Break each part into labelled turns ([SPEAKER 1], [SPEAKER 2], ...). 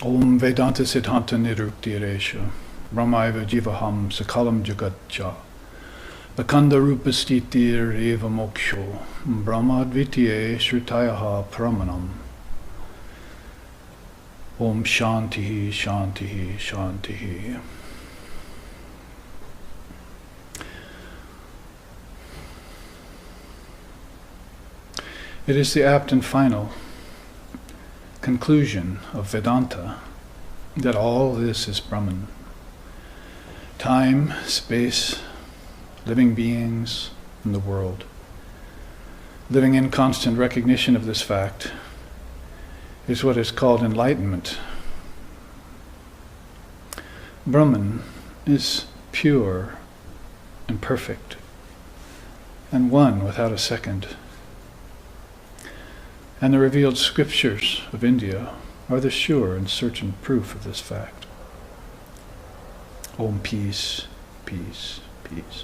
[SPEAKER 1] Om Vedanta Siddhanta Niruktiresha Brahmaiva Jivaham Sakalam Jagatcha Vakanda Rupastitir Eva Moksho Brahmadvitiye Shritayaha Pramanam. Om Shantihi Shantihi Shantihi. It is the apt and final conclusion of Vedanta that all this is Brahman. Time, space, living beings, and the world. Living in constant recognition of this fact is what is called enlightenment. Brahman is pure and perfect, and one without a second. And the revealed scriptures of India are the sure and certain proof of this fact. Om peace, peace, peace.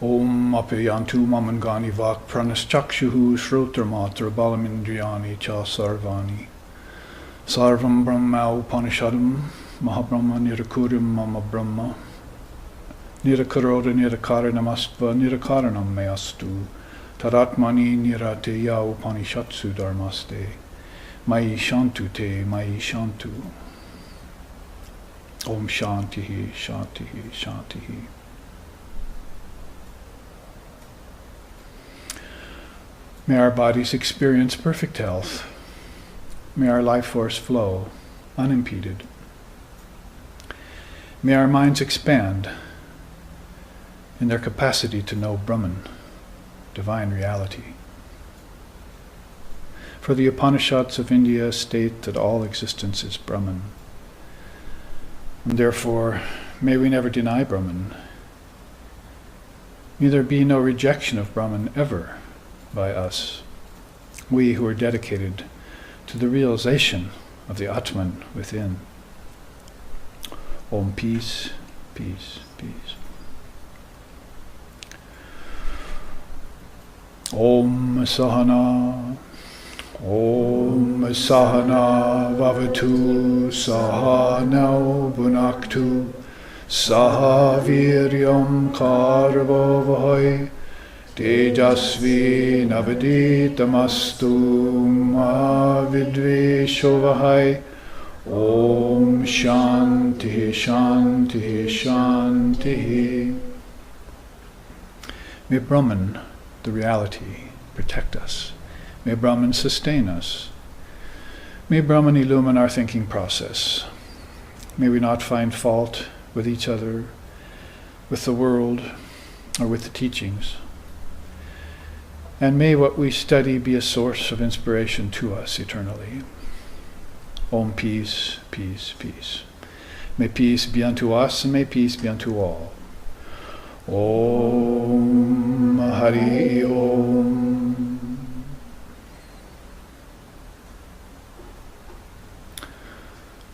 [SPEAKER 1] Om apiyantu mamangani vak pranaschakshuhu shrotarmatra balamindriyani cha sarvani. Sarvam brahma upanishadam mahabrahma nirakuram mama brahma. Nirakaroda nirakara namastva nirakaranam meastu. Taratmani nirateya upanishatsu dharmaste. Mai shantu te mai shantu. Om shantihi shantihi shantihi. May our bodies experience perfect health. May our life force flow unimpeded. May our minds expand in their capacity to know Brahman, divine reality. For the Upanishads of India state that all existence is Brahman. And therefore, may we never deny Brahman. May there be no rejection of Brahman ever by us, we who are dedicated to the realization of the Atman within. Om peace, peace, peace. Om Sahana, Om Sahana Vavatu Sahana Bhunaktu Saha Viryam Karvo Vahai Tejasvi navaditamastu ma vidveshovahai. Om shanti shanti shanti. May Brahman, the reality, protect us. May Brahman sustain us. May Brahman illumine our thinking process. May we not find fault with each other, with the world, or with the teachings. And may what we study be a source of inspiration to us eternally. Om peace, peace, peace. May peace be unto us and may peace be unto all. Om Hari Om.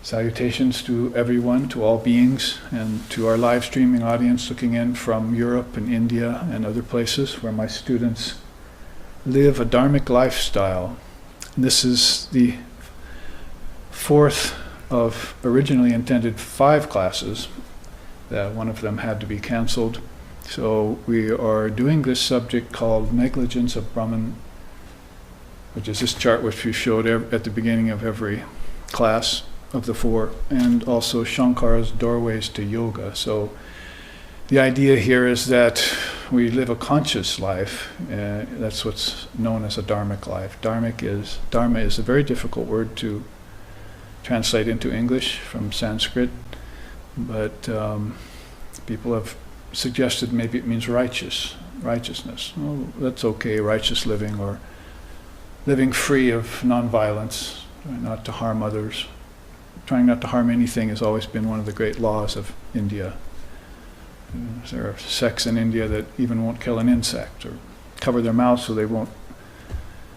[SPEAKER 1] Salutations to everyone, to all beings, and to our live streaming audience looking in from Europe and India and other places where my students live a dharmic lifestyle. And this is the fourth of originally intended 5 classes. That one of them had to be cancelled. So we are doing this subject called Negligence of Brahman, which is this chart which we showed at the beginning of every class of the 4, and also Shankara's Doorways to Yoga. So the idea here is that we live a conscious life. That's what's known as a dharmic life. Dharma is a very difficult word to translate into English from Sanskrit, but people have suggested maybe it means righteousness. Well, that's okay, righteous living, or living free of nonviolence, trying not to harm others. Trying not to harm anything has always been one of the great laws of India. There are sects in India that even won't kill an insect, or cover their mouths so they won't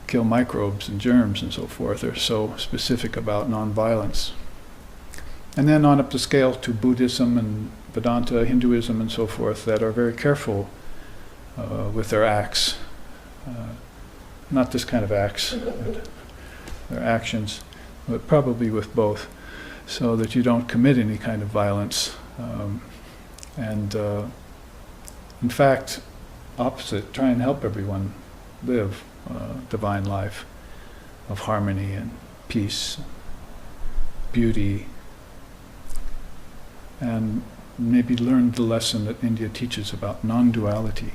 [SPEAKER 1] kill microbes and germs and so forth. They're so specific about nonviolence. And then on up the scale to Buddhism and Vedanta, Hinduism and so forth, that are very careful with their acts. Not this kind of acts, but their actions, but probably with both, so that you don't commit any kind of violence. In fact, opposite, try and help everyone live divine life of harmony and peace, beauty, and maybe learn the lesson that India teaches about non-duality.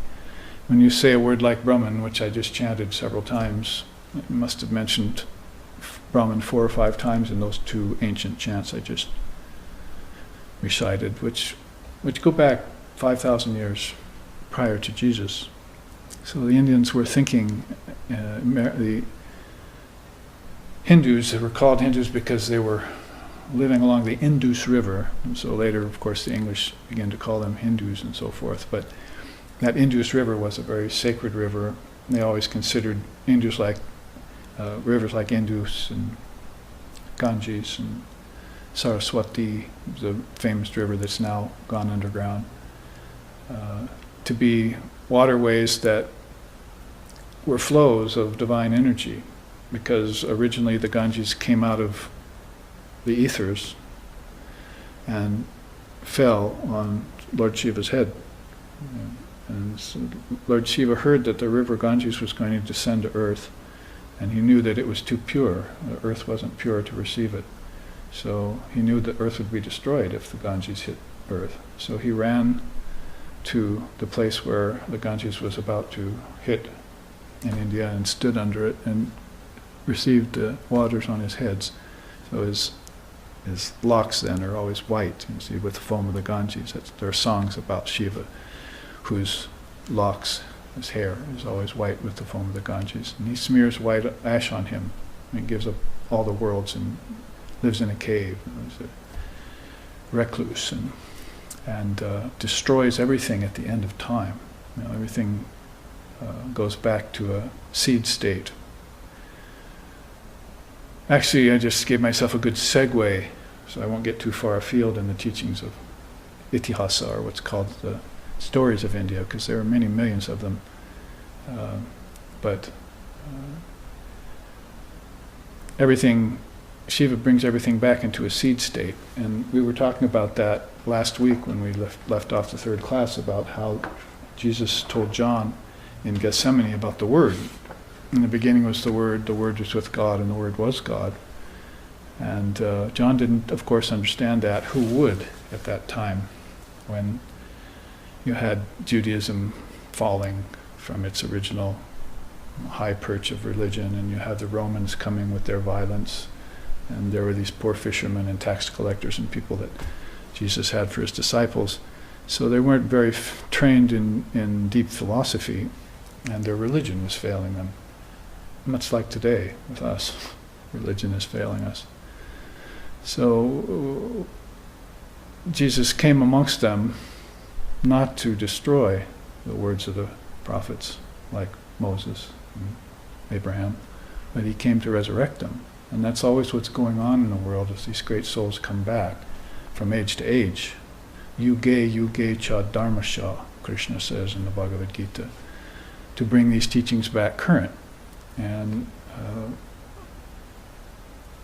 [SPEAKER 1] When you say a word like Brahman, which I just chanted several times, you must have mentioned Brahman 4 or 5 times in those 2 ancient chants I just recited, which go back 5,000 years prior to Jesus. So the Indians were thinking, the Hindus, they were called Hindus because they were living along the Indus River, and so later, of course, the English began to call them Hindus and so forth, but that Indus River was a very sacred river. They always considered Indus like rivers like Indus and Ganges and Saraswati, the famous river that's now gone underground, to be waterways that were flows of divine energy, because originally the Ganges came out of the ethers and fell on Lord Shiva's head. And so Lord Shiva heard that the river Ganges was going to descend to earth, and he knew that it was too pure. The earth wasn't pure to receive it. So he knew that earth would be destroyed if the Ganges hit earth. So he ran to the place where the Ganges was about to hit in India and stood under it and received the waters on his heads. So his locks then are always white, you see, with the foam of the Ganges. There are songs about Shiva, whose locks, his hair, is always white with the foam of the Ganges. And he smears white ash on him and gives up all the worlds and lives in a cave. He's a recluse and destroys everything at the end of time. You know, everything goes back to a seed state. Actually, I just gave myself a good segue, so I won't get too far afield in the teachings of Itihasa, or what's called the stories of India, because there are many millions of them. But everything, Shiva brings everything back into a seed state. And we were talking about that last week when we left off the 3rd class, about how Jesus told John in Gethsemane about the Word. In the beginning was the Word was with God, and the Word was God. And John didn't, of course, understand that. Who would at that time, when you had Judaism falling from its original high perch of religion, and you had the Romans coming with their violence, and there were these poor fishermen and tax collectors and people that Jesus had for his disciples. So they weren't very trained in deep philosophy, and their religion was failing them. Much like today with us, religion is failing us. So Jesus came amongst them not to destroy the words of the prophets like Moses and Abraham, but he came to resurrect them. And that's always what's going on in the world, as these great souls come back from age to age. Yuge cha dharmasha, Krishna says in the Bhagavad Gita, to bring these teachings back current. And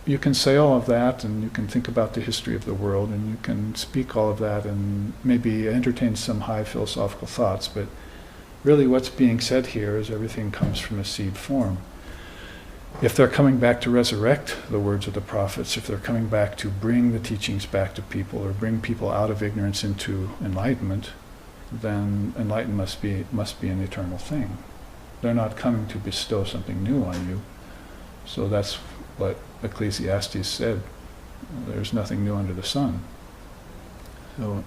[SPEAKER 1] you can say all of that, and you can think about the history of the world, and you can speak all of that, and maybe entertain some high philosophical thoughts, but really what's being said here is everything comes from a seed form. If they're coming back to resurrect the words of the prophets, if they're coming back to bring the teachings back to people, or bring people out of ignorance into enlightenment, then enlightenment must be an eternal thing. They're not coming to bestow something new on you. So that's what Ecclesiastes said. There's nothing new under the sun. So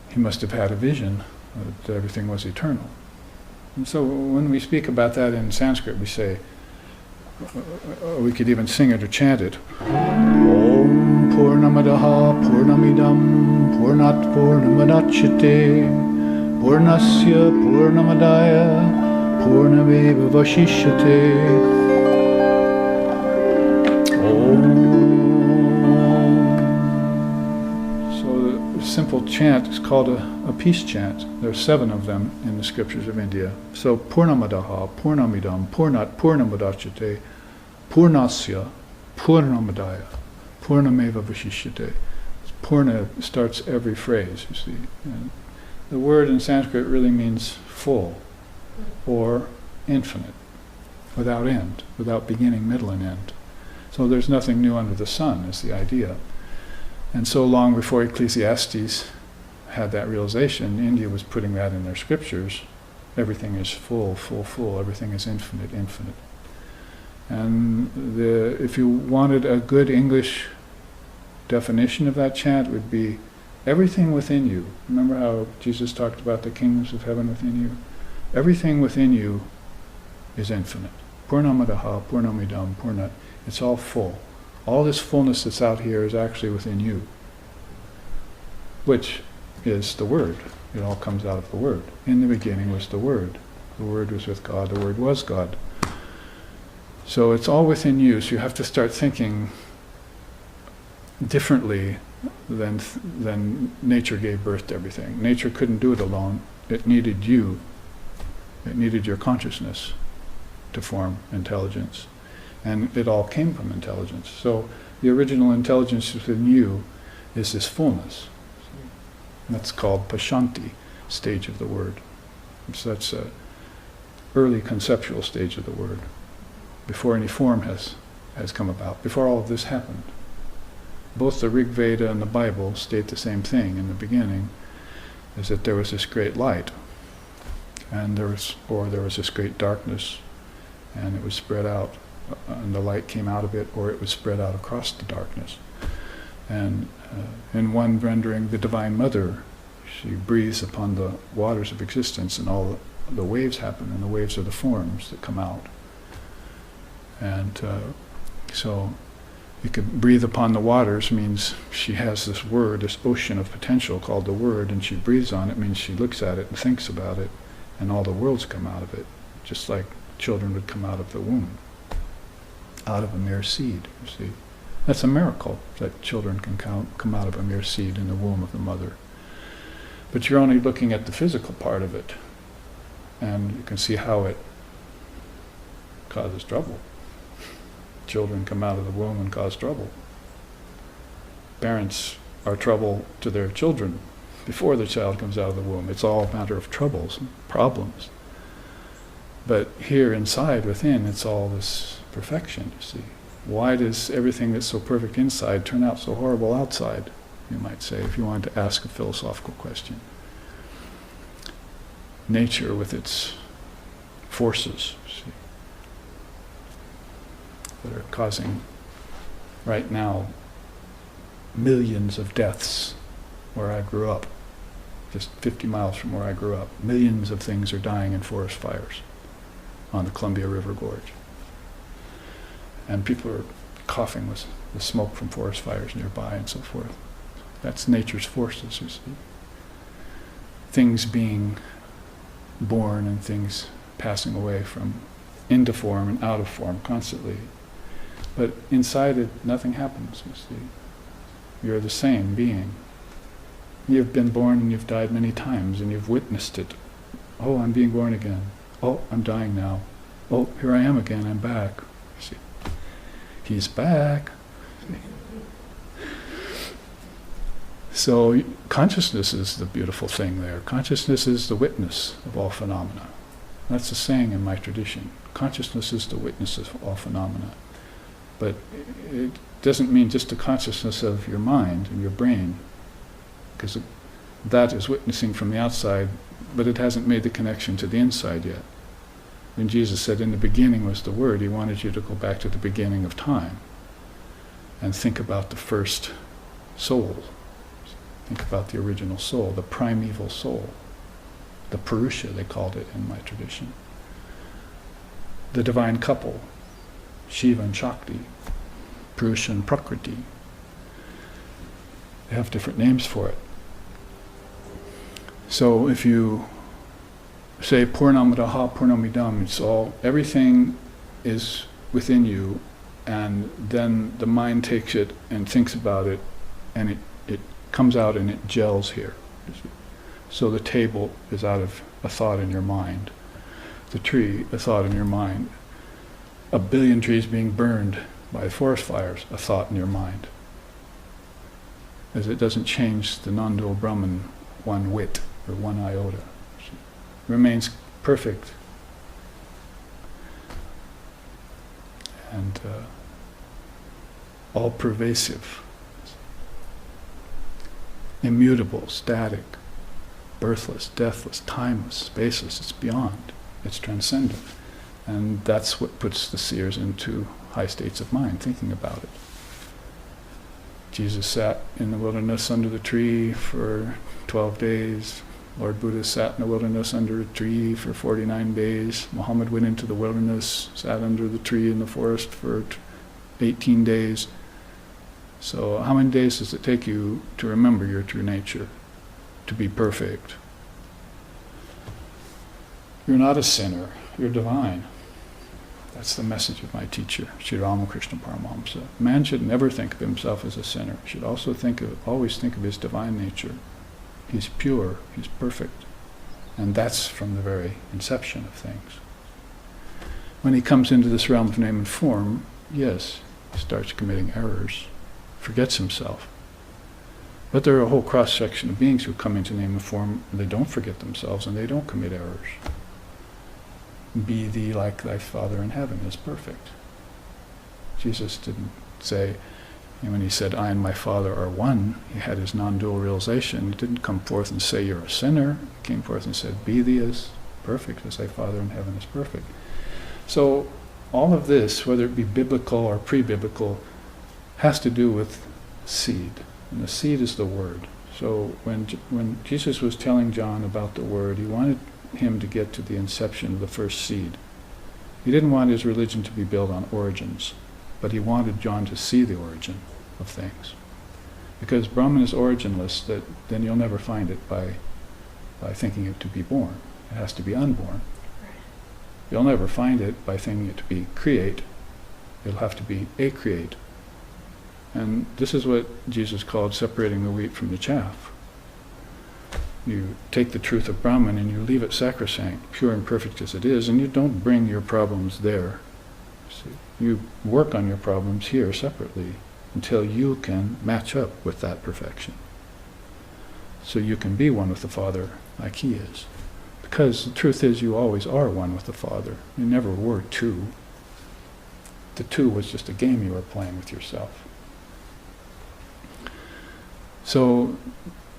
[SPEAKER 1] he must have had a vision that everything was eternal. And so when we speak about that in Sanskrit, we say, we could even sing it or chant it. Om Purnamadaha Purnamidam Purnat Purnamadachyate Purnasya Purnamadaya Purnameva Vashishyate. So the simple chant is called a peace chant. There are 7 of them in the scriptures of India. So Purnamadaha Purnamidam Purnat Purnamadachyate Purnasya Purnamadaya Purnameva Vashishyate. Purna starts every phrase, you see. And the word in Sanskrit really means full or infinite, without end, without beginning, middle, and end. So there's nothing new under the sun is the idea. And so long before Ecclesiastes had that realization, India was putting that in their scriptures. Everything is full, full, full. Everything is infinite, infinite. And if you wanted a good English definition of that chant, it would be everything within you. Remember how Jesus talked about the kingdoms of heaven within you? Everything within you is infinite. Purnamadaha, Purnamidam, Purnat. It's all full. All this fullness that's out here is actually within you, which is the Word. It all comes out of the Word. In the beginning was the Word. The Word was with God. The Word was God. So it's all within you. So you have to start thinking differently than nature gave birth to everything. Nature couldn't do it alone. It needed you. It needed your consciousness to form intelligence. And it all came from intelligence. So the original intelligence within you is this fullness. That's called Pashanti, stage of the word. So that's an early conceptual stage of the word, before any form has come about, before all of this happened. Both the Rig Veda and the Bible state the same thing in the beginning, is that there was this great light, and there was this great darkness, and it was spread out, and the light came out of it, or it was spread out across the darkness. And in one rendering, the Divine Mother, she breathes upon the waters of existence, and all the waves happen, and the waves are the forms that come out. And so you could breathe upon the waters means she has this word, this ocean of potential called the Word, and she breathes on it, means she looks at it and thinks about it, and all the worlds come out of it, just like children would come out of the womb, out of a mere seed, you see. That's a miracle, that children can come out of a mere seed in the womb of the mother. But you're only looking at the physical part of it, and you can see how it causes trouble. Children come out of the womb and cause trouble. Parents are trouble to their children before the child comes out of the womb. It's all a matter of troubles and problems. But here inside, within, it's all this perfection, you see. Why does everything that's so perfect inside turn out so horrible outside, you might say, if you wanted to ask a philosophical question? Nature with its forces, see, that are causing, right now, millions of deaths where I grew up, just 50 miles from where I grew up. Millions of things are dying in forest fires on the Columbia River Gorge. And people are coughing with the smoke from forest fires nearby and so forth. That's nature's forces, you see. Things being born and things passing away from into form and out of form constantly. But inside it, nothing happens, you see. You're the same being. You've been born and you've died many times and you've witnessed it. Oh, I'm being born again. Oh, I'm dying now. Oh, here I am again, I'm back. You see. He's back. So consciousness is the beautiful thing there. Consciousness is the witness of all phenomena. That's a saying in my tradition. Consciousness is the witness of all phenomena. But it doesn't mean just the consciousness of your mind and your brain, because that is witnessing from the outside, but it hasn't made the connection to the inside yet. When Jesus said, in the beginning was the Word, he wanted you to go back to the beginning of time and think about the first soul. Think about the original soul, the primeval soul, the Purusha, they called it in my tradition. The divine couple, Shiva and Shakti, Purusha and Prakriti. They have different names for it. So if you say Purnamadaha Purnamidam, it's all, everything is within you, and then the mind takes it and thinks about it, and it comes out and it gels here. So the table is out of a thought in your mind. The tree, a thought in your mind. A billion trees being burned by forest fires, a thought in your mind. As it doesn't change the non-dual Brahman one whit or one iota. It remains perfect. And all pervasive. Immutable, static, birthless, deathless, timeless, spaceless. It's beyond. It's transcendent. And that's what puts the seers into high states of mind, thinking about it. Jesus sat in the wilderness under the tree for 12 days. Lord Buddha sat in the wilderness under a tree for 49 days. Muhammad went into the wilderness, sat under the tree in the forest for 18 days. So how many days does it take you to remember your true nature, to be perfect? You're not a sinner, you're divine. That's the message of my teacher, Sri Ramakrishna Paramahamsa. Man should never think of himself as a sinner. He should also always think of his divine nature. He's pure, he's perfect. And that's from the very inception of things. When he comes into this realm of name and form, yes, he starts committing errors, forgets himself. But there are a whole cross-section of beings who come into name and form, and they don't forget themselves, and they don't commit errors. Be thee like thy Father in heaven is perfect. Jesus didn't say, when he said, I and my Father are one, he had his non-dual realization. He didn't come forth and say, you're a sinner. He came forth and said, be thee as perfect as thy Father in heaven is perfect. So all of this, whether it be biblical or pre-biblical, has to do with seed. And the seed is the word. So when Jesus was telling John about the word, he wanted him to get to the inception of the first seed. He didn't want his religion to be built on origins, but he wanted John to see the origin of things. Because Brahman is originless, then you'll never find it by thinking it to be born. It has to be unborn. You'll never find it by thinking it to be create. It'll have to be a create. And this is what Jesus called separating the wheat from the chaff. You take the truth of Brahman and you leave it sacrosanct, pure and perfect as it is, and you don't bring your problems there. See, you work on your problems here separately until you can match up with that perfection. So you can be one with the Father like He is. Because the truth is, you always are one with the Father. You never were two. The two was just a game you were playing with yourself. So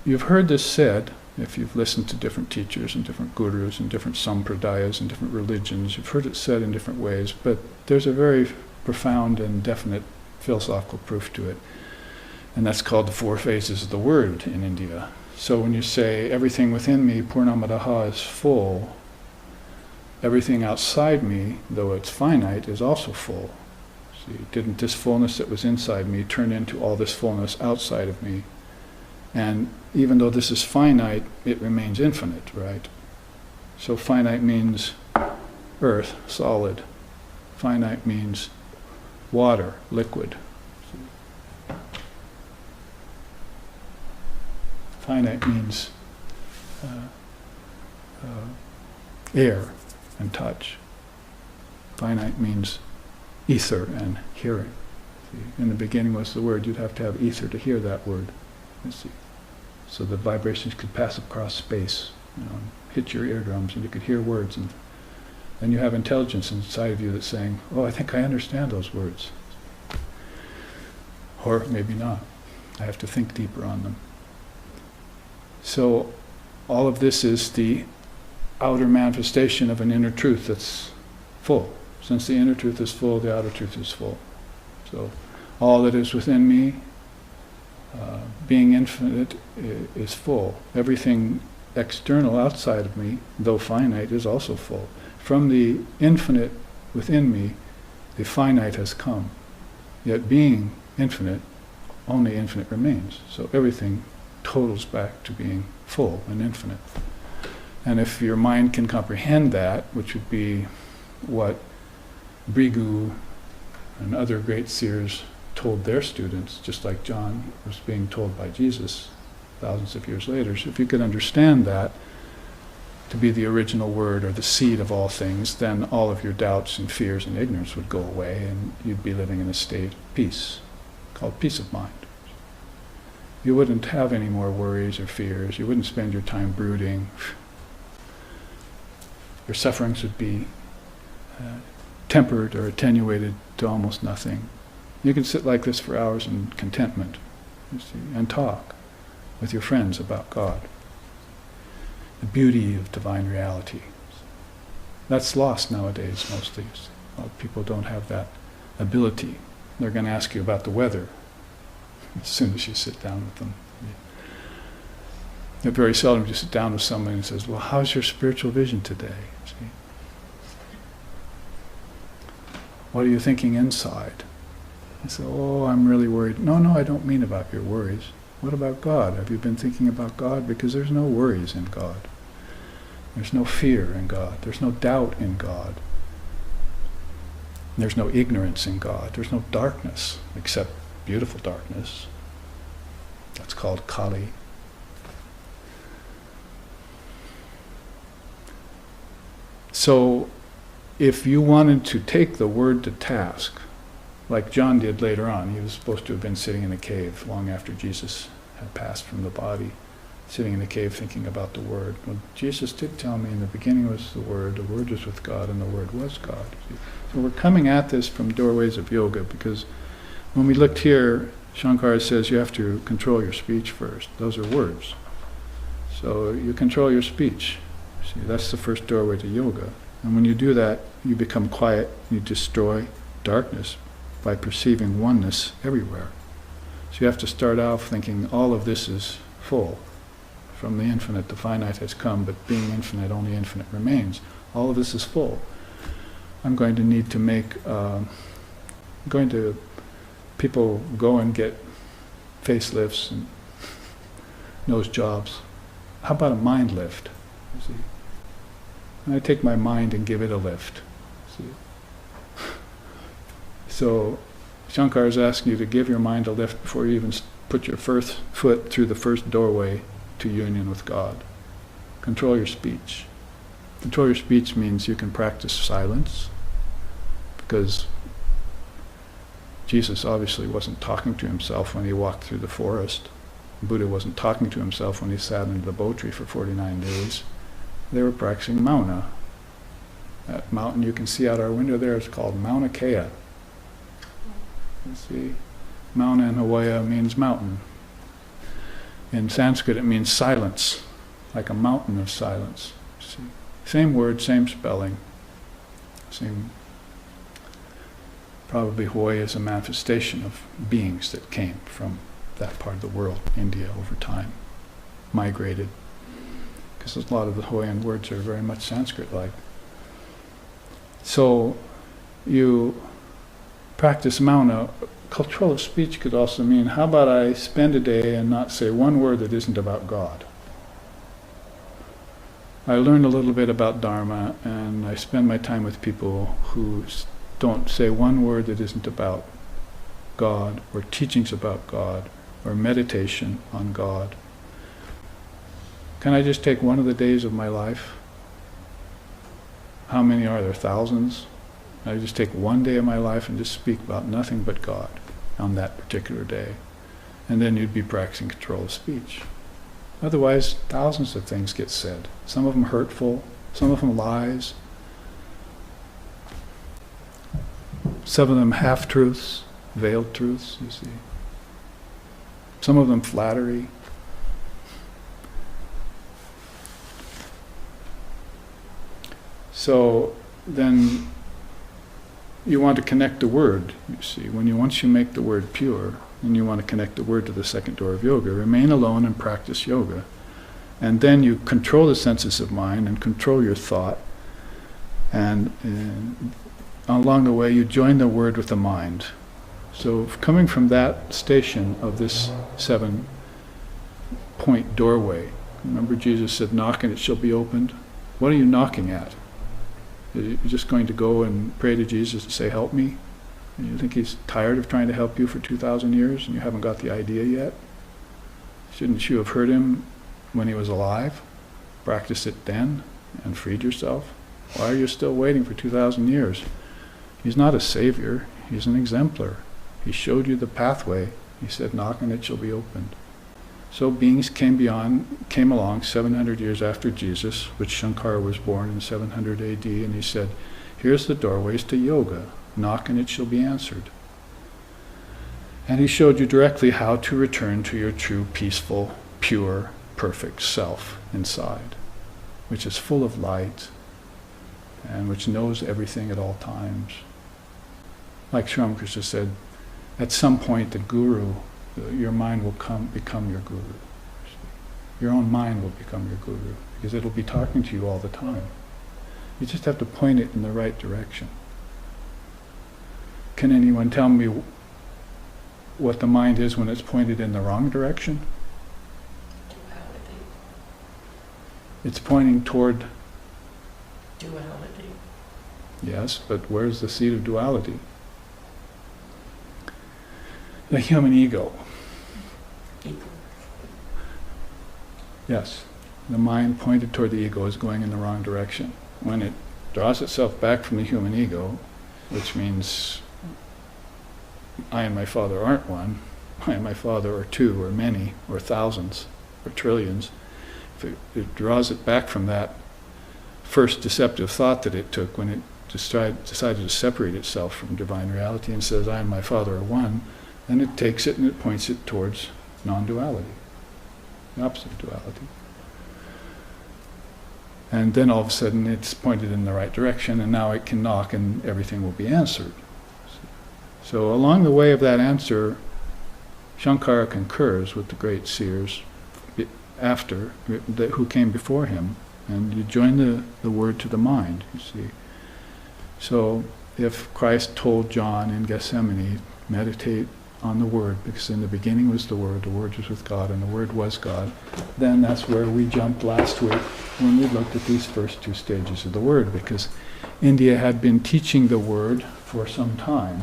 [SPEAKER 1] you've heard this said, if you've listened to different teachers and different gurus and different sampradayas and different religions, you've heard it said in different ways, but there's a very profound and definite philosophical proof to it. And that's called the four phases of the word in India. So when you say, everything within me, Purnamadaha, is full, everything outside me, though it's finite, is also full. See, didn't this fullness that was inside me turn into all this fullness outside of me? And even though this is finite, it remains infinite, right? So finite means earth, solid. Finite means water, liquid. Finite means air and touch. Finite means ether and hearing. See, in the beginning was the word. You'd have to have ether to hear that word. You see. So the vibrations could pass across space, and hit your eardrums, and you could hear words. And then you have intelligence inside of you that's saying, oh, I think I understand those words. Or maybe not. I have to think deeper on them. So all of this is the outer manifestation of an inner truth that's full. Since the inner truth is full, the outer truth is full. So all that is within me, being infinite, is full. Everything external outside of me, though finite, is also full. From the infinite within me, the finite has come. Yet being infinite, only infinite remains. So everything totals back to being full and infinite. And if your mind can comprehend that, which would be what Brigu and other great seers told their students, just like John was being told by Jesus thousands of years later. So if you could understand that to be the original word or the seed of all things, then all of your doubts and fears and ignorance would go away, and you'd be living in a state of peace, called peace of mind. You wouldn't have any more worries or fears. You wouldn't spend your time brooding. Your sufferings would be tempered or attenuated to almost nothing. You can sit like this for hours in contentment, you see, and talk with your friends about God, the beauty of divine reality. That's lost nowadays mostly. A lot of people don't have that ability. They're going to ask you about the weather as soon as you sit down with them. Very seldom you sit down with someone and says, well, how's your spiritual vision today? See? What are you thinking inside? I say, oh, I'm really worried. No, I don't mean about your worries. What about God? Have you been thinking about God? Because there's no worries in God. There's no fear in God. There's no doubt in God. There's no ignorance in God. There's no darkness, except beautiful darkness. That's called Kali. So, if you wanted to take the word to task, like John did later on, he was supposed to have been sitting in a cave long after Jesus had passed from the body, sitting in a cave thinking about the Word. Well, Jesus did tell me in the beginning was the Word was with God, and the Word was God. So we're coming at this from doorways of yoga, because when we looked here, Shankara says you have to control your speech first. Those are words. So you control your speech. See, that's the first doorway to yoga. And when you do that, you become quiet, you destroy darkness by perceiving oneness everywhere. So you have to start off thinking all of this is full. From the infinite, the finite has come, but being infinite, only infinite remains. All of this is full. I'm going to need to make, people go and get facelifts and nose jobs. How about a mind lift? You see? And I take my mind and give it a lift. See? So Shankar is asking you to give your mind a lift before you even put your first foot through the first doorway to union with God. Control your speech. Control your speech means you can practice silence, because Jesus obviously wasn't talking to himself when he walked through the forest. Buddha wasn't talking to himself when he sat under the Bo tree for 49 days. They were practicing mauna. That mountain you can see out our window there is called Mauna Kea. You see, Mauna in Hawaii means mountain. In Sanskrit it means silence, like a mountain of silence. See? Same word, same spelling. Same. Probably Hawaii is a manifestation of beings that came from that part of the world, India, over time, migrated. Because a lot of the Hawaiian words are very much Sanskrit-like. So you practice mauna. Control of speech could also mean, how about I spend a day and not say one word that isn't about God? I learn a little bit about Dharma, and I spend my time with people who don't say one word that isn't about God, or teachings about God, or meditation on God. Can I just take one of the days of my life? How many are there? Thousands? I just take one day of my life and just speak about nothing but God on that particular day. And then you'd be practicing control of speech. Otherwise, thousands of things get said. Some of them hurtful, some of them lies, some of them half-truths, veiled truths, you see. Some of them flattery. So then you want to connect the word, you see. Once you make the word pure, and you want to connect the word to the second door of yoga, remain alone and practice yoga. And then you control the senses of mind and control your thought. And along the way you join the word with the mind. So coming from that station of this 7-point doorway, remember Jesus said, knock and it shall be opened. What are you knocking at? You're just going to go and pray to Jesus and say, help me? And you think he's tired of trying to help you for 2,000 years and you haven't got the idea yet? Shouldn't you have heard him when he was alive? Practice it then and freed yourself? Why are you still waiting for 2,000 years? He's not a savior. He's an exemplar. He showed you the pathway. He said, knock and it shall be opened. So beings came along 700 years after Jesus, which Shankara was born in 700 AD, and he said, here's the doorways to yoga. Knock and it shall be answered. And he showed you directly how to return to your true, peaceful, pure, perfect self inside, which is full of light and which knows everything at all times. Like Sri Ramakrishna said, at some point the guru, your mind will become your guru. Your own mind will become your guru, because it'll be talking to you all the time. You just have to point it in the right direction. Can anyone tell me what the mind is when it's pointed in the wrong direction?
[SPEAKER 2] Duality.
[SPEAKER 1] It's pointing toward...
[SPEAKER 2] Duality.
[SPEAKER 1] Yes, but where's the seat of duality? The human ego.
[SPEAKER 2] Ego.
[SPEAKER 1] Yes, the mind pointed toward the ego is going in the wrong direction. When it draws itself back from the human ego, which means I and my Father aren't one, I and my Father are two, or many, or thousands, or trillions. If it draws it back from that first deceptive thought that it took when it decided to separate itself from divine reality and says, I and my Father are one, then it takes it and it points it towards non-duality, the opposite of duality. And then all of a sudden it's pointed in the right direction, and now it can knock and everything will be answered. So along the way of that answer, Shankara concurs with the great seers who came before him, and you join the word to the mind, you see. So if Christ told John in Gethsemane, meditate on the Word, because in the beginning was the Word was with God, and the Word was God, then that's where we jumped last week when we looked at these first two stages of the Word, because India had been teaching the Word for some time.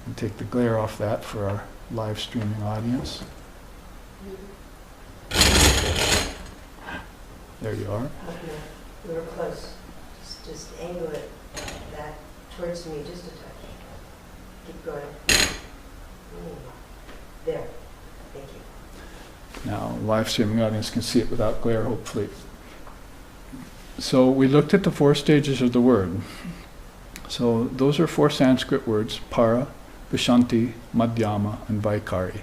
[SPEAKER 1] And take the glare off that for our live streaming audience. There you are.
[SPEAKER 3] Okay, we were close. Just angle it that towards me just a touch. Keep going. There. Thank you.
[SPEAKER 1] Now, live streaming audience can see it without glare, hopefully. So we looked at the 4 stages of the word. So those are 4 Sanskrit words: para, vishanti, madhyama, and vaikari.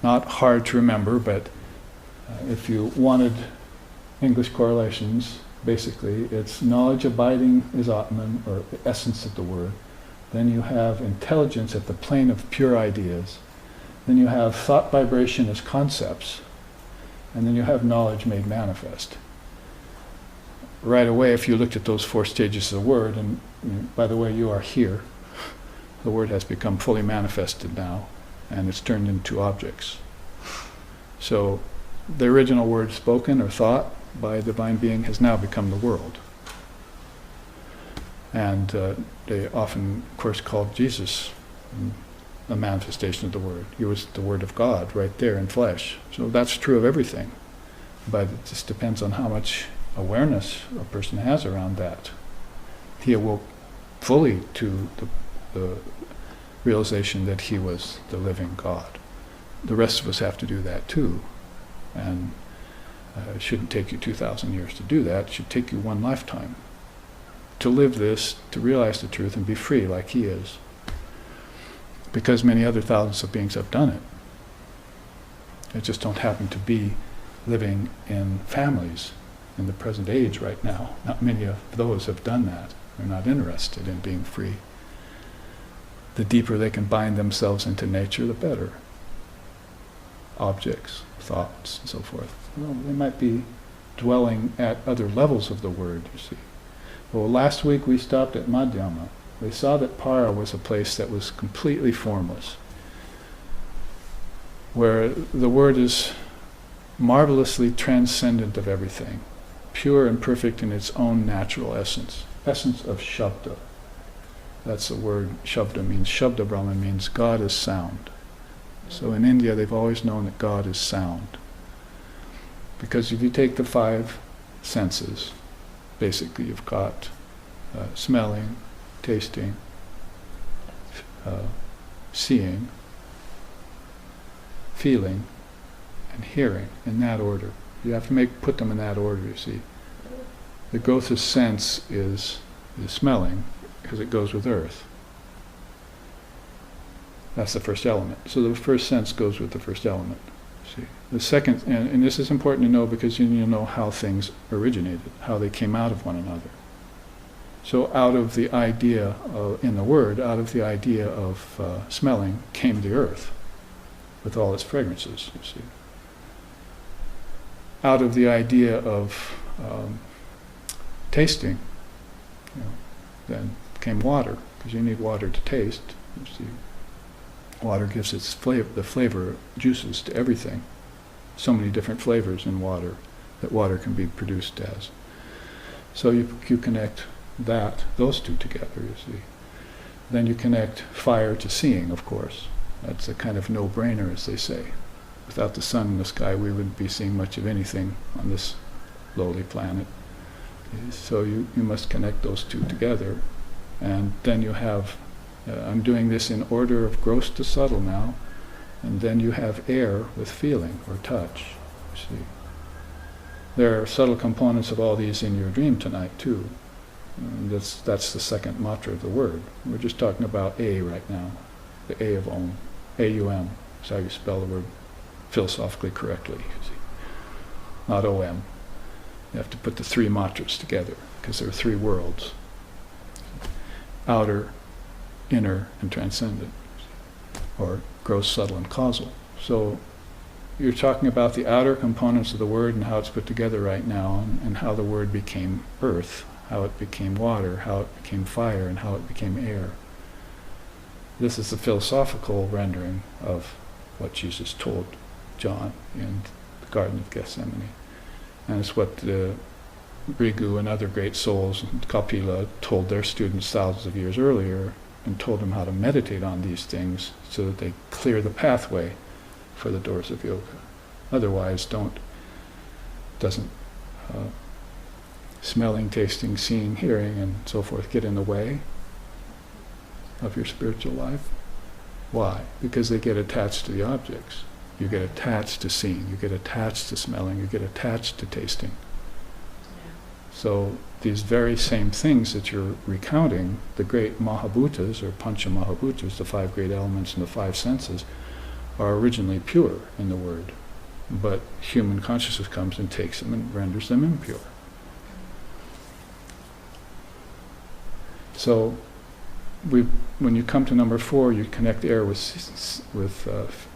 [SPEAKER 1] Not hard to remember, but if you wanted English correlations, basically it's knowledge abiding is Atman, or the essence of the word. Then you have intelligence at the plane of pure ideas. Then you have thought vibration as concepts. And then you have knowledge made manifest. Right away, if you looked at those 4 stages of the word, and by the way, you are here, the word has become fully manifested now, and it's turned into objects. So the original word spoken or thought by a divine being has now become the world. And they often, of course, called Jesus a manifestation of the Word. He was the Word of God right there in flesh. So that's true of everything. But it just depends on how much awareness a person has around that. He awoke fully to the realization that he was the living God. The rest of us have to do that too. And it shouldn't take you 2,000 years to do that. It should take you 1 lifetime to live this, to realize the truth and be free like he is. Because many other thousands of beings have done it. They just don't happen to be living in families in the present age right now. Not many of those have done that. They're not interested in being free. The deeper they can bind themselves into nature, the better. Objects, thoughts, and so forth. Well, they might be dwelling at other levels of the word, you see. Well, last week we stopped at Madhyama. They saw that para was a place that was completely formless, where the word is marvelously transcendent of everything, pure and perfect in its own natural essence of Shabda. That's the word. Shabda means, Shabda Brahman means God is sound. So in India they've always known that God is sound. Because if you take the 5 senses, basically you've got smelling, tasting, seeing, feeling, and hearing, in that order. You have to put them in that order, you see. The growth of sense is smelling, because it goes with earth. That's the first element. So the first sense goes with the first element. See, the second, and this is important to know because you need to know how things originated, how they came out of one another. So out of the idea in the word, out of the idea of smelling came the earth with all its fragrances, you see. Out of the idea of tasting, then came water, because you need water to taste, you see. Water gives its the flavor juices to everything. So many different flavors in water that water can be produced as. So you connect those two together, you see. Then you connect fire to seeing, of course. That's a kind of no-brainer, as they say. Without the sun in the sky, we wouldn't be seeing much of anything on this lowly planet. So you must connect those two together. And then you have I'm doing this in order of gross to subtle now, and then you have air with feeling or touch. See, there are subtle components of all these in your dream tonight too. And that's the second matra of the word. We're just talking about A right now, the A of Om, A-U-M. That's how you spell the word philosophically correctly. You see, not O-M. You have to put the 3 matras together because there are 3 worlds: outer, inner, and transcendent, or gross, subtle, and causal. So you're talking about the outer components of the word and how it's put together right now, and how the word became earth, how it became water, how it became fire, and how it became air. This is the philosophical rendering of what Jesus told John in the Garden of Gethsemane. And it's what the Brigu and other great souls, Kapila, told their students thousands of years earlier, and told them how to meditate on these things so that they clear the pathway for the doors of yoga. Otherwise, doesn't smelling, tasting, seeing, hearing, and so forth get in the way of your spiritual life. Why? Because they get attached to the objects. You get attached to seeing, you get attached to smelling, you get attached to tasting. So these very same things that you're recounting, the great Mahabhutas, or Pancha Mahabhutas, the 5 great elements and the 5 senses, are originally pure in the word. But human consciousness comes and takes them and renders them impure. So when you come to number 4, you connect air with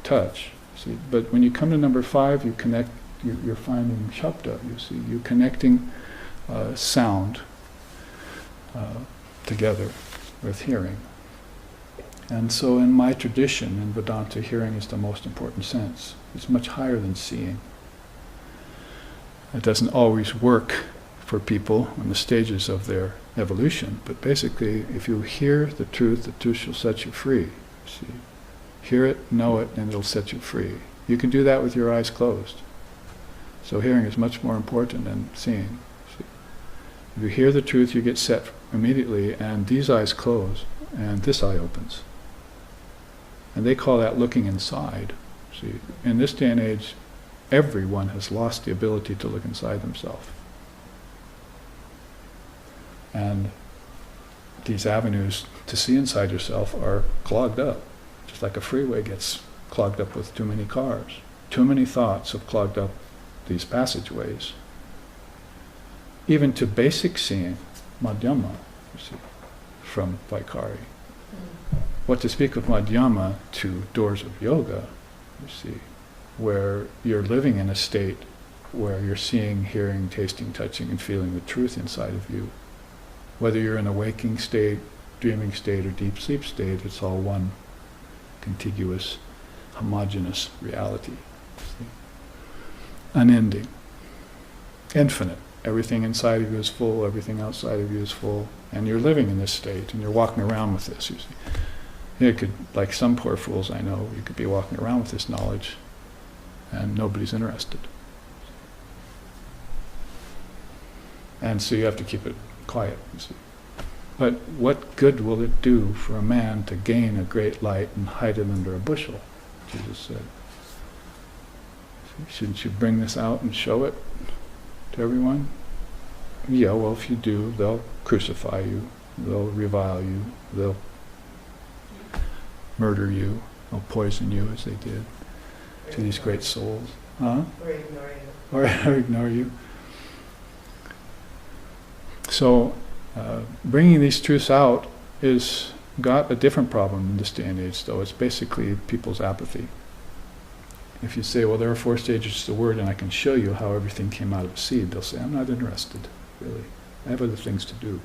[SPEAKER 1] touch. See? But when you come to number 5, you're finding Shabda, you see. You're connecting sound together with hearing. And so in my tradition, in Vedanta, hearing is the most important sense. It's much higher than seeing. It doesn't always work for people on the stages of their evolution, but basically, if you hear the truth shall set you free. See? Hear it, know it, and it'll set you free. You can do that with your eyes closed. So hearing is much more important than seeing. If you hear the truth, you get set immediately, and these eyes close, and this eye opens. And they call that looking inside. See, in this day and age, everyone has lost the ability to look inside themselves. And these avenues to see inside yourself are clogged up, just like a freeway gets clogged up with too many cars. Too many thoughts have clogged up these passageways. Even to basic seeing, madhyama, you see, from Vaikari. What to speak of madhyama to doors of yoga, you see, where you're living in a state where you're seeing, hearing, tasting, touching, and feeling the truth inside of you. Whether you're in a waking state dreaming state or deep sleep state, it's all one contiguous, homogeneous reality. See? Unending, infinite. Everything inside of you is full, everything outside of you is full, and you're living in this state, and you're walking around with this, you see. You could, like some poor fools I know, you could be walking around with this knowledge, and nobody's interested. And so you have to keep it quiet, you see. But what good will it do for a man to gain a great light and hide it under a bushel? Jesus said. Shouldn't you bring this out and show it to everyone? Yeah, well, if you do, they'll crucify you, they'll revile you, they'll murder you, they'll poison you as they did to these great souls. Huh?
[SPEAKER 3] Or ignore you.
[SPEAKER 1] Or ignore you. So, bringing these truths out is got a different problem in this day and age, though. It's basically people's apathy. If you say, well, there are 4 stages to the word, and I can show you how everything came out of a seed, they'll say, I'm not interested, really. I have other things to do.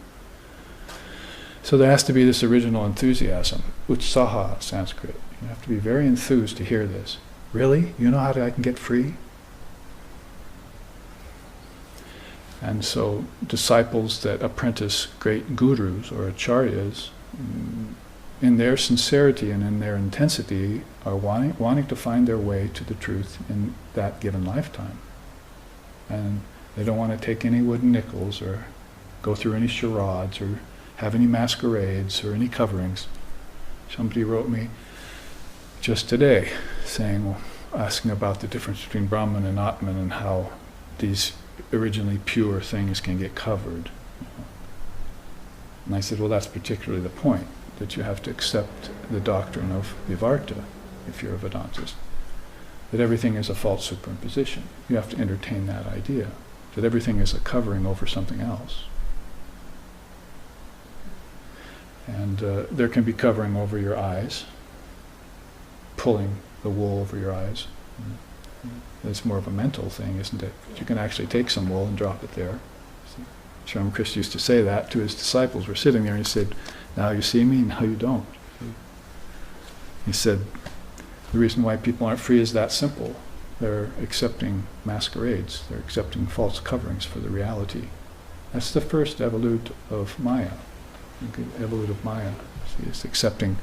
[SPEAKER 1] So there has to be this original enthusiasm, utsaha, Sanskrit. You have to be very enthused to hear this. Really? You know how I can get free? And so disciples that apprentice great gurus or acharyas, in their sincerity and in their intensity, are wanting to find their way to the truth in that given lifetime. And they don't want to take any wooden nickels or go through any charades or have any masquerades or any coverings. Somebody wrote me just today saying, asking about the difference between Brahman and Atman and how these originally pure things can get covered. And I said, well, that's particularly the point, that you have to accept the doctrine of Vivarta if you're a Vedantist, that everything is a false superimposition. You have to entertain that idea, that everything is a covering over something else. And there can be covering over your eyes, pulling the wool over your eyes. It's more of a mental thing, isn't it? You can actually take some wool and drop it there. Sri Ramakrishna used to say that to his disciples. We're sitting there and he said, now you see me, now you don't. He said, the reason why people aren't free is that simple. They're accepting masquerades. They're accepting false coverings for the reality. That's the first evolute of Maya. Evolute of Maya. See, it's accepting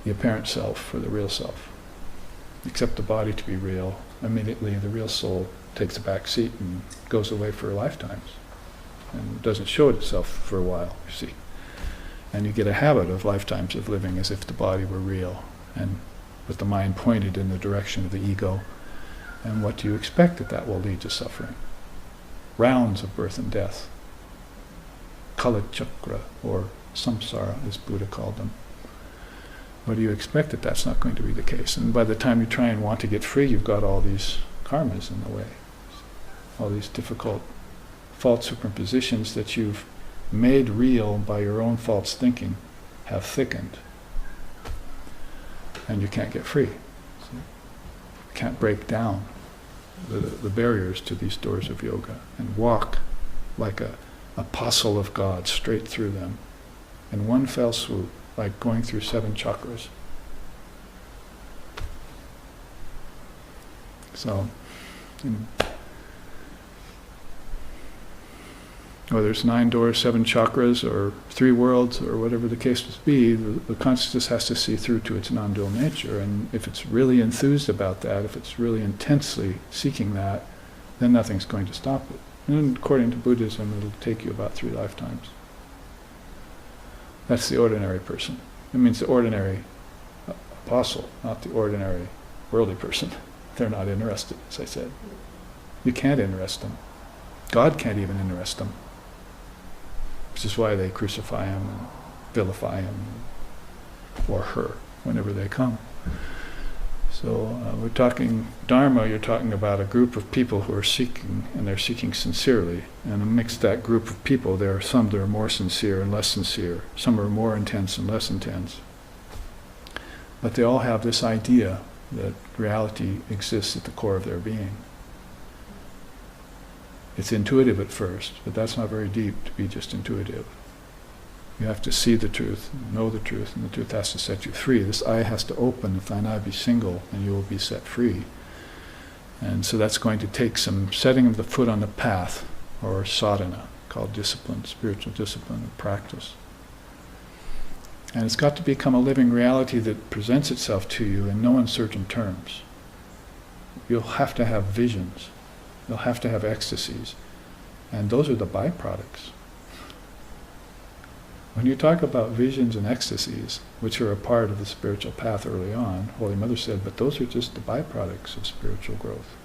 [SPEAKER 1] the apparent self for the real self. Accept the body to be real. Immediately the real soul takes a back seat and goes away for lifetimes and doesn't show itself for a while, you see. And you get a habit of lifetimes of living as if the body were real and with the mind pointed in the direction of the ego. And what do you expect that will lead to suffering? Rounds of birth and death. Kala chakra, or samsara, as Buddha called them. What do you expect that that's not going to be the case? And by the time you try and want to get free, you've got all these karmas in the way. All these difficult false superimpositions that you've made real by your own false thinking have thickened. And you can't get free. You can't break down the barriers to these doors of yoga and walk like a apostle of God straight through them in one fell swoop, like going through 7 chakras. So, whether it's 9 doors, 7 chakras, or 3 worlds, or whatever the case must be, the consciousness has to see through to its non-dual nature. And if it's really enthused about that, if it's really intensely seeking that, then nothing's going to stop it. And according to Buddhism, it'll take you about 3 lifetimes. That's the ordinary person. It means the ordinary apostle, not the ordinary worldly person. They're not interested, as I said. You can't interest them. God can't even interest them. Which is why they crucify him and vilify him, or her, whenever they come. So we're talking Dharma, you're talking about a group of people who are seeking, and they're seeking sincerely. And amidst that group of people, there are some that are more sincere and less sincere. Some are more intense and less intense. But they all have this idea that reality exists at the core of their being. It's intuitive at first, but that's not very deep to be just intuitive. You have to see the truth, know the truth, and the truth has to set you free. This eye has to open. If thine eye be single, and you will be set free. And so that's going to take some setting of the foot on the path, or sadhana, called discipline, spiritual discipline and practice. And it's got to become a living reality that presents itself to you in no uncertain terms. You'll have to have visions. You'll have to have ecstasies. And those are the byproducts. When you talk about visions and ecstasies, which are a part of the spiritual path early on, Holy Mother said, but those are just the byproducts of spiritual growth.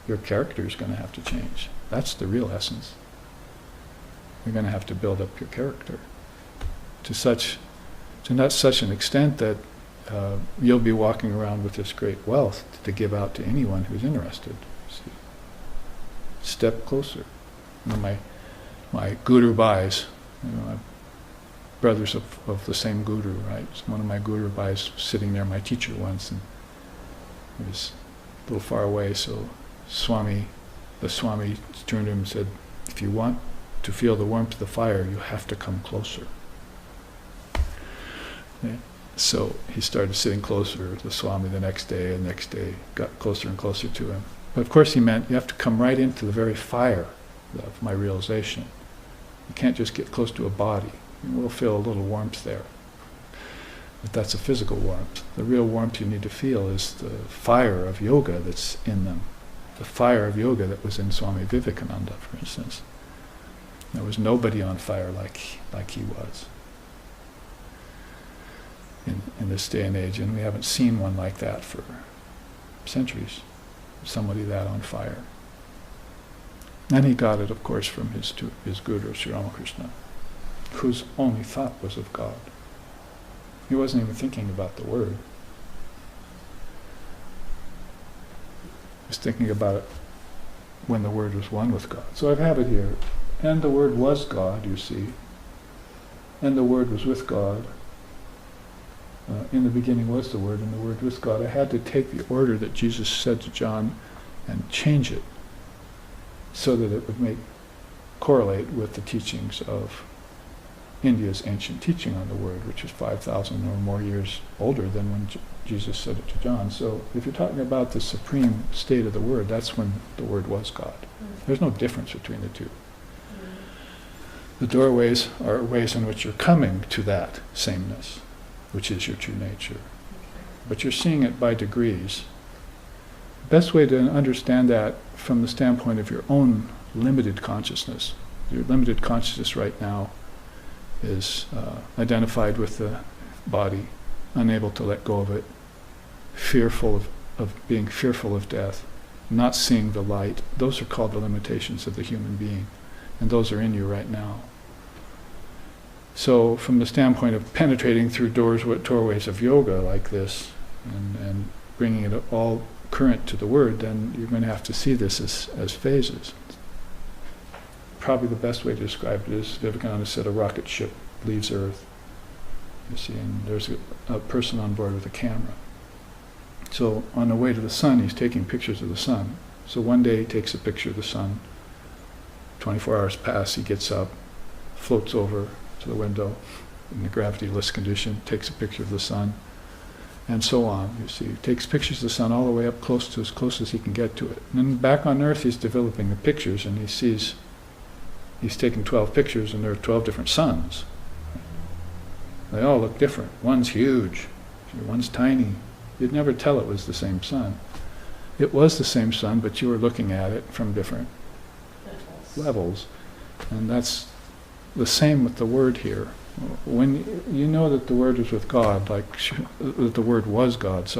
[SPEAKER 1] Your character is going to have to change. That's the real essence. You're going to have to build up your character to not such an extent that you'll be walking around with this great wealth to give out to anyone who's interested. See? Step closer. You know, my guru bhais, my brothers of the same guru, right? So one of my guru bhais was sitting there, my teacher once, and he was a little far away, so the Swami turned to him and said, if you want to feel the warmth of the fire, you have to come closer. Yeah. So he started sitting closer to the Swami the next day, got closer and closer to him. But of course he meant you have to come right into the very fire of my realization. You can't just get close to a body. You will feel a little warmth there. But that's a physical warmth. The real warmth you need to feel is the fire of yoga that's in them. The fire of yoga that was in Swami Vivekananda, for instance. There was nobody on fire like he was in this day and age, and we haven't seen one like that for centuries. Somebody that on fire. And he got it, of course, from his guru, Sri Ramakrishna, whose only thought was of God. He wasn't even thinking about the word. He was thinking about it when the word was one with God. So I have it here. And the word was God, you see. And the word was with God. In the beginning was the word, and the word was God. I had to take the order that Jesus said to John and change it so that it would correlate with the teachings of India's ancient teaching on the word, which is 5,000 or more years older than when Jesus said it to John. So if you're talking about the supreme state of the word, that's when the word was God. There's no difference between the two. The doorways are ways in which you're coming to that sameness, which is your true nature. But you're seeing it by degrees. The best way to understand that from the standpoint of your own limited consciousness. Your limited consciousness right now is identified with the body, unable to let go of it, fearful of being fearful of death, not seeing the light. Those are called the limitations of the human being, and those are in you right now. So from the standpoint of penetrating through doorways of yoga like this, and bringing it all current to the word, then you're going to have to see this as phases. Probably the best way to describe it is, Vivekananda said, a rocket ship leaves Earth, you see, and there's a person on board with a camera. So on the way to the sun, he's taking pictures of the sun. So one day he takes a picture of the sun, 24 hours pass, he gets up, floats over to the window in the gravity-less condition, takes a picture of the sun, and so on, you see. He takes pictures of the sun all the way up as close as he can get to it. And then back on Earth he's developing the pictures, and he sees he's taken 12 pictures, and there are 12 different suns. They all look different. One's huge, one's tiny. You'd never tell it was the same sun. It was the same sun, but you were looking at it from different levels. And that's the same with the word here. When you know that the word is with God, that the word was God,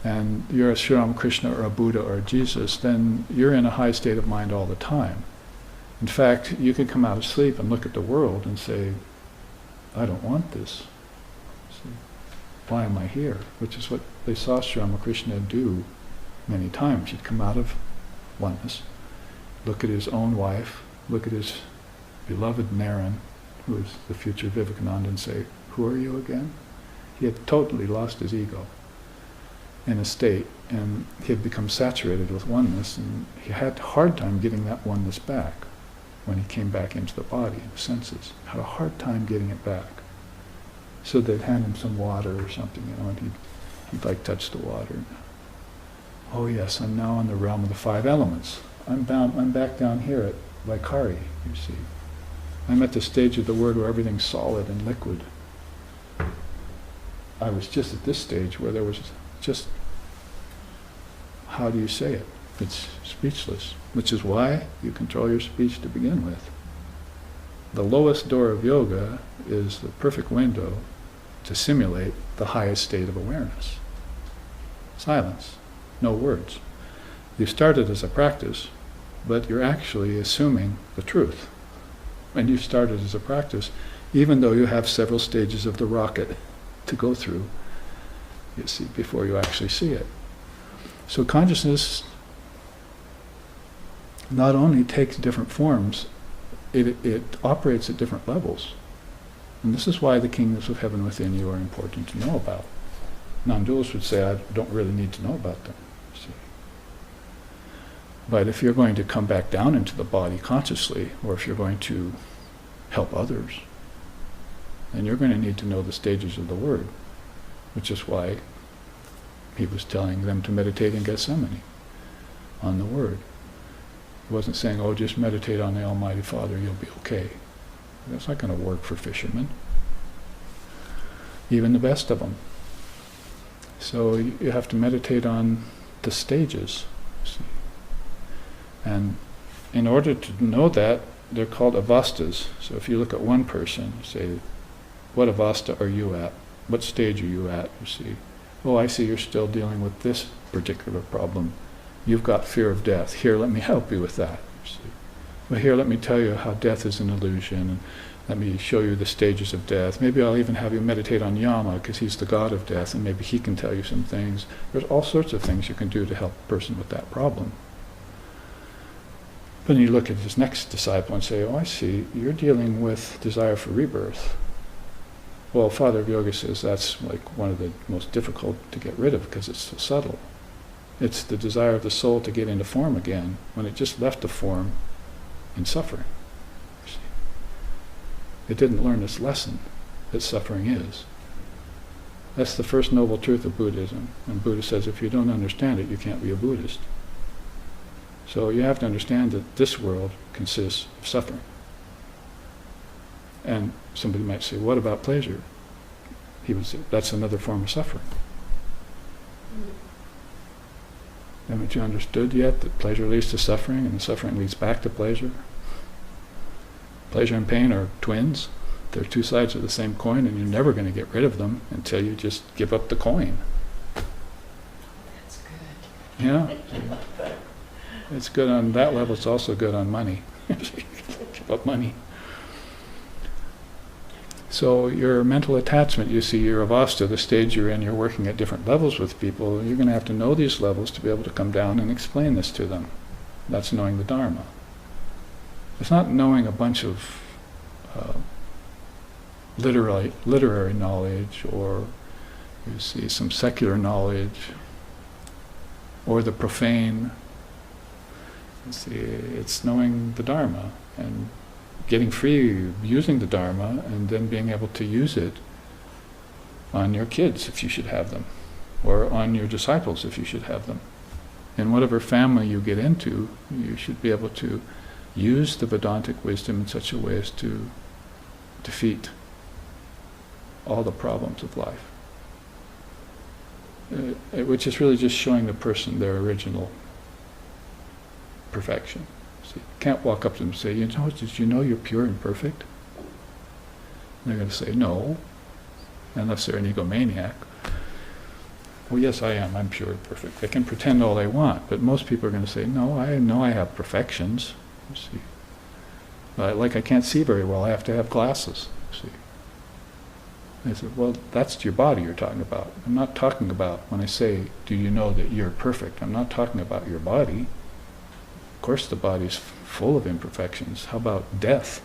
[SPEAKER 1] and you're a Sri Ramakrishna or a Buddha or a Jesus, then you're in a high state of mind all the time. In fact, you can come out of sleep and look at the world and say, I don't want this. See, why am I here? Which is what they saw Sri Ramakrishna do many times. He'd come out of oneness, look at his own wife, look at his beloved Naren, who is the future Vivekananda, and say, who are you again? He had totally lost his ego in a state, and he had become saturated with oneness, and he had a hard time getting that oneness back. when he came back into the body, the senses. Had a hard time getting it back. So they'd hand him some water or something, and he'd like touch the water. Oh yes, I'm now in the realm of the 5 elements. I'm back down here at Vaikari, you see. I'm at the stage of the word where everything's solid and liquid. I was just at this stage where there was just, how do you say it? It's speechless, which is why you control your speech to begin with. The lowest door of yoga is the perfect window to simulate the highest state of awareness. Silence, no words. You started as a practice, but you're actually assuming the truth. And you started as a practice, even though you have several stages of the rocket to go through, you see, before you actually see it. So consciousness not only takes different forms, it operates at different levels. And this is why the kingdoms of heaven within you are important to know about. Non-dualists would say, I don't really need to know about them. See? But if you're going to come back down into the body consciously, or if you're going to help others, then you're going to need to know the stages of the word, which is why he was telling them to meditate in Gethsemane on the word. He wasn't saying, oh, just meditate on the Almighty Father, you'll be okay. That's not going to work for fishermen, even the best of them. So you have to meditate on the stages. See? And in order to know that, they're called avastas. So if you look at one person, you say, what avasta are you at? What stage are you at? You see, oh, I see you're still dealing with this particular problem. You've got fear of death. Here, let me help you with that. You see. Well, here, let me tell you how death is an illusion, and let me show you the stages of death. Maybe I'll even have you meditate on Yama, because he's the god of death, and maybe he can tell you some things. There's all sorts of things you can do to help a person with that problem. But then you look at his next disciple and say, oh, I see, you're dealing with desire for rebirth. Well, Father of Yoga says that's like one of the most difficult to get rid of because it's so subtle. It's the desire of the soul to get into form again when it just left the form in suffering. See? It didn't learn its lesson that suffering is. That's the first noble truth of Buddhism. And Buddha says if you don't understand it, you can't be a Buddhist. So you have to understand that this world consists of suffering. And somebody might say, what about pleasure? He would say, that's another form of suffering. Haven't you understood yet that pleasure leads to suffering and the suffering leads back to pleasure? Pleasure and pain are twins. They're two sides of the same coin, and you're never going to get rid of them until you just give up the coin.
[SPEAKER 2] That's good.
[SPEAKER 1] Yeah. It's good on that level. It's also good on money. Give up money. So your mental attachment, you see, your avasta, the stage you're in, you're working at different levels with people. You're going to have to know these levels to be able to come down and explain this to them. That's knowing the Dharma. It's not knowing a bunch of literary knowledge, or you see some secular knowledge, or the profane. You see, it's knowing the Dharma and getting free using the Dharma, and then being able to use it on your kids if you should have them, or on your disciples if you should have them. In whatever family you get into, you should be able to use the Vedantic wisdom in such a way as to defeat all the problems of life. Which is really just showing the person their original perfection. So you can't walk up to them and say, did you know you're pure and perfect? And they're going to say, no, unless they're an egomaniac. Well, yes, I am. I'm pure and perfect. They can pretend all they want, but most people are going to say, no, I know I have perfections. You see, like I can't see very well. I have to have glasses. You see. I said, well, that's your body you're talking about. I'm not talking about, when I say, do you know that you're perfect? I'm not talking about your body. Of course the body's full of imperfections. How about death?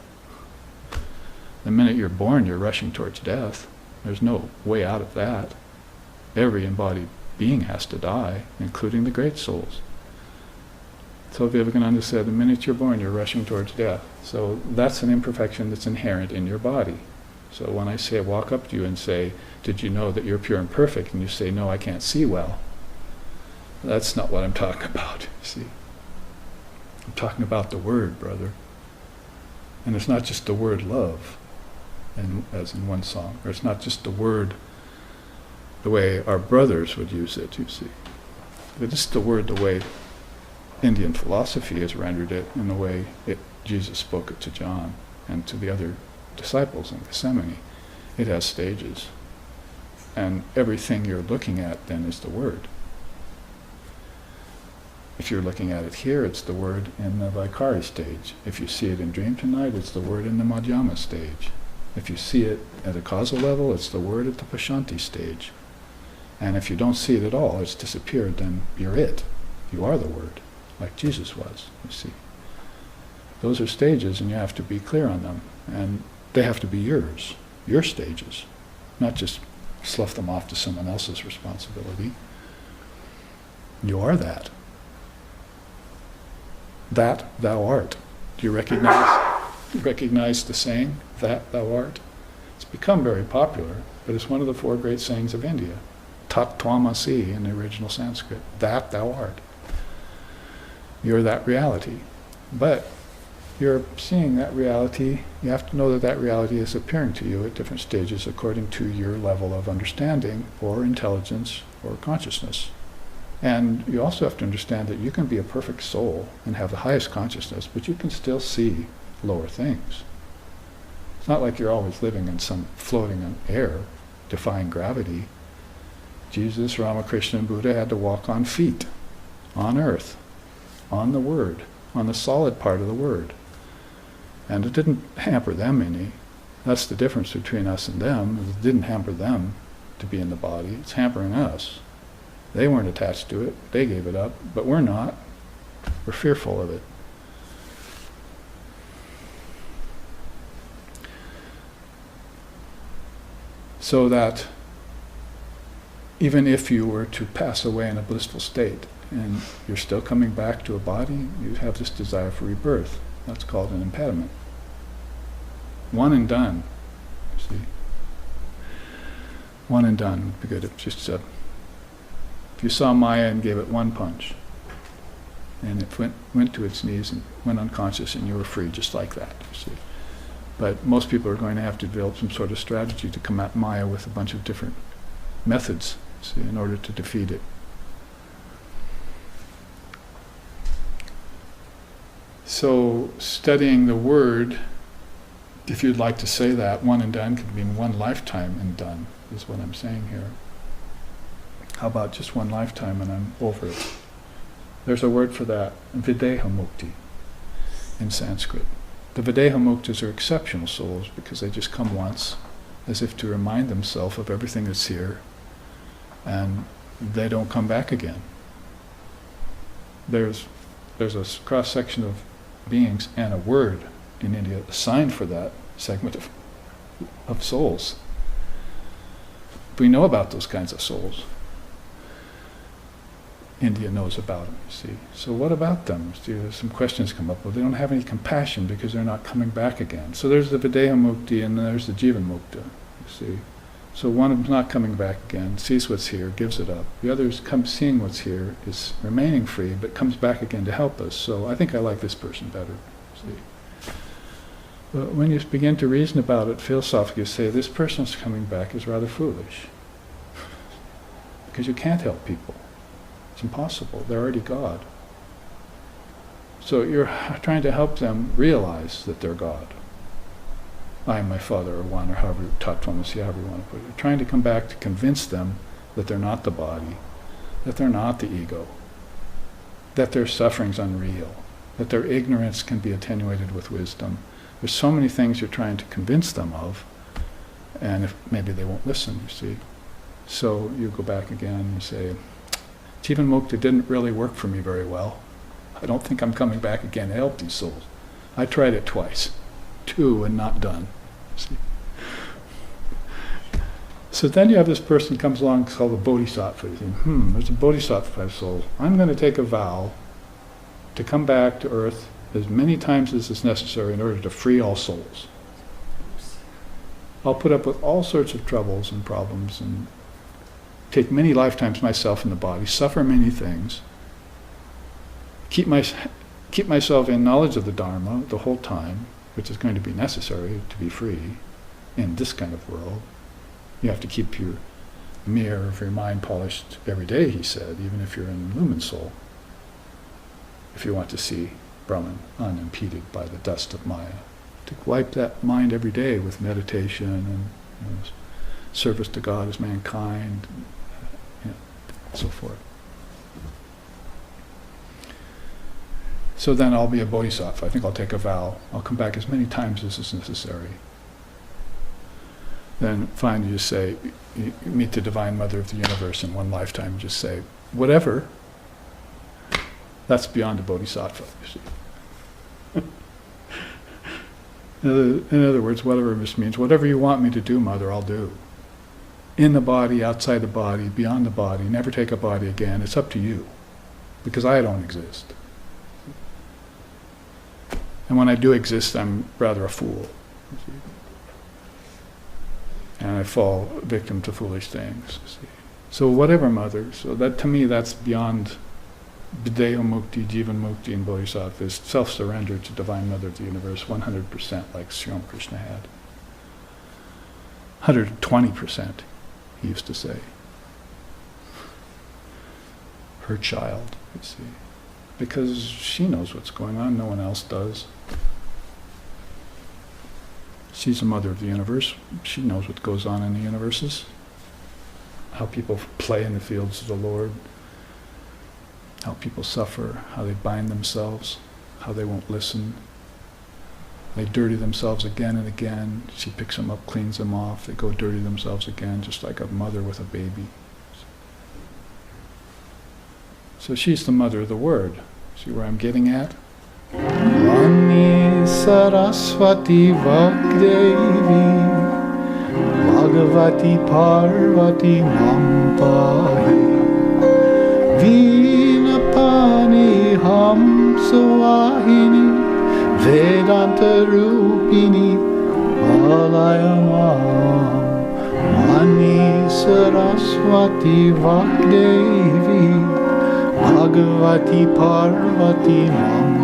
[SPEAKER 1] The minute you're born, you're rushing towards death. There's no way out of that. Every embodied being has to die, including the great souls. So Vivekananda said, the minute you're born, you're rushing towards death. So that's an imperfection that's inherent in your body. So when I say, walk up to you and say, did you know that you're pure and perfect? And you say, no, I can't see well. That's not what I'm talking about, see. I'm talking about the word, brother. And it's not just the word love, as in one song, or it's not just the word the way our brothers would use it, you see. But it's the word the way Indian philosophy has rendered it, in the way Jesus spoke it to John and to the other disciples in Gethsemane. It has stages. And everything you're looking at then is the word. If you're looking at it here, it's the word in the Vaikari stage. If you see it in Dream Tonight, it's the word in the Madhyama stage. If you see it at a causal level, it's the word at the Pashanti stage. And if you don't see it at all, it's disappeared, then you're it. You are the word, like Jesus was, you see. Those are stages, and you have to be clear on them. And they have to be yours, your stages, not just slough them off to someone else's responsibility. You are that. That thou art. Do you recognize the saying, that thou art? It's become very popular, but it's one of the 4 great sayings of India. Tat Tvamasi in the original Sanskrit. That thou art. You're that reality. But you're seeing that reality, you have to know that that reality is appearing to you at different stages according to your level of understanding or intelligence or consciousness. And you also have to understand that you can be a perfect soul and have the highest consciousness, but you can still see lower things. It's not like you're always living in some floating in air, defying gravity. Jesus, Ramakrishna, and Buddha had to walk on feet, on earth, on the Word, on the solid part of the Word. And it didn't hamper them any. That's the difference between us and them. It didn't hamper them to be in the body. It's hampering us. They weren't attached to it. They gave it up. But we're not. We're fearful of it. So that even if you were to pass away in a blissful state and you're still coming back to a body, you have this desire for rebirth. That's called an impediment. One and done. See? One and done would be good. If just if you saw Maya and gave it one punch, and it went to its knees and went unconscious, and you were free just like that. See? But most people are going to have to develop some sort of strategy to come at Maya with a bunch of different methods, see, in order to defeat it. So studying the word, if you'd like to say that, one and done could mean one lifetime and done, is what I'm saying here. How about just one lifetime and I'm over it? There's a word for that, videha mukti, in Sanskrit. The videha muktas are exceptional souls because they just come once, as if to remind themselves of everything that's here, and they don't come back again. There's a cross-section of beings and a word in India assigned for that segment of souls. We know about those kinds of souls. India knows about them, you see. So what about them? Some questions come up. Well, they don't have any compassion because they're not coming back again. So there's the Videha Mukti and there's the Jivan Mukta, you see. So one of them's not coming back again, sees what's here, gives it up. The other's seeing what's here, is remaining free, but comes back again to help us. So I think I like this person better, see. But when you begin to reason about it philosophically, you say, this person's coming back is rather foolish. Because you can't help people. It's impossible. They're already God. So you're trying to help them realize that they're God. I and my Father are one, or however, Tatvamasi, however you want to put it. You're trying to come back to convince them that they're not the body, that they're not the ego, that their suffering's unreal, that their ignorance can be attenuated with wisdom. There's so many things you're trying to convince them of, and if maybe they won't listen, you see. So you go back again and say, Jivan Mukta didn't really work for me very well. I don't think I'm coming back again to help these souls. I tried it twice, 2 and not done. See? So then you have this person comes along called a bodhisattva. You think, there's a bodhisattva soul. I'm going to take a vow to come back to earth as many times as is necessary in order to free all souls. I'll put up with all sorts of troubles and problems and take many lifetimes myself in the body, suffer many things, keep myself in knowledge of the Dharma the whole time, which is going to be necessary to be free in this kind of world. You have to keep your mirror of your mind polished every day, he said, even if you're in lumen soul, if you want to see Brahman unimpeded by the dust of Maya. To wipe that mind every day with meditation and service to God as mankind, and so forth. So then I'll be a bodhisattva. I think I'll take a vow. I'll come back as many times as is necessary. Then finally just say, you meet the Divine Mother of the Universe in one lifetime, just say, whatever, that's beyond a bodhisattva, you see. In other words, whatever this means, whatever you want me to do, Mother, I'll do. In the body, outside the body, beyond the body, never take a body again. It's up to you, because I don't exist. And when I do exist, I'm rather a fool. And I fall victim to foolish things. See. So whatever, Mother, so that to me that's beyond Videha Mukti, Jivan Mukti, and Bodhisattva, is self-surrender to Divine Mother of the Universe, 100%, like Sri Ramakrishna had. 120%, he used to say. Her child, you see. Because she knows what's going on, no one else does. She's the Mother of the Universe. She knows what goes on in the universes. How people play in the fields of the Lord. How people suffer, how they bind themselves, how they won't listen. They dirty themselves again and again. She picks them up, cleans them off. They go dirty themselves again, just like a mother with a baby. So she's the mother of the Word. See where I'm getting at? Vani Saraswati Vagdevi Bhagavati Parvati Mampahi Vinapani Hamsavahini Vedanta Rupini Alayamam Mani Saraswati Vagdevi Bhagavati Parvati Mampahi.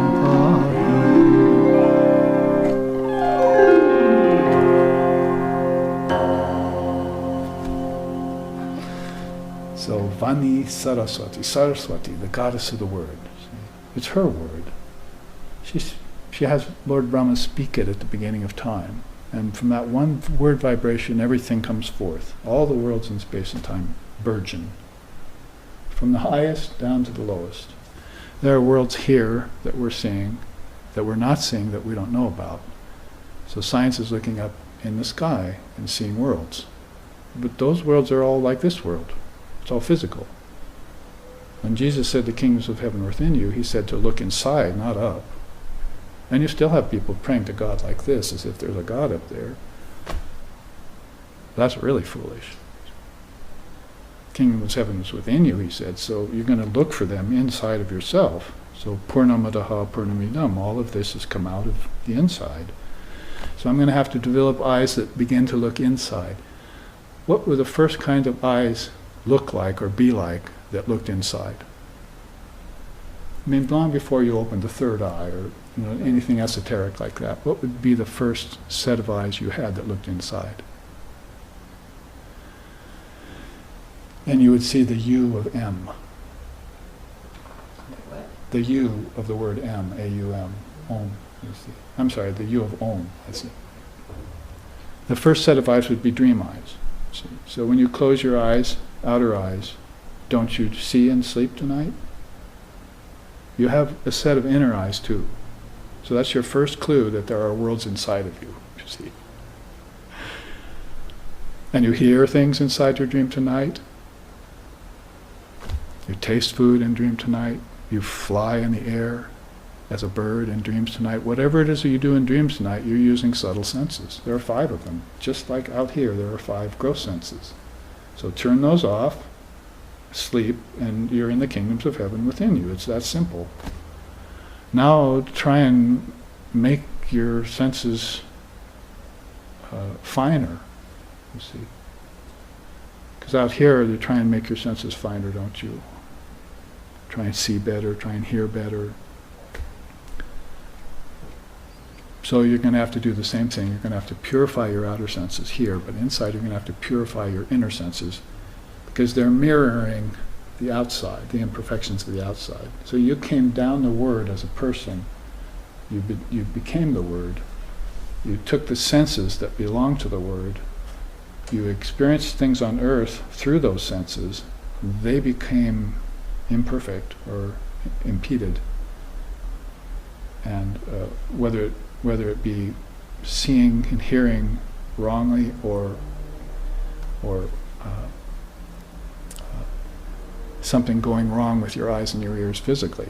[SPEAKER 1] So Vani Saraswati, Saraswati, the goddess of the word. It's her word. She has Lord Brahma speak it at the beginning of time. And from that one word vibration, everything comes forth. All the worlds in space and time burgeon. From the highest down to the lowest. There are worlds here that we're seeing, that we're not seeing, that we don't know about. So science is looking up in the sky and seeing worlds. But those worlds are all like this world. It's all physical. When Jesus said the kingdoms of heaven are within you, he said to look inside, not up. And you still have people praying to God like this, as if there's a God up there. That's really foolish. Kingdom of heaven is within you, he said, so you're going to look for them inside of yourself. So Purnamadaha Purnamidam, all of this has come out of the inside. So I'm going to have to develop eyes that begin to look inside. What were the first kind of eyes look like or be like that looked inside? I mean, long before you opened the third eye or anything esoteric like that, what would be the first set of eyes you had that looked inside? And you would see the U of M.
[SPEAKER 2] What?
[SPEAKER 1] The U of the word M, A-U-M, Om. You see. I'm sorry, the U of Om, I see. The first set of eyes would be dream eyes. See. So when you close your eyes, outer eyes, don't you see and sleep tonight? You have a set of inner eyes too. So that's your first clue that there are worlds inside of you, you see. And you hear things inside your dream tonight. You taste food in dream tonight. You fly in the air as a bird in dreams tonight. Whatever it is that you do in dreams tonight, you're using subtle senses. There are 5 of them. Just like out here, there are 5 gross senses. So turn those off, sleep, and you're in the kingdoms of heaven within you. It's that simple. Now try and make your senses finer, you see. Because out here, you try and make your senses finer, don't you? Try and see better, try and hear better. So you're going to have to do the same thing. You're going to have to purify your outer senses here, but inside you're going to have to purify your inner senses, because they're mirroring the outside, the imperfections of the outside. So you came down the Word as a person. You became the Word. You took the senses that belong to the Word. You experienced things on earth through those senses. They became imperfect or impeded. And whether it be seeing and hearing wrongly or something going wrong with your eyes and your ears physically,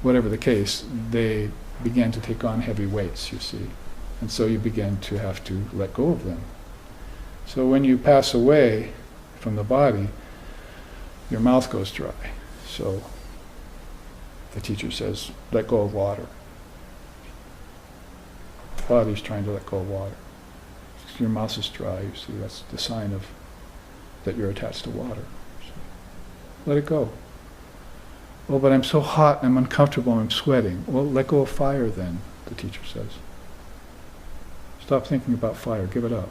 [SPEAKER 1] whatever the case, they began to take on heavy weights, you see. And so you begin to have to let go of them. So when you pass away from the body, your mouth goes dry. So the teacher says, let go of water. The body's trying to let go of water. Your mouth is dry, you see, that's the sign of that you're attached to water. So let it go. Oh, but I'm so hot, I'm uncomfortable, I'm sweating. Well, let go of fire then, the teacher says. Stop thinking about fire, give it up.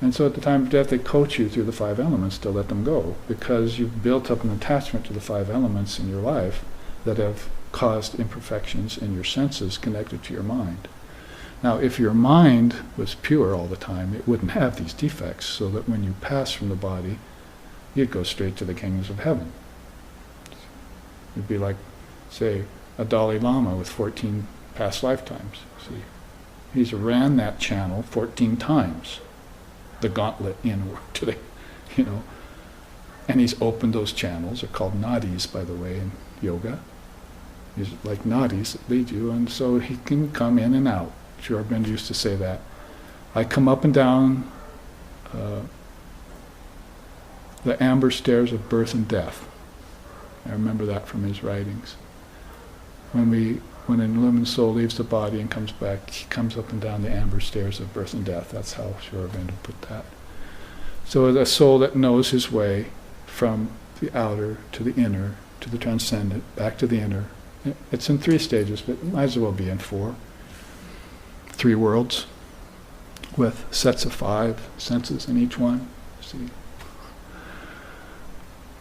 [SPEAKER 1] And so at the time of death, they coach you through the 5 elements to let them go, because you've built up an attachment to the 5 elements in your life that have caused imperfections in your senses connected to your mind. Now, if your mind was pure all the time, it wouldn't have these defects, so that when you pass from the body, you'd go straight to the kingdoms of heaven. It'd be like, say, a Dalai Lama with 14 past lifetimes. See, he's ran that channel 14 times, the gauntlet inward to the, and he's opened those channels. They're called nadis, by the way, in yoga. These are like nadis that lead you, and so he can come in and out. Sri Aurobindo used to say that. I come up and down the amber stairs of birth and death. I remember that from his writings. When an illumined soul leaves the body and comes back, he comes up and down the amber stairs of birth and death. That's how Sri Aurobindo put that. So a soul that knows his way from the outer to the inner, to the transcendent, back to the inner. It's in 3 stages, but it might as well be in 4. 3 worlds with sets of 5 senses in each one. See,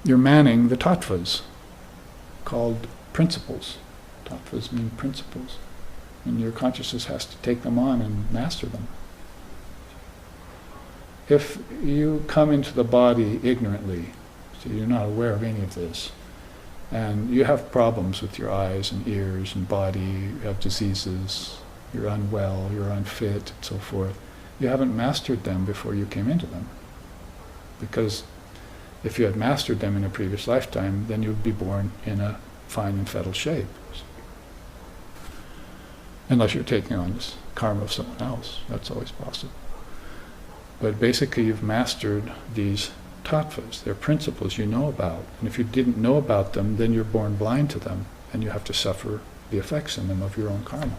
[SPEAKER 1] you're manning the tattvas, called principles. Tattvas mean principles, and your consciousness has to take them on and master them. If you come into the body ignorantly, so you're not aware of any of this, and you have problems with your eyes and ears and body, you have diseases, you're unwell, you're unfit, and so forth, you haven't mastered them before you came into them. Because if you had mastered them in a previous lifetime, then you would be born in a fine and fettle shape. Unless you're taking on this karma of someone else, that's always possible. But basically you've mastered these tattvas, they're principles you know about. And if you didn't know about them, then you're born blind to them, and you have to suffer the effects in them of your own karma.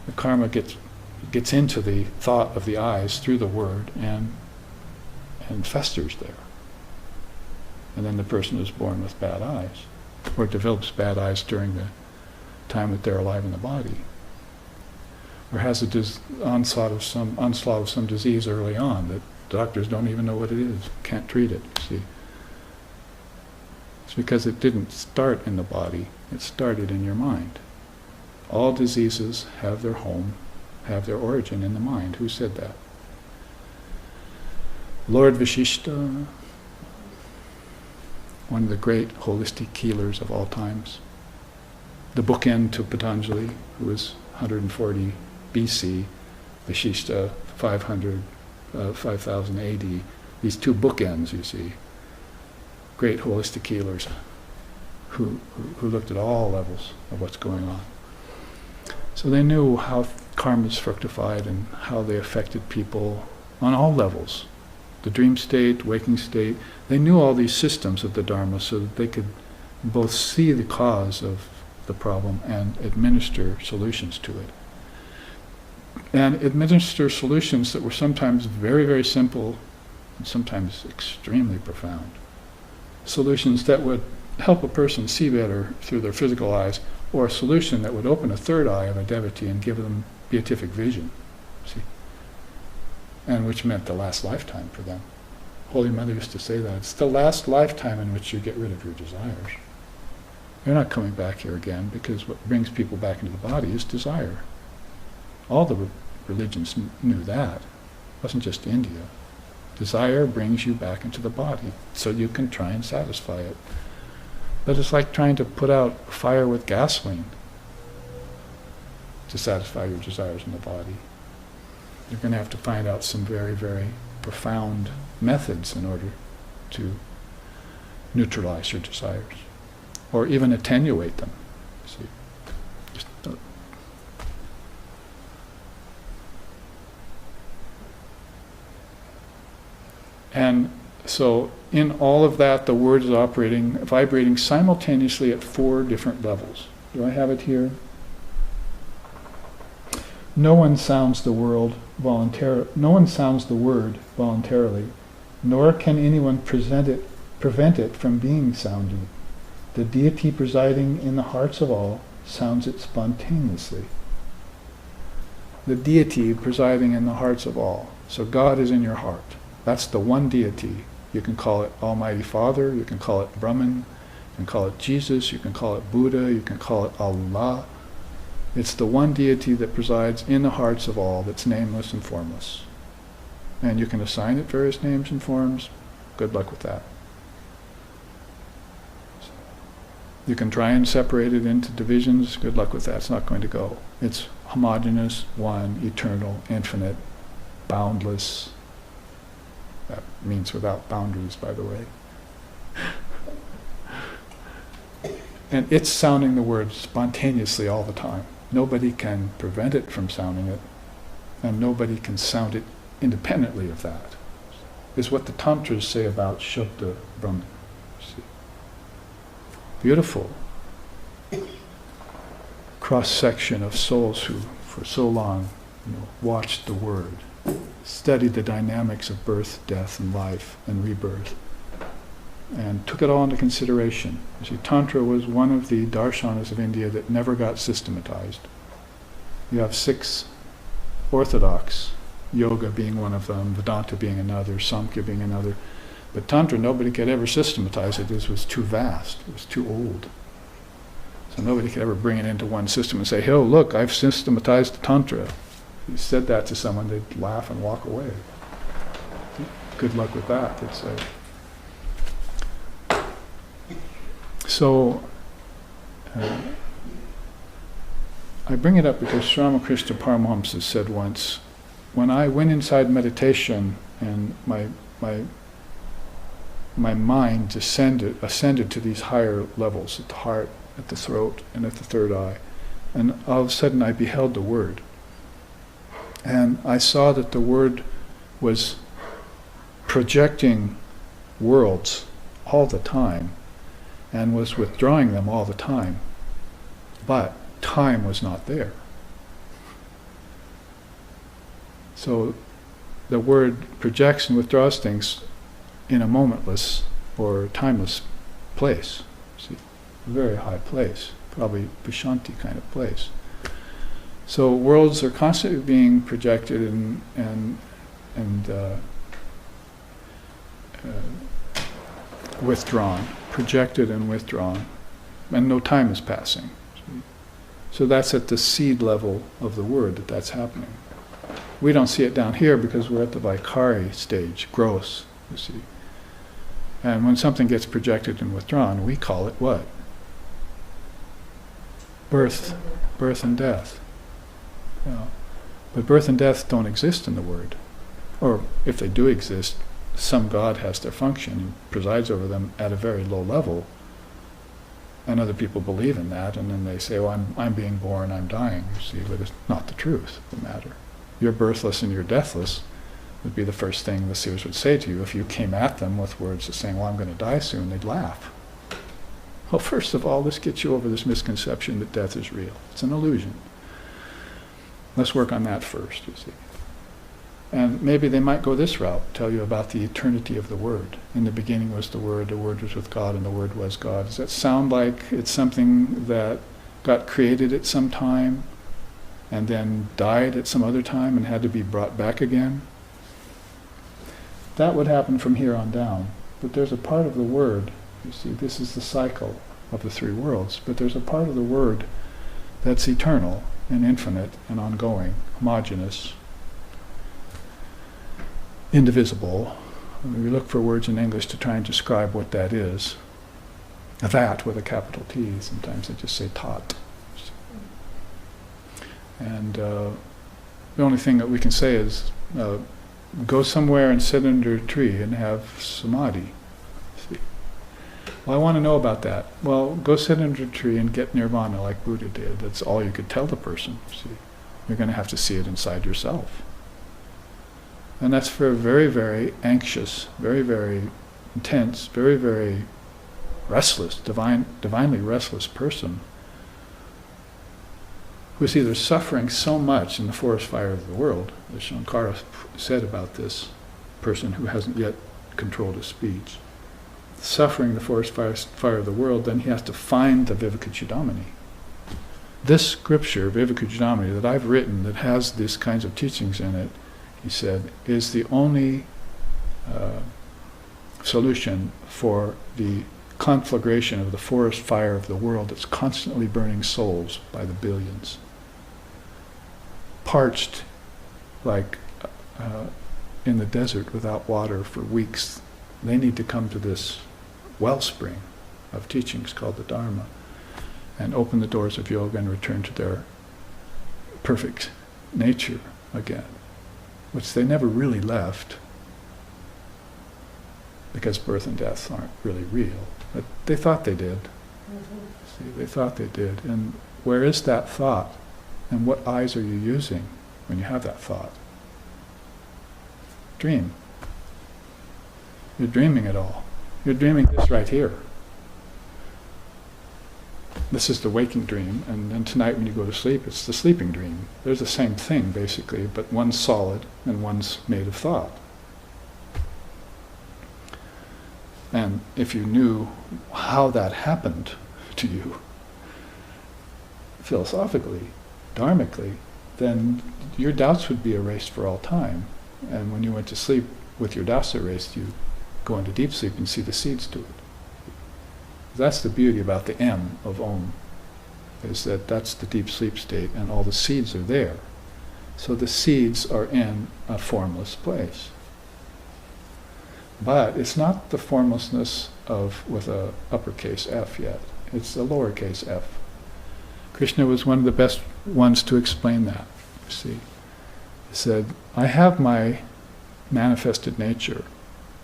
[SPEAKER 1] The karma gets into the thought of the eyes through the word and festers there. And then the person is born with bad eyes, or develops bad eyes during the time that they're alive in the body, or has a onslaught of some disease early on that doctors don't even know what it is, can't treat it, see. It's because it didn't start in the body, it started in your mind. All diseases have their home, have their origin in the mind. Who said that? Lord Vishishta, one of the great holistic healers of all times. The bookend to Patanjali, who was 140 BC, Vishishta 5000 AD. These 2 bookends, you see. Great holistic healers who looked at all levels of what's going on. So they knew how karmas fructified and how they affected people on all levels. The dream state, waking state, they knew all these systems of the Dharma so that they could both see the cause of the problem and administer solutions to it. And administer solutions that were sometimes very, very simple and sometimes extremely profound. Solutions that would help a person see better through their physical eyes, or a solution that would open a third eye of a devotee and give them beatific vision, see? And which meant the last lifetime for them. Holy Mother used to say that. It's the last lifetime in which you get rid of your desires. You're not coming back here again, because what brings people back into the body is desire. All the religions knew that. It wasn't just India. Desire brings you back into the body, so you can try and satisfy it. But it's like trying to put out fire with gasoline to satisfy your desires in the body. You're going to have to find out some very, very profound methods in order to neutralize your desires, or even attenuate them. See? Just and so in all of that, the word is vibrating simultaneously at 4 different levels. Do I have it here? No one sounds the word voluntarily, nor can anyone prevent it from being sounded. The deity presiding in the hearts of all sounds it spontaneously. The deity presiding in the hearts of all. So God is in your heart. That's the one deity. You can call it Almighty Father, you can call it Brahman, you can call it Jesus, you can call it Buddha, you can call it Allah. It's the one deity that presides in the hearts of all, that's nameless and formless. And you can assign it various names and forms. Good luck with that. You can try and separate it into divisions. Good luck with that. It's not going to go. It's homogeneous, one, eternal, infinite, boundless. That means without boundaries, by the way. And it's sounding the word spontaneously all the time. Nobody can prevent it from sounding it, and nobody can sound it independently of that. Is what the Tantras say about Shabda Brahman. See? Beautiful cross-section of souls who, for so long, watched the word, studied the dynamics of birth, death, and life, and rebirth, and took it all into consideration. You see, Tantra was one of the darshanas of India that never got systematized. You have 6 orthodox, yoga being one of them, Vedanta being another, Samkhya being another. But Tantra, nobody could ever systematize it. This was too vast. It was too old. So nobody could ever bring it into one system and say, "Oh, look, I've systematized the Tantra." If you said that to someone, they'd laugh and walk away. Good luck with that, they'd say. So, I bring it up because Sri Ramakrishna Paramahamsa said once, when I went inside meditation and my mind ascended to these higher levels, at the heart, at the throat, and at the third eye, and all of a sudden I beheld the Word. And I saw that the Word was projecting worlds all the time, and was withdrawing them all the time. But time was not there. So the Word projects and withdraws things in a momentless or timeless place. See, a very high place, probably Vishanti kind of place. So worlds are constantly being projected and withdrawn, projected and withdrawn, and no time is passing. So that's at the seed level of the Word that's happening. We don't see it down here because we're at the Vaikari stage, gross, you see. And when something gets projected and withdrawn, we call it what? Birth and death. But birth and death don't exist in the Word. Or if they do exist, some God has their function and presides over them at a very low level, and other people believe in that, and then they say, "Oh, I'm being born, I'm dying," you see, but it's not the truth of the matter. You're birthless and you're deathless would be the first thing the seers would say to you. If you came at them with words of saying, "Well, I'm going to die soon," they'd laugh. Well, first of all, let's get you over this misconception that death is real. It's an illusion. Let's work on that first, you see. And maybe they might go this route, tell you about the eternity of the Word. In the beginning was the Word was with God, and the Word was God. Does that sound like it's something that got created at some time and then died at some other time and had to be brought back again? That would happen from here on down. But there's a part of the Word, you see, this is the cycle of the three worlds, but there's a part of the Word that's eternal and infinite and ongoing, homogeneous, indivisible. We look for words in English to try and describe what that is. That with a capital T, sometimes they just say Tat. And the only thing that we can say is go somewhere and sit under a tree and have samadhi. See? Well, I want to know about that. Well, go sit under a tree and get nirvana like Buddha did. That's all you could tell the person. See? You're going to have to see it inside yourself. And that's for a very, very anxious, very, very intense, very, very restless, divinely restless person who is either suffering so much in the forest fire of the world, as Shankara said about this person who hasn't yet controlled his speech, suffering the forest fire of the world, then he has to find the Vivekachudamani. This scripture, Vivekachudamani, that I've written that has these kinds of teachings in it, he said, is the only solution for the conflagration of the forest fire of the world that's constantly burning souls by the billions. Parched like in the desert without water for weeks. They need to come to this wellspring of teachings called the Dharma and open the doors of yoga and return to their perfect nature again, which they never really left because birth and death aren't really real. But they thought they did. See, they thought they did. And where is that thought? And what eyes are you using when you have that thought? Dream. You're dreaming it all. You're dreaming this right here. This is the waking dream, and then tonight when you go to sleep, it's the sleeping dream. They're the same thing, basically, but one's solid and one's made of thought. And if you knew how that happened to you, philosophically, dharmically, then your doubts would be erased for all time. And when you went to sleep with your doubts erased, you go into deep sleep and see the seeds to it. That's the beauty about the M of Om, is that that's the deep sleep state and all the seeds are there. So the seeds are in a formless place. But it's not the formlessness of with a uppercase F yet. It's a lowercase f. Krishna was one of the best ones to explain that, you see. He said, I have my manifested nature.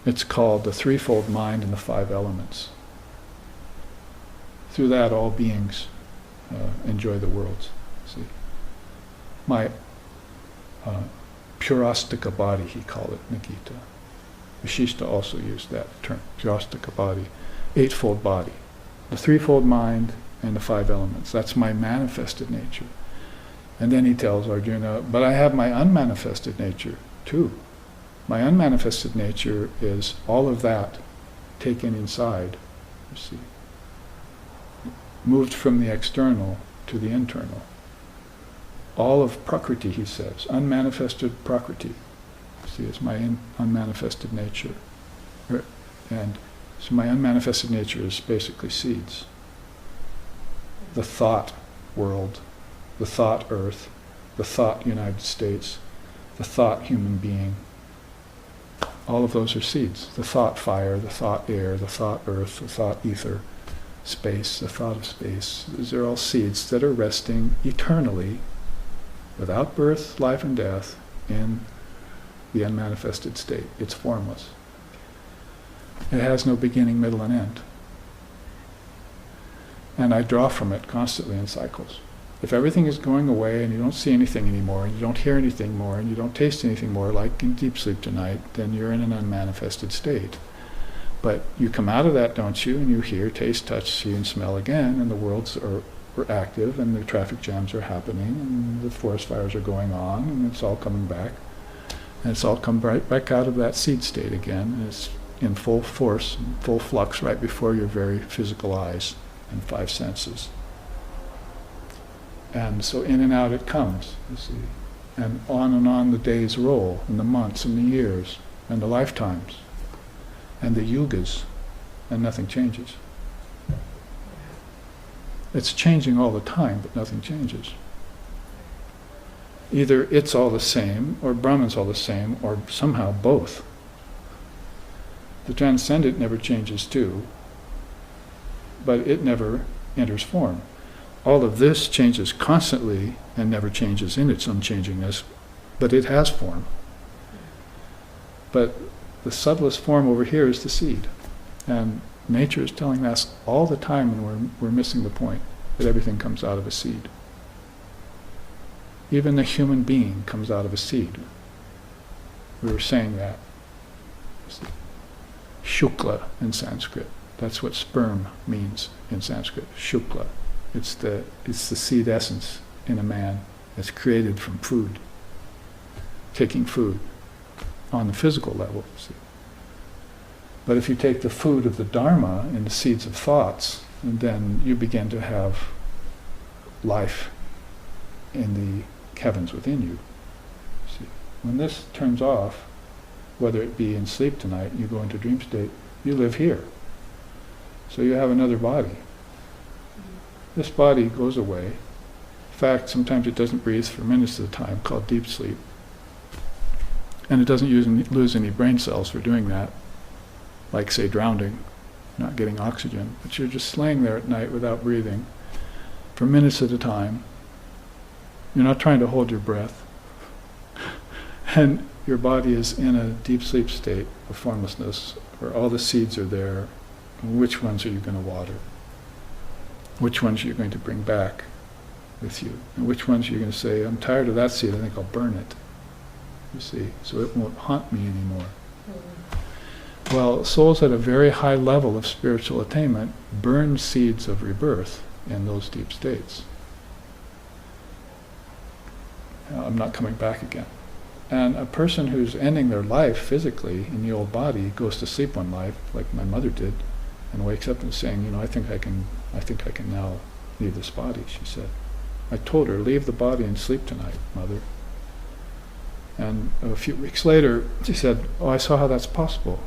[SPEAKER 1] It's called the threefold mind and the five elements. Through that, all beings enjoy the worlds. See, my purastika body, he called it, Nikita. Vishishta also used that term, purastika body, eightfold body, the threefold mind and the five elements. That's my manifested nature. And then he tells Arjuna, but I have my unmanifested nature too. My unmanifested nature is all of that taken inside, you see. Moved from the external to the internal. All of Prakriti, he says, unmanifested Prakriti, see, is my unmanifested nature. And so my unmanifested nature is basically seeds. The thought world, the thought earth, the thought United States, the thought human being, all of those are seeds. The thought fire, the thought air, the thought earth, the thought ether, space, the thought of space. These are all seeds that are resting eternally, without birth, life, and death, in the unmanifested state. It's formless. It has no beginning, middle, and end. And I draw from it constantly in cycles. If everything is going away and you don't see anything anymore, and you don't hear anything more, and you don't taste anything more, like in deep sleep tonight, then you're in an unmanifested state. But you come out of that, don't you? And you hear, taste, touch, see, and smell again, and the worlds are active, and the traffic jams are happening, and the forest fires are going on, and it's all coming back. And it's all come right back out of that seed state again, and it's in full force, full flux right before your very physical eyes and five senses. And so in and out it comes, you see. And on the days roll, and the months, and the years, and the lifetimes, and the yugas, and nothing changes. It's changing all the time, but nothing changes. Either it's all the same, or Brahman's all the same, or somehow both. The transcendent never changes too, but it never enters form. All of this changes constantly and never changes in its unchangingness, but it has form. But the subtlest form over here is the seed. And nature is telling us all the time, and we're missing the point, that everything comes out of a seed. Even the human being comes out of a seed. We were saying that. Shukla in Sanskrit. That's what sperm means in Sanskrit. Shukla. It's the seed essence in a man that's created from food. Taking food on the physical level. See. But if you take the food of the Dharma and the seeds of thoughts, and then you begin to have life in the heavens within you. See, when this turns off, whether it be in sleep tonight, you go into dream state, you live here. So you have another body. This body goes away. In fact, sometimes it doesn't breathe for minutes at a time, called deep sleep. And it doesn't lose any brain cells for doing that, like, say, drowning, not getting oxygen. But you're just laying there at night without breathing for minutes at a time. You're not trying to hold your breath. And your body is in a deep sleep state of formlessness, where all the seeds are there. And which ones are you going to water? Which ones are you going to bring back with you? And which ones are you going to say, I'm tired of that seed, I think I'll burn it. You see, so it won't haunt me anymore. Well, souls at a very high level of spiritual attainment burn seeds of rebirth in those deep states. I'm not coming back again. And a person who's ending their life physically in the old body goes to sleep one night, like my mother did, and wakes up and saying, I think I can now leave this body, she said. I told her, leave the body and sleep tonight, Mother. And a few weeks later, she said, I saw how that's possible.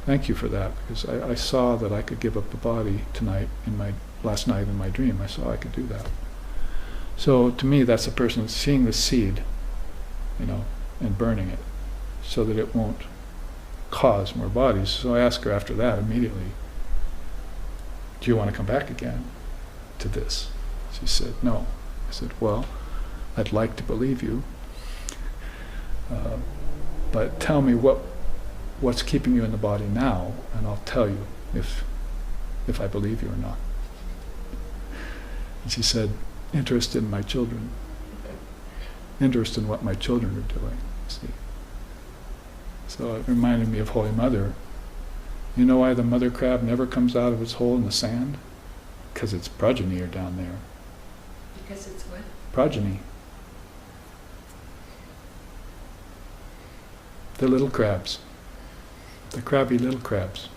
[SPEAKER 1] Thank you for that, because I saw that I could give up the body tonight, last night in my dream. I saw I could do that. So to me, that's a person seeing the seed, and burning it, so that it won't cause more bodies. So I asked her after that immediately, do you want to come back again to this? She said, no. I said, well, I'd like to believe you, but tell me what's keeping you in the body now, and I'll tell you if I believe you or not. And she said, interest in my children. Interest in what my children are doing, see. So it reminded me of Holy Mother. You know why the mother crab never comes out of its hole in the sand? Because its progeny are down there.
[SPEAKER 2] Because it's what?
[SPEAKER 1] Progeny. The little crabs. The crabby little crabs.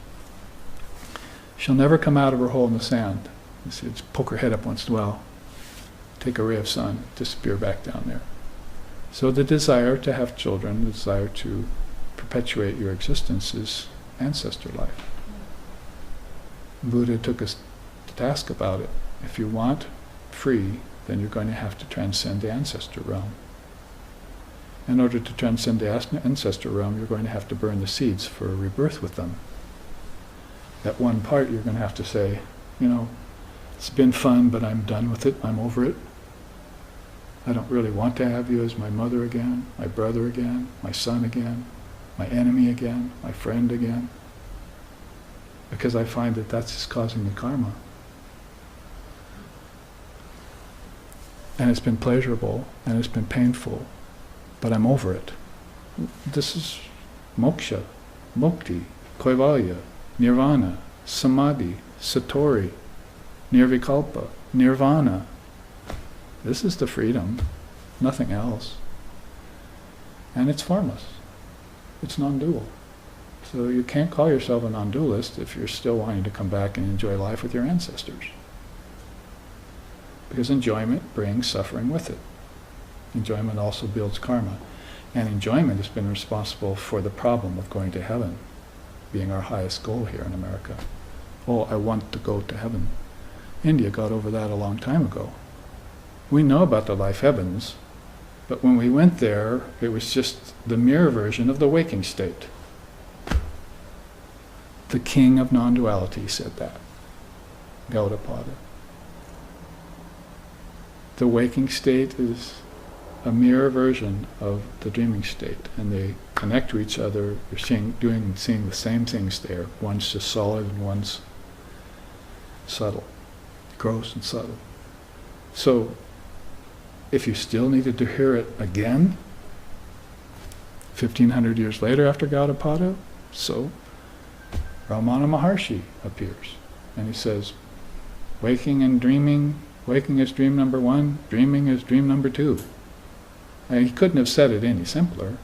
[SPEAKER 1] She'll never come out of her hole in the sand. You see, just poke her head up once in a while, take a ray of sun, disappear back down there. So the desire to have children, the desire to perpetuate your existence is ancestor life. Buddha took us to task about it. If you want free, then you're going to have to transcend the ancestor realm. In order to transcend the ancestor realm, you're going to have to burn the seeds for a rebirth with them. At one part, you're going to have to say, it's been fun, but I'm done with it, I'm over it. I don't really want to have you as my mother again, my brother again, my son again, my enemy again, my friend again. Because I find that that's just causing me karma. And it's been pleasurable, and it's been painful, but I'm over it. This is moksha, mukti, kaivalya. nirvana, samadhi, satori, nirvikalpa, nirvana. This is the freedom, nothing else. And it's formless. It's non-dual. So you can't call yourself a non-dualist if you're still wanting to come back and enjoy life with your ancestors. Because enjoyment brings suffering with it. Enjoyment also builds karma. And enjoyment has been responsible for the problem of going to heaven, being our highest goal here in America. Oh, I want to go to heaven. India got over that a long time ago. We know about the life heavens, but when we went there, it was just the mirror version of the waking state. The king of non-duality said that, Gaudapada. The waking state is a mirror version of the dreaming state, and they connect to each other. You're seeing the same things there. One's just solid and one's subtle, gross and subtle. So, if you still needed to hear it again, 1500 years later after Gaudapada, so Ramana Maharshi appears, and he says, waking and dreaming, waking is dream number 1, dreaming is dream number 2. And he couldn't have said it any simpler.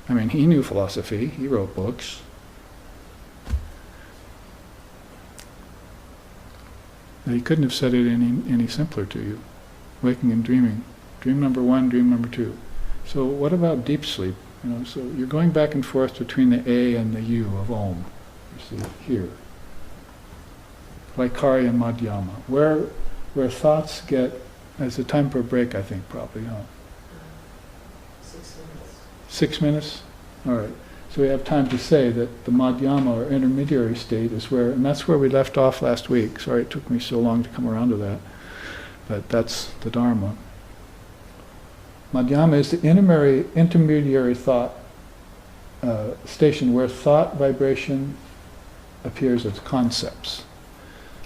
[SPEAKER 1] I mean, he knew philosophy, he wrote books. He couldn't have said it any simpler to you. Waking and dreaming, dream number 1, dream number 2. So what about deep sleep? So you're going back and forth between the A and the U of Om. You see here, Vaikari and Madhyama, where thoughts get. It's a time for a break, I think, probably, huh?
[SPEAKER 3] 6 minutes.
[SPEAKER 1] 6 minutes? All right. So we have time to say that the Madhyama, or intermediary state, is where, and that's where we left off last week. Sorry it took me so long to come around to that. But that's the Dharma. Madhyama is the intermediary thought station where thought vibration appears as concepts.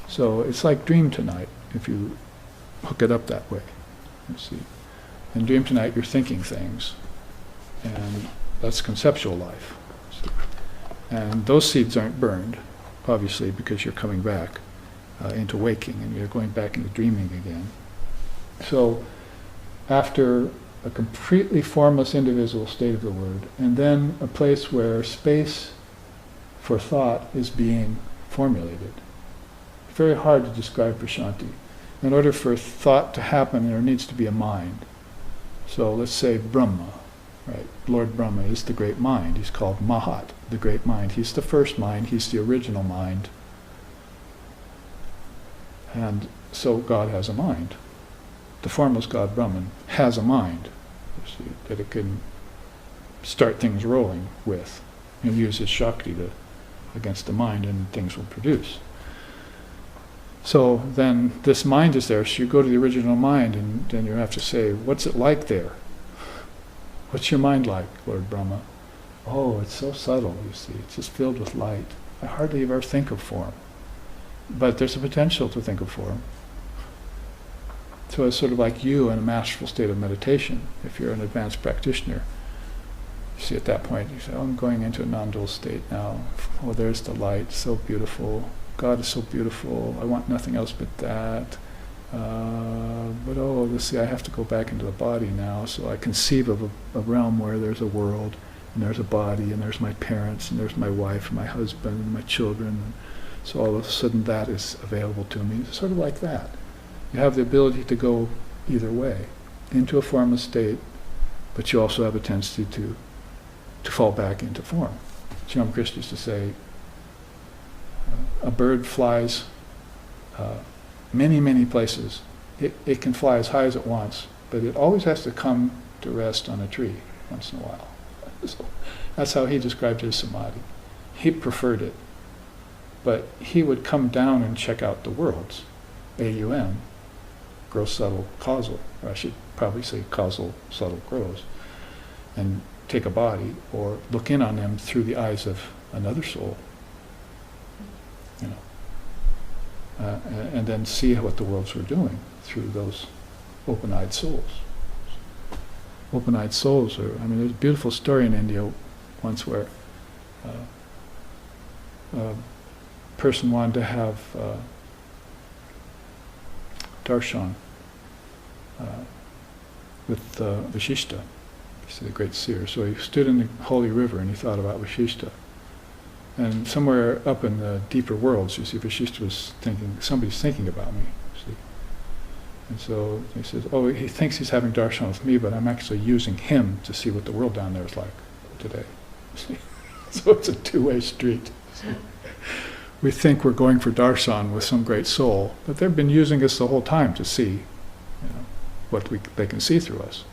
[SPEAKER 1] So it's like Dream Tonight, if you hook it up that way. You see. In Dream Tonight, you're thinking things, and that's conceptual life. And those seeds aren't burned, obviously, because you're coming back into waking, and you're going back into dreaming again. So, after a completely formless indivisible state of the word, and then a place where space for thought is being formulated. Very hard to describe Prashanti. In order for thought to happen, there needs to be a mind. So let's say Brahma, right? Lord Brahma is the great mind. He's called Mahat, the great mind. He's the first mind. He's the original mind. And so God has a mind. The formless God Brahman has a mind, you see, that it can start things rolling with. He'll use his Shakti against the mind, and things will produce. So then this mind is there, so you go to the original mind, and then you have to say, what's it like there? What's your mind like, Lord Brahma? Oh, it's so subtle, you see, it's just filled with light. I hardly ever think of form. But there's a potential to think of form. So it's sort of like you in a masterful state of meditation, if you're an advanced practitioner. You see, at that point, you say, oh, I'm going into a non-dual state now. Oh, there's the light, so beautiful. God is so beautiful. I want nothing else but that. But oh, let's see, I have to go back into the body now. So I conceive of a realm where there's a world, and there's a body, and there's my parents, and there's my wife, and my husband, and my children. So all of a sudden that is available to me. It's sort of like that. You have the ability to go either way, into a formless state, but you also have a tendency to fall back into form. Sri Ramakrishna used to say, a bird flies many, many places. It can fly as high as it wants, but it always has to come to rest on a tree once in a while. So that's how he described his samadhi. He preferred it, but he would come down and check out the worlds, AUM, gross, subtle, causal, or I should probably say causal, subtle, gross, and take a body or look in on them through the eyes of another soul, and then see what the worlds were doing through those open-eyed souls. Open-eyed souls are, there's a beautiful story in India once where a person wanted to have darshan with Vashishta, the great seer. So he stood in the holy river and he thought about Vashishta. And somewhere up in the deeper worlds, you see, Vashishta was thinking, somebody's thinking about me, see. And so he says, oh, he thinks he's having darshan with me, but I'm actually using him to see what the world down there is like today. See? So it's a two-way street. See? We think we're going for darshan with some great soul, but they've been using us the whole time to see, what they can see through us.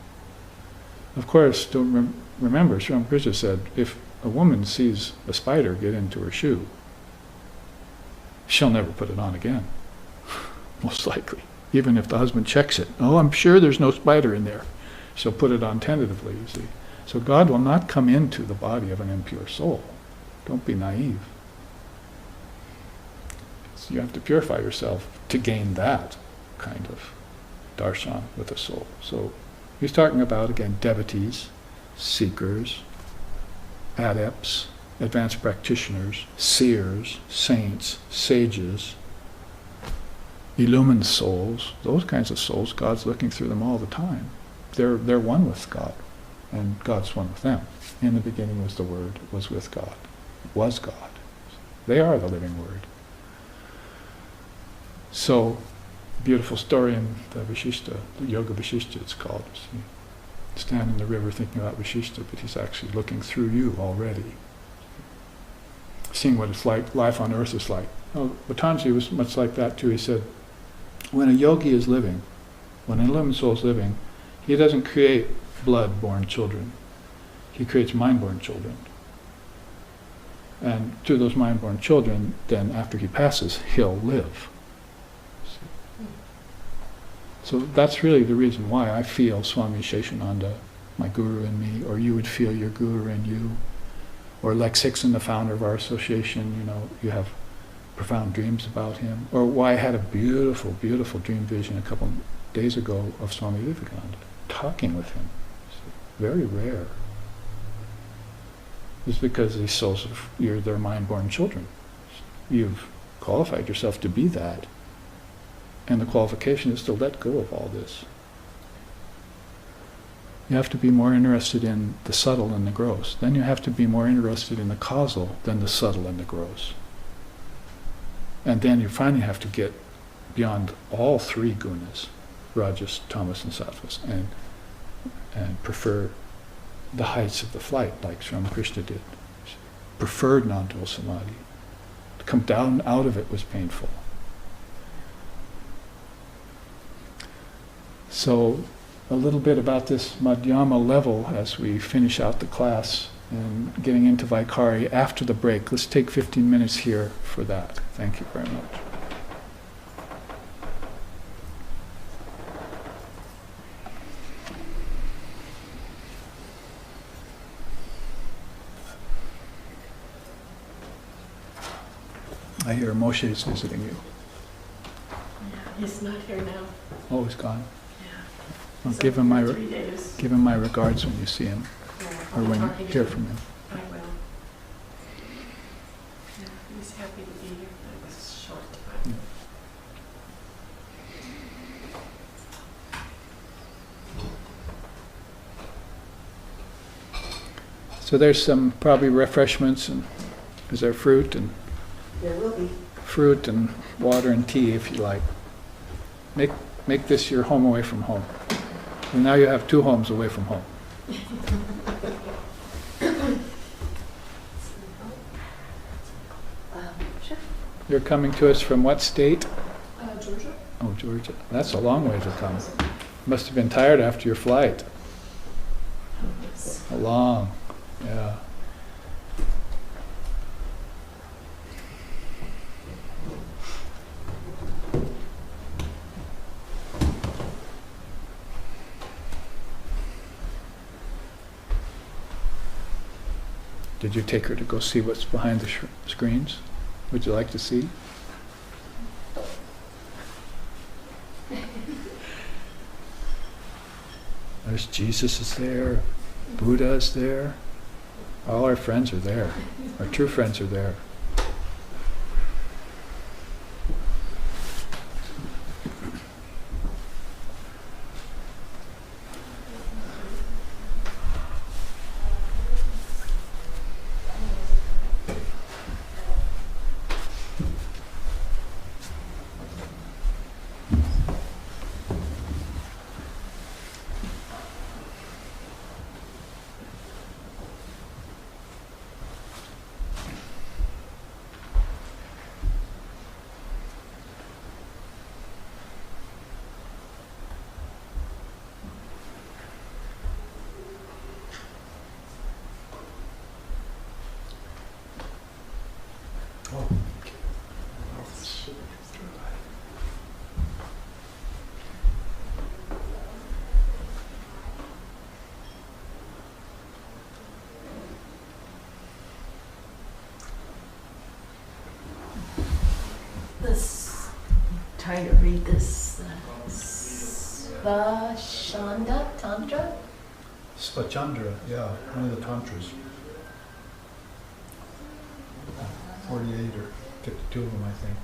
[SPEAKER 1] Of course, don't remember, Sri Ramakrishna said, if a woman sees a spider get into her shoe, she'll never put it on again, most likely. Even if the husband checks it, oh, I'm sure there's no spider in there. She'll put it on tentatively, you see. So God will not come into the body of an impure soul. Don't be naive. So you have to purify yourself to gain that kind of darshan with the soul. So he's talking about, again, devotees, seekers, adepts, advanced practitioners, seers, saints, sages, illumined souls. Those kinds of souls, God's looking through them all the time. They're one with God, and God's one with them. In the beginning was the Word, was with God, was God. They are the living Word. So, beautiful story in the Vashishta, the Yoga Vashishta it's called. You stand in the river thinking about Vashishta, but he's actually looking through you already. Seeing what it's like, life on earth is like. Oh, Patanjali was much like that too. He said, when a yogi is living, when an illumined soul is living, he doesn't create blood-born children. He creates mind-born children. And through those mind-born children, then after he passes, he'll live. So that's really the reason why I feel Swami Sheshananda, my guru in me, or you would feel your guru in you, or Lex Hickson, the founder of our association, you have profound dreams about him, or why I had a beautiful, beautiful dream vision a couple days ago of Swami Vivekananda, talking with him. It's very rare. It's because these souls, you're their mind-born children. You've qualified yourself to be that. And the qualification is to let go of all this. You have to be more interested in the subtle and the gross. Then you have to be more interested in the causal than the subtle and the gross. And then you finally have to get beyond all three gunas, rajas, tamas, and sattvas, and prefer the heights of the flight, like Sri Ramakrishna did. Preferred non-dual samadhi. To come down out of it was painful. So, a little bit about this Madhyama level as we finish out the class and getting into Vaikari after the break. Let's take 15 minutes here for that. Thank you very much. I hear Moshe is visiting you.
[SPEAKER 2] Yeah, he's not here now.
[SPEAKER 1] Oh, he's gone.
[SPEAKER 2] Yeah.
[SPEAKER 1] Well,
[SPEAKER 2] So
[SPEAKER 1] give him
[SPEAKER 2] for 3 days.
[SPEAKER 1] give him my regards when you see him,
[SPEAKER 2] Yeah,
[SPEAKER 1] or
[SPEAKER 2] I'll
[SPEAKER 1] when you
[SPEAKER 2] talk to
[SPEAKER 1] hear
[SPEAKER 2] him.
[SPEAKER 1] from him.
[SPEAKER 2] I will. Yeah, he's happy to be here. It was short time.
[SPEAKER 1] So there's some probably refreshments, and is there fruit and water and tea if you like. Make this your home away from home. And now you have 2 homes away from home.
[SPEAKER 3] Sure.
[SPEAKER 1] You're coming to us from what state?
[SPEAKER 2] Georgia?
[SPEAKER 1] Oh, Georgia. That's a long way to come. Must have been tired after your flight. Long, yeah. Did you take her to go see what's behind the screens? Would you like to see? There's Jesus is there, Buddha is there. All our friends are there. Our true friends are there.
[SPEAKER 4] trying to read this Svashanda Tantra.
[SPEAKER 1] Svachandra, yeah, one of the tantras. 48 or 52 of them, I think.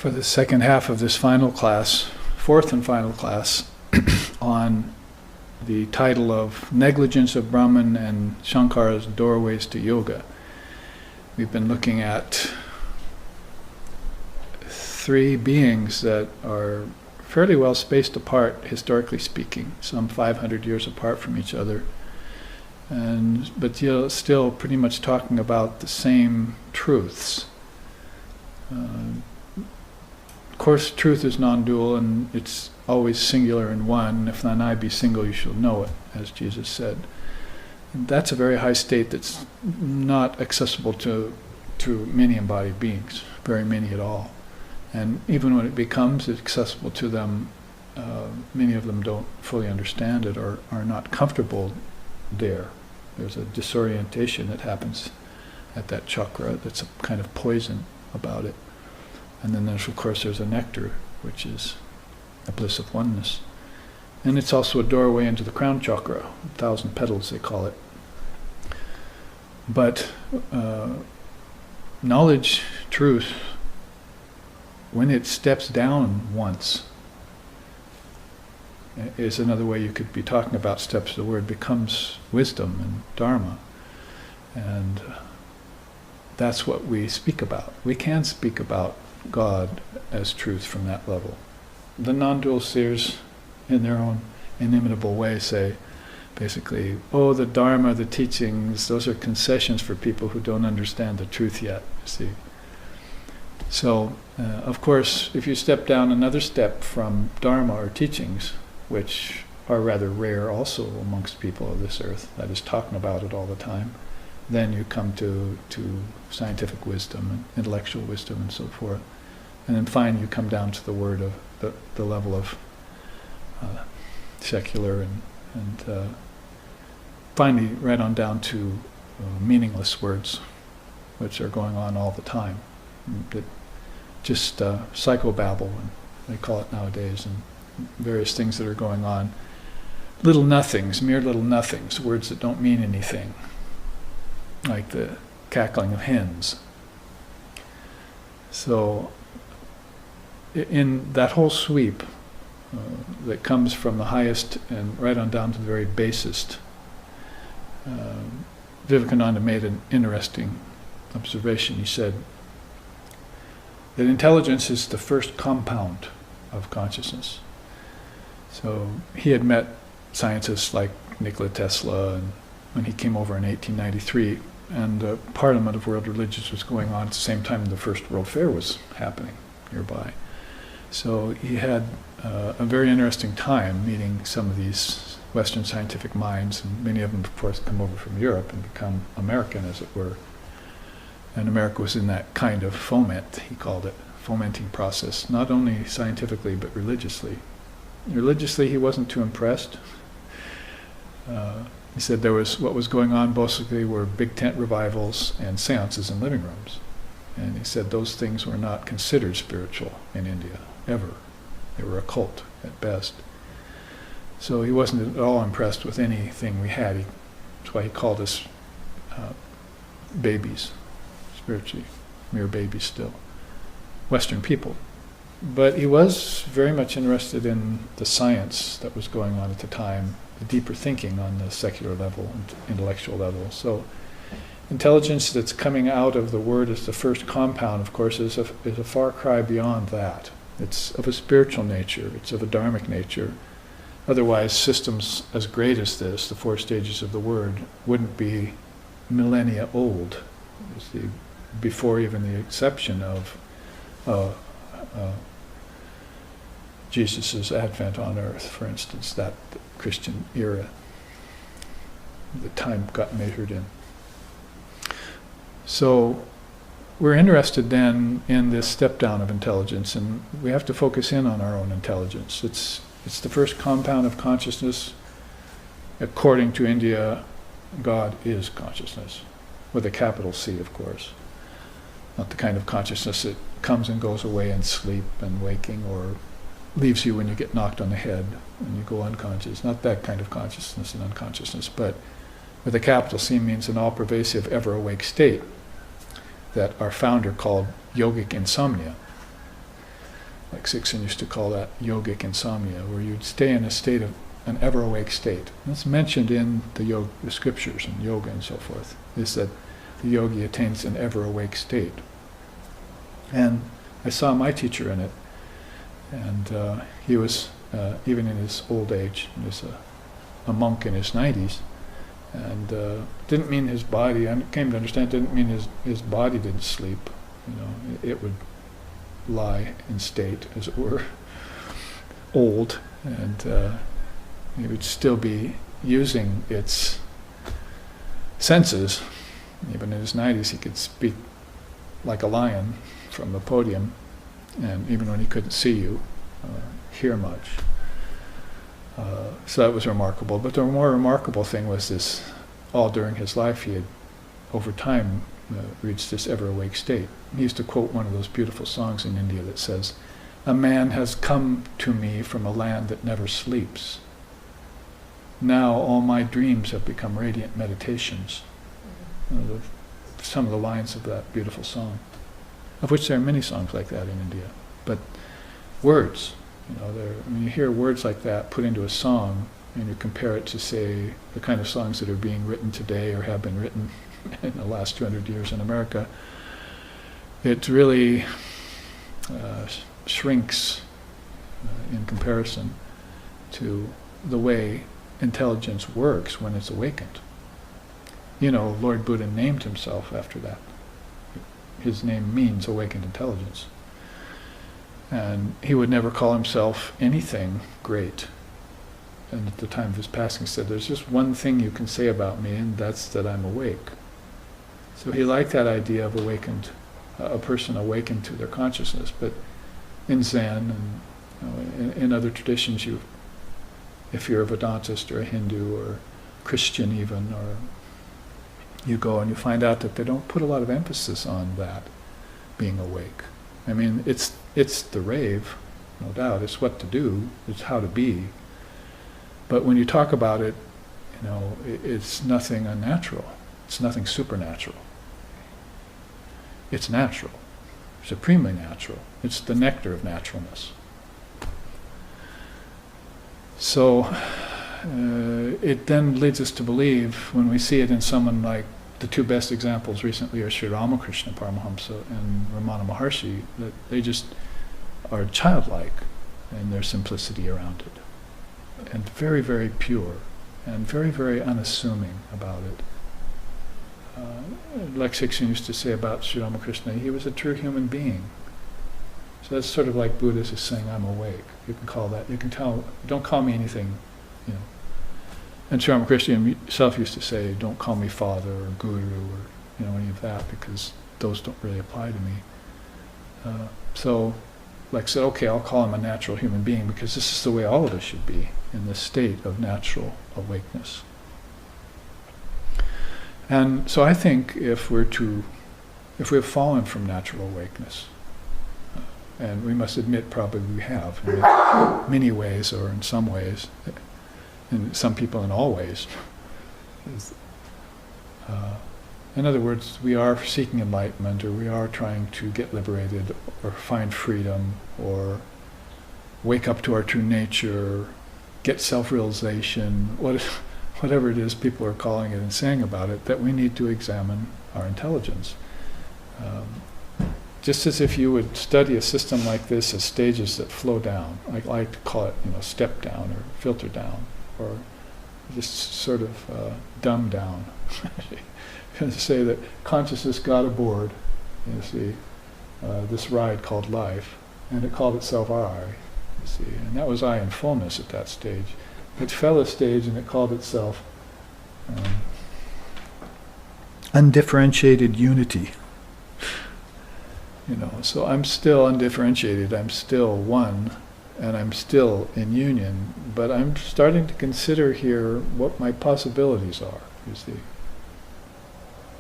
[SPEAKER 1] for the second half of this final class, fourth and final class, on the title of Negligence of Brahman and Shankara's Doorways to Yoga. We've been looking at three beings that are fairly well spaced apart, historically speaking, some 500 years apart from each other, but still pretty much talking about the same truths. Of course, truth is non-dual, and it's always singular in one. If thine eye be single, you shall know it, as Jesus said. And that's a very high state that's not accessible to many embodied beings, very many at all. And even when it becomes accessible to them, many of them don't fully understand it or are not comfortable there. There's a disorientation that happens at that chakra that's a kind of poison about it. And then of course there's a nectar, which is a bliss of oneness. And it's also a doorway into the crown chakra, 1,000 petals they call it. But knowledge, truth, when it steps down once, is another way you could be talking about steps. The word becomes wisdom and dharma. And that's what we speak about. We can speak about God as truth from that level. The non-dual seers, in their own inimitable way, say, basically, the Dharma, the teachings, those are concessions for people who don't understand the truth yet, you see. So, of course, if you step down another step from Dharma or teachings, which are rather rare also amongst people of this earth, that is talking about it all the time, then you come to scientific wisdom and intellectual wisdom and so forth. And then finally you come down to the word of the level of secular and finally right on down to meaningless words, which are going on all the time. That just psychobabble, and they call it nowadays, and various things that are going on. Little nothings, mere little nothings, words that don't mean anything, like the cackling of hens. So in that whole sweep that comes from the highest and right on down to the very basest, Vivekananda made an interesting observation. He said that intelligence is the first compound of consciousness. So he had met scientists like Nikola Tesla, and when he came over in 1893, and the Parliament of World Religions was going on at the same time the First World Fair was happening nearby. So he had a very interesting time meeting some of these Western scientific minds, and many of them, of course, come over from Europe and become American, as it were. And America was in that kind of foment, he called it, fomenting process, not only scientifically but religiously. Religiously, he wasn't too impressed. He said what was going on basically were big tent revivals and seances in living rooms. And he said those things were not considered spiritual in India, ever. They were occult at best. So he wasn't at all impressed with anything we had. That's why he called us babies, spiritually, mere babies still, Western people. But he was very much interested in the science that was going on at the time, the deeper thinking on the secular level and intellectual level. So intelligence that's coming out of the word as the first compound, of course, is a far cry beyond that. It's of a spiritual nature, it's of a dharmic nature. Otherwise, systems as great as this, the 4 stages of the word, wouldn't be millennia old. You see, before even the exception of Jesus' advent on earth, for instance, that Christian era, the time got measured in. So we're interested then in this step down of intelligence, and we have to focus in on our own intelligence. It's the first compound of consciousness. According to India, God is consciousness, with a capital C, of course. Not the kind of consciousness that comes and goes away in sleep and waking, or leaves you when you get knocked on the head and you go unconscious. Not that kind of consciousness and unconsciousness, but with a capital C means an all-pervasive, ever-awake state that our founder called yogic insomnia. Like Sixon used to call that yogic insomnia, where you'd stay in a state of an ever-awake state. And it's mentioned in the scriptures and yoga and so forth, is that the yogi attains an ever-awake state. And I saw my teacher in it, and he was, even in his old age, he was a monk in his 90s, and didn't mean his body, I came to understand, didn't mean his body didn't sleep. You know, it would lie in state, as it were, old, and it would still be using its senses. Even in his 90s, he could speak like a lion from the podium, and even when he couldn't see you, hear much. So that was remarkable. But the more remarkable thing was this, all during his life, he had, over time, reached this ever-awake state. He used to quote one of those beautiful songs in India that says, "A man has come to me from a land that never sleeps. Now all my dreams have become radiant meditations." Some of the lines of that beautiful song, of which there are many songs like that in India. But words, you know, when you hear words like that put into a song, and you compare it to, say, the kind of songs that are being written today or have been written in the last 200 years in America, it really shrinks in comparison to the way intelligence works when it's awakened. You know, Lord Buddha named himself after that. His name means awakened intelligence. And he would never call himself anything great. And at the time of his passing, he said, "There's just one thing you can say about me, and that's that I'm awake." So he liked that idea of awakened, a person awakened to their consciousness. But in Zen and, you know, in other traditions, if you're a Vedantist or a Hindu or Christian even, or you go and you find out that they don't put a lot of emphasis on that, being awake. I mean, it's the rave, no doubt. It's what to do. It's how to be. But when you talk about it, you know, it's nothing unnatural. It's nothing supernatural. It's natural. Supremely natural. It's the nectar of naturalness. So it then leads us to believe, when we see it in someone like, the two best examples recently are Sri Ramakrishna Paramahamsa and Ramana Maharshi, that they just are childlike in their simplicity around it, and very, very pure, and very, very unassuming about it. Like Sixon used to say about Sri Ramakrishna, he was a true human being. So that's sort of like Buddha is saying, "I'm awake." You can call that, you can tell, don't call me anything, you know. And Sri Ramakrishna himself used to say, "Don't call me father or guru or, you know, any of that, because those don't really apply to me." So, like I said, okay, I'll call him a natural human being, because this is the way all of us should be, in this state of natural awakeness. And so I think if we have fallen from natural awakeness, and we must admit probably we have, in many ways or in some ways, and some people in all ways. In other words, we are seeking enlightenment, or we are trying to get liberated, or find freedom, or wake up to our true nature, get self-realization, whatever it is people are calling it and saying about it, that we need to examine our intelligence. Just as if you would study a system like this as stages that flow down. I like to call it, you know, step down or filter down, or just sort of dumb down. And say that consciousness got aboard, you see, this ride called life, and it called itself I, you see, and that was I in fullness at that stage. It fell a stage and it called itself undifferentiated unity. You know, so I'm still undifferentiated, I'm still one, and I'm still in union, but I'm starting to consider here what my possibilities are, you see.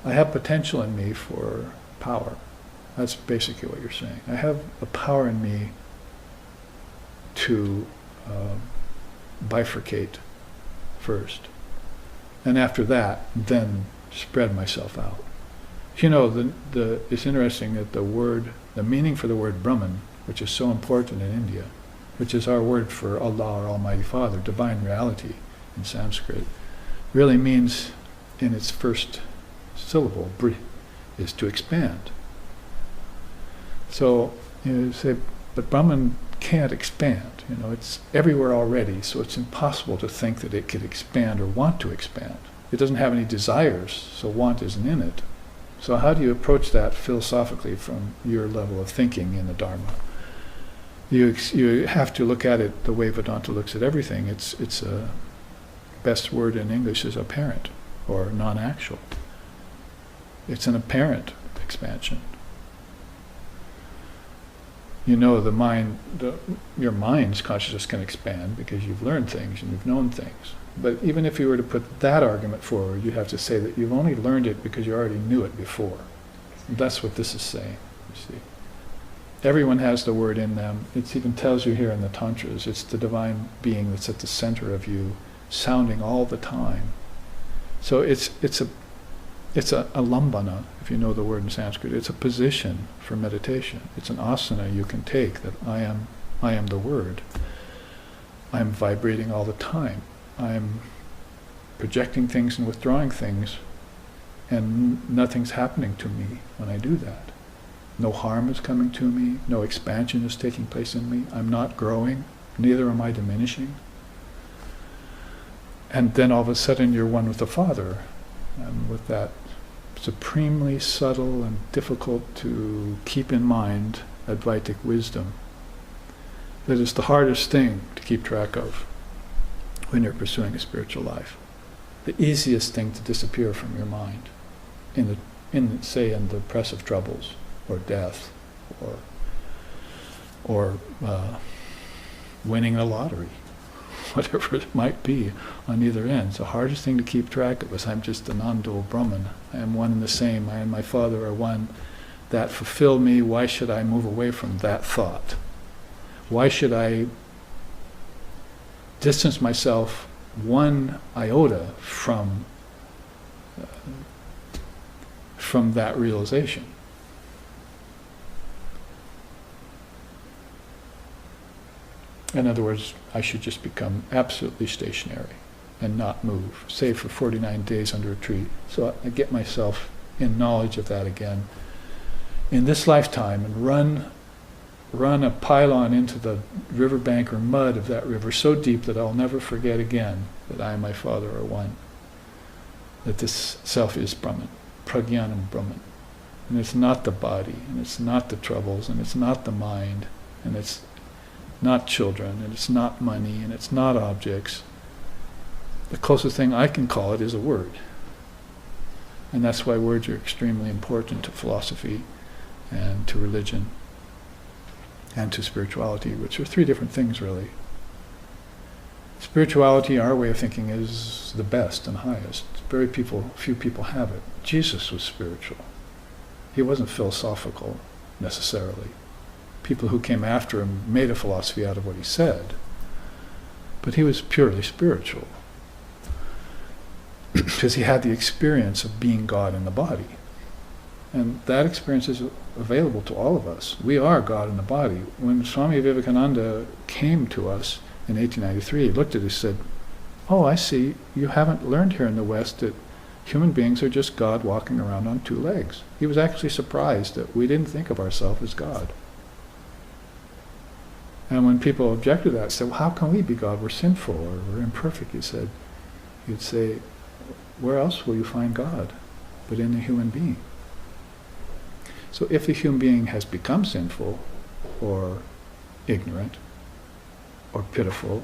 [SPEAKER 1] I have potential in me for power. That's basically what you're saying. I have a power in me to bifurcate first, and after that, then spread myself out. You know, it's interesting that the meaning for the word Brahman which is so important in India, which is our word for Allah, our Almighty Father, divine reality in Sanskrit, really means, in its first syllable, is to expand. So you say, but Brahman can't expand. It's everywhere already, so it's impossible to think that it could expand or want to expand. It doesn't have any desires, so want isn't in it. So how do you approach that philosophically from your level of thinking in the Dharma? You have to look at it the way Vedanta looks at everything. It's a best word in English is apparent or non-actual. It's an apparent expansion. The mind, your mind's consciousness can expand because you've learned things and you've known things. But even if you were to put that argument forward, you'd have to say that you've only learned it because you already knew it before. And that's what this is saying, you see. Everyone has the word in them. It even tells you here in the Tantras, it's the divine being that's at the center of you, sounding all the time. So it's a lambana, if you know the word in Sanskrit. It's a position for meditation. It's an asana you can take, that I am the word. I am vibrating all the time. I am projecting things and withdrawing things, and nothing's happening to me when I do that. No harm is coming to me. No expansion is taking place in me. I'm not growing. Neither am I diminishing. And then all of a sudden you're one with the Father, and with that supremely subtle and difficult to keep in mind Advaitic wisdom that is the hardest thing to keep track of when you're pursuing a spiritual life. The easiest thing to disappear from your mind in the press of troubles or death or winning the lottery, whatever it might be on either end. It's the hardest thing to keep track of is I'm just a non-dual Brahman. I am one and the same. I and my Father are one. That fulfill me. Why should I move away from that thought? Why should I distance myself one iota from that realization? In other words, I should just become absolutely stationary and not move, save for 49 days under a tree. So I get myself in knowledge of that again in this lifetime and run a pylon into the riverbank or mud of that river so deep that I'll never forget again that I and my Father are one. That this self is Brahman, prajnanam Brahman. And it's not the body, and it's not the troubles, and it's not the mind, and it's not children, and it's not money, and it's not objects. The closest thing I can call it is a word. And that's why words are extremely important to philosophy and to religion and to spirituality, which are three different things really. Spirituality, our way of thinking, is the best and highest. Few people have it. Jesus was spiritual. He wasn't philosophical necessarily. People who came after him made a philosophy out of what he said, but he was purely spiritual because he had the experience of being God in the body. And that experience is available to all of us. We are God in the body. When Swami Vivekananda came to us in 1893, he looked at us and said, "Oh, I see, you haven't learned here in the West that human beings are just God walking around on two legs." He was actually surprised that we didn't think of ourselves as God. And when people objected to that, said, "Well, how can we be God? We're sinful or we're imperfect," he'd say, "Where else will you find God but in the human being?" So if the human being has become sinful or ignorant or pitiful,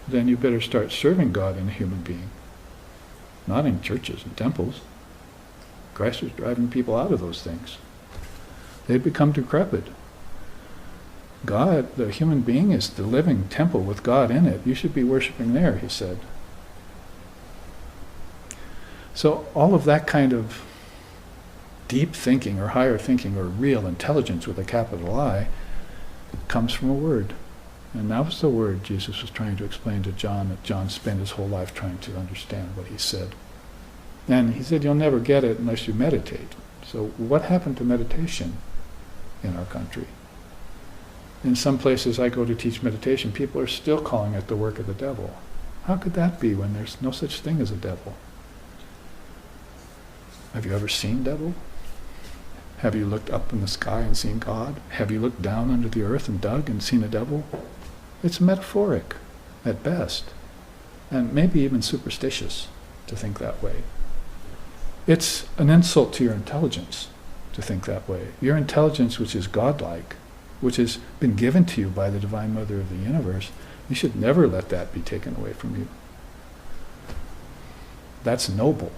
[SPEAKER 1] then you better start serving God in a human being, not in churches and temples. Christ was driving people out of those things. They'd become decrepit. God, the human being, is the living temple with God in it. You should be worshiping there, he said. So all of that kind of deep thinking or higher thinking or real intelligence with a capital I comes from a word. And that was the word Jesus was trying to explain to John, that John spent his whole life trying to understand what he said. And he said, you'll never get it unless you meditate. So what happened to meditation in our country? In some places I go to teach meditation, people are still calling it the work of the devil. How could that be when there's no such thing as a devil? Have you ever seen devil? Have you looked up in the sky and seen God? Have you looked down under the earth and dug and seen a devil? It's metaphoric, at best, and maybe even superstitious to think that way. It's an insult to your intelligence to think that way. Your intelligence, which is godlike, which has been given to you by the Divine Mother of the universe, you should never let that be taken away from you. That's noble.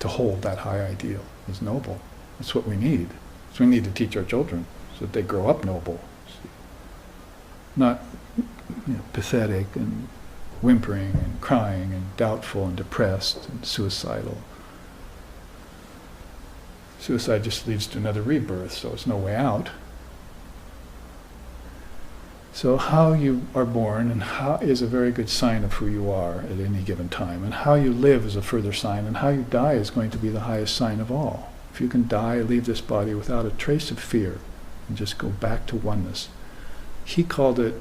[SPEAKER 1] To hold that high ideal is noble. That's what we need. So we need to teach our children so that they grow up noble. Not pathetic and whimpering and crying and doubtful and depressed and suicidal. Suicide just leads to another rebirth, so it's no way out. So how you are born and how is a very good sign of who you are at any given time, and how you live is a further sign, and how you die is going to be the highest sign of all. If you can die, leave this body without a trace of fear, and just go back to oneness. He called it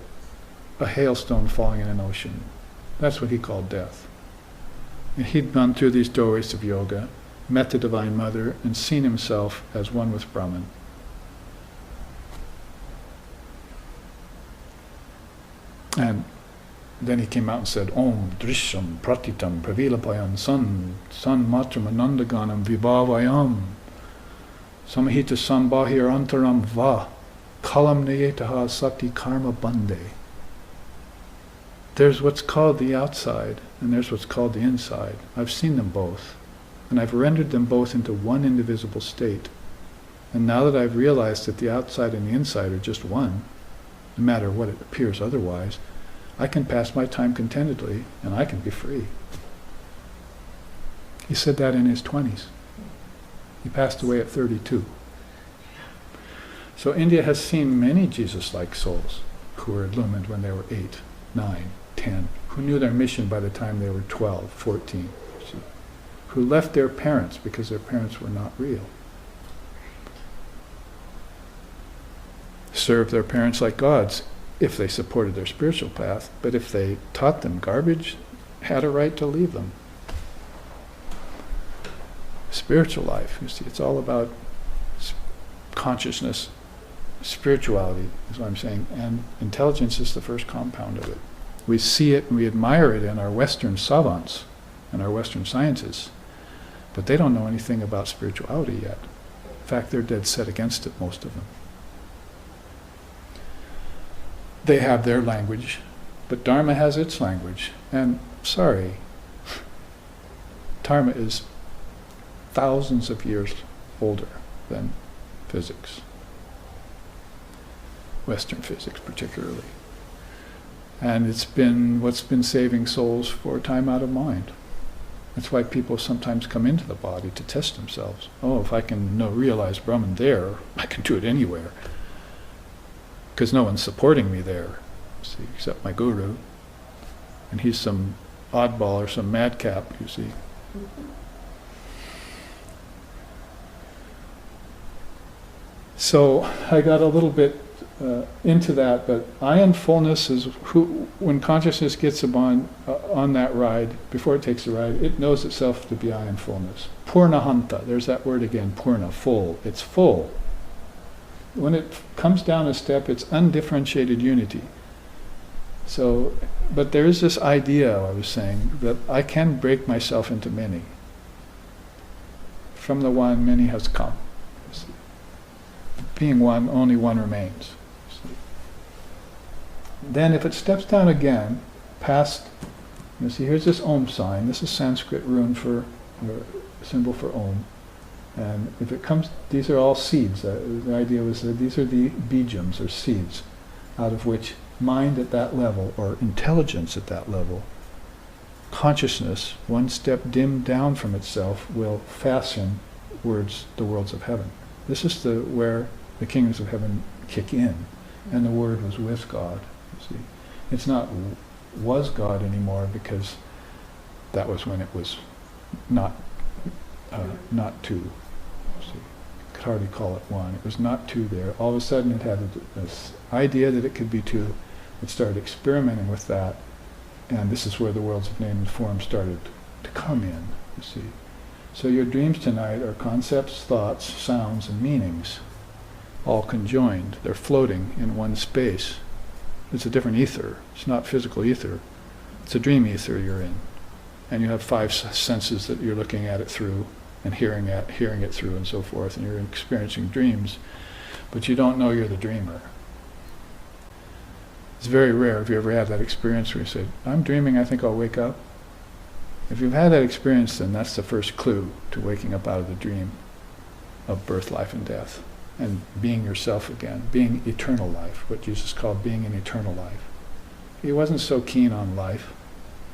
[SPEAKER 1] a hailstone falling in an ocean. That's what he called death. And he'd gone through these doorways of yoga, met the Divine Mother, and seen himself as one with Brahman. And then he came out and said, Om Drishyam Pratitam Pravilapayan San Matram Anandaganam Vibhavayam Samahita Sambahir Antaram Va Kalam Nayetaha Sakti Karma Bande. There's what's called the outside, and there's what's called the inside. I've seen them both, and I've rendered them both into one indivisible state. And now that I've realized that the outside and the inside are just one, no matter what it appears otherwise, I can pass my time contentedly, and I can be free. He said that in his 20s. He passed away at 32. So India has seen many Jesus-like souls who were illumined when they were 8, 9, 10, who knew their mission by the time they were 12, 14, who left their parents because their parents were not real. Served their parents like gods if they supported their spiritual path, but if they taught them garbage, had a right to leave them. Spiritual life, you see, it's all about consciousness, spirituality is what I'm saying, and intelligence is the first compound of it. We see it and we admire it in our Western savants and our Western sciences, but they don't know anything about spirituality yet. In fact, they're dead set against it, most of them. They have their language, but Dharma has its language. And sorry, Dharma is thousands of years older than physics, Western physics particularly. And it's been what's been saving souls for time out of mind. That's why people sometimes come into the body to test themselves. Oh, if I can realize Brahman there, I can do it anywhere. Because no one's supporting me there, see, except my guru. And he's some oddball or some madcap, you see. So I got a little bit into that, but I in fullness is when consciousness gets on that ride, before it takes the ride, it knows itself to be I in fullness. Purnahanta, there's that word again, purna, full. It's full. When it comes down a step, it's undifferentiated unity. So, but there is this idea, I was saying, that I can break myself into many. From the one, many has come. Being one, only one remains. Then if it steps down again, past, you see, here's this Om sign. This is Sanskrit rune for, or symbol for Om. And if it comes, these are all seeds. The idea was that these are the bijams, or seeds, out of which mind at that level, or intelligence at that level, consciousness, one step dimmed down from itself, will fashion the worlds of heaven. This is where the kingdoms of heaven kick in, and the Word was with God. You see, it's not was God anymore, because that was when it was not two. could hardly call it one. It was not two there. All of a sudden it had this idea that it could be two. It started experimenting with that, and this is where the worlds of name and form started to come in, you see. So your dreams tonight are concepts, thoughts, sounds, and meanings, all conjoined. They're floating in one space. It's a different ether. It's not physical ether. It's a dream ether you're in. And you have five senses that you're looking at it through and hearing it through and so forth, and you're experiencing dreams, but you don't know you're the dreamer. It's very rare. Have you ever had that experience where you say, I'm dreaming, I think I'll wake up? If you've had that experience, then that's the first clue to waking up out of the dream of birth, life, and death, and being yourself again, being eternal life, what Jesus called being in eternal life. He wasn't so keen on life.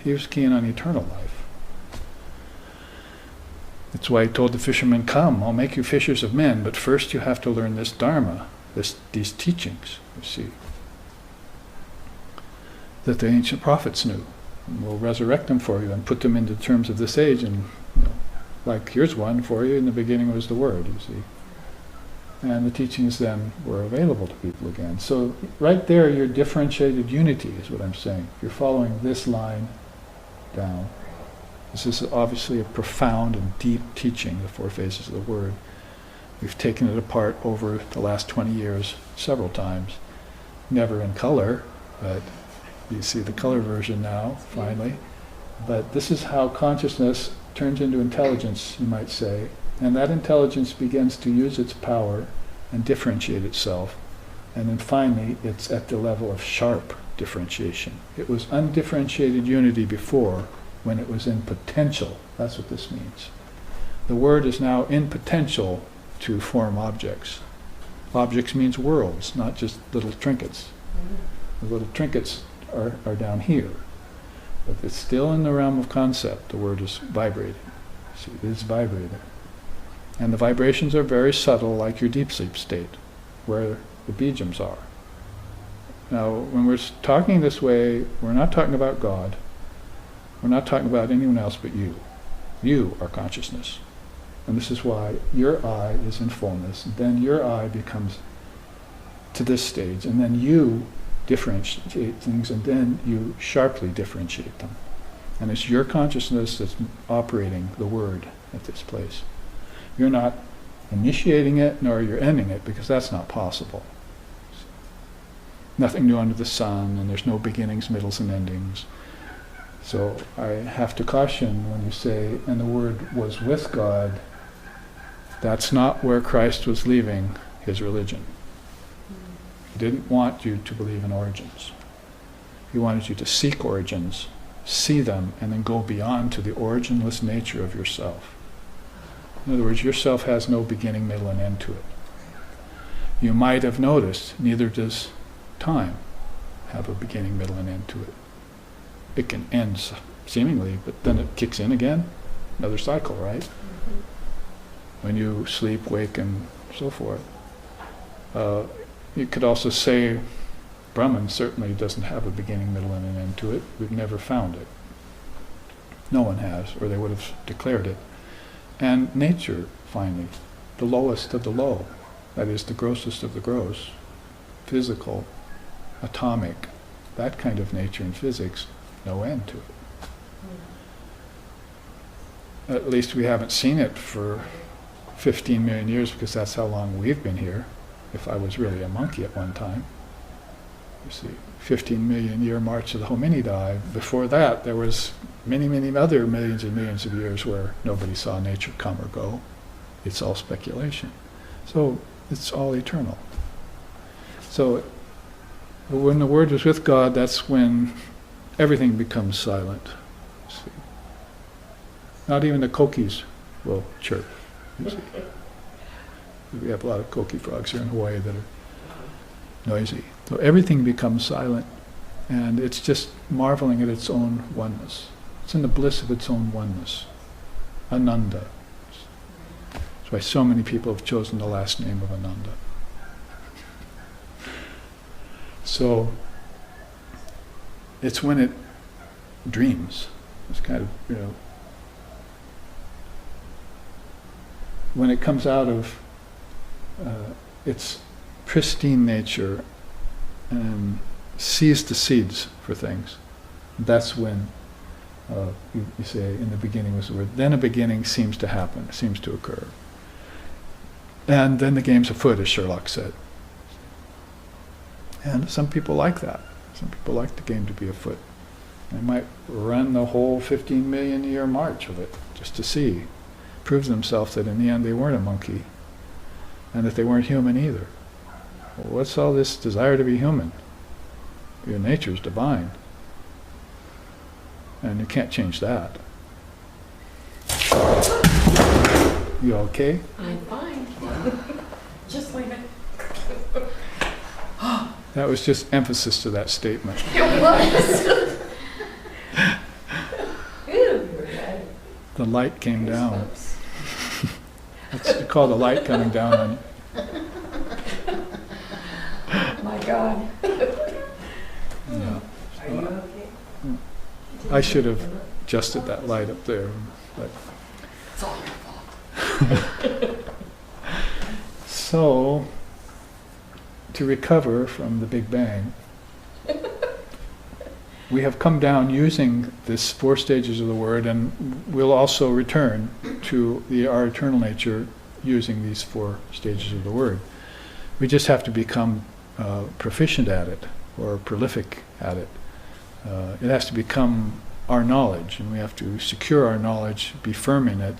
[SPEAKER 1] He was keen on eternal life. That's why he told the fishermen, come, I'll make you fishers of men, but first you have to learn this Dharma, these teachings, you see, that the ancient prophets knew. And we'll resurrect them for you and put them into terms of this age, and like here's one for you, in the beginning was the Word, you see. And the teachings then were available to people again. So right there, your differentiated unity is what I'm saying. If you're following this line down, this is obviously a profound and deep teaching, the four phases of the Word. We've taken it apart over the last 20 years several times, never in color, but you see the color version now, finally. But this is how consciousness turns into intelligence, you might say, and that intelligence begins to use its power and differentiate itself, and then finally it's at the level of sharp differentiation. It was undifferentiated unity before, when it was in potential. That's what this means. The Word is now in potential to form objects. Objects means worlds, not just little trinkets. The little trinkets are down here, but it's still in the realm of concept. The Word is vibrating. See, it is vibrating. And the vibrations are very subtle, like your deep sleep state, where the bijams are. Now, when we're talking this way, we're not talking about God. We're not talking about anyone else but you. You are consciousness. And this is why your I is in fullness. And then your I becomes to this stage. And then you differentiate things, and then you sharply differentiate them. And it's your consciousness that's operating the Word at this place. You're not initiating it, nor you're ending it, because that's not possible. Nothing new under the sun, and there's no beginnings, middles, and endings. So I have to caution when you say, and the Word was with God, that's not where Christ was leaving his religion. He didn't want you to believe in origins. He wanted you to seek origins, see them, and then go beyond to the originless nature of yourself. In other words, yourself has no beginning, middle, and end to it. You might have noticed, neither does time have a beginning, middle, and end to it. It can end seemingly, but then it kicks in again. Another cycle, right?
[SPEAKER 3] Mm-hmm.
[SPEAKER 1] When you sleep, wake, and so forth. You could also say Brahman certainly doesn't have a beginning, middle, and an end to it. We've never found it. No one has, or they would have declared it. And nature, finally, the lowest of the low, that is the grossest of the gross, physical, atomic, that kind of nature in physics, no end to it. At least we haven't seen it for 15 million years, because that's how long we've been here. If I was really a monkey at one time, you see, 15 million year march of the hominidae. Before that, there was many, many other millions and millions of years where nobody saw nature come or go. It's all speculation. So it's all eternal. So when the Word was with God, that's when everything becomes silent. See? Not even the coquis will chirp. You see? We have a lot of coqui frogs here in Hawaii that are noisy. So everything becomes silent, and it's just marveling at its own oneness. It's in the bliss of its own oneness. Ananda. That's why so many people have chosen the last name of Ananda. So it's when it dreams. It's kind of, when it comes out of its pristine nature sees the seeds for things. That's when you say in the beginning was the word. Then a beginning seems to happen, seems to occur. And then the game's afoot, as Sherlock said. And some people like that. Some people like the game to be afoot. They might run the whole 15 million year march of it just to see. Prove themselves that in the end they weren't a monkey and that they weren't human either. Well, what's all this desire to be human? Your nature's divine. And you can't change that. You okay?
[SPEAKER 2] I'm fine. Just leave it.
[SPEAKER 1] That was just emphasis to that statement.
[SPEAKER 4] It was.
[SPEAKER 1] The light came down. It's called the light coming down on you.
[SPEAKER 2] My God.
[SPEAKER 1] Yeah.
[SPEAKER 3] Are you okay?
[SPEAKER 1] I should have adjusted that light up there, but
[SPEAKER 2] It's all your fault.
[SPEAKER 1] so to recover from the Big Bang, we have come down using this 4 stages of the word, and we'll also return to our eternal nature using these 4 stages of the word. We just have to become proficient at it, or prolific at it. It has to become our knowledge, and we have to secure our knowledge, be firm in it,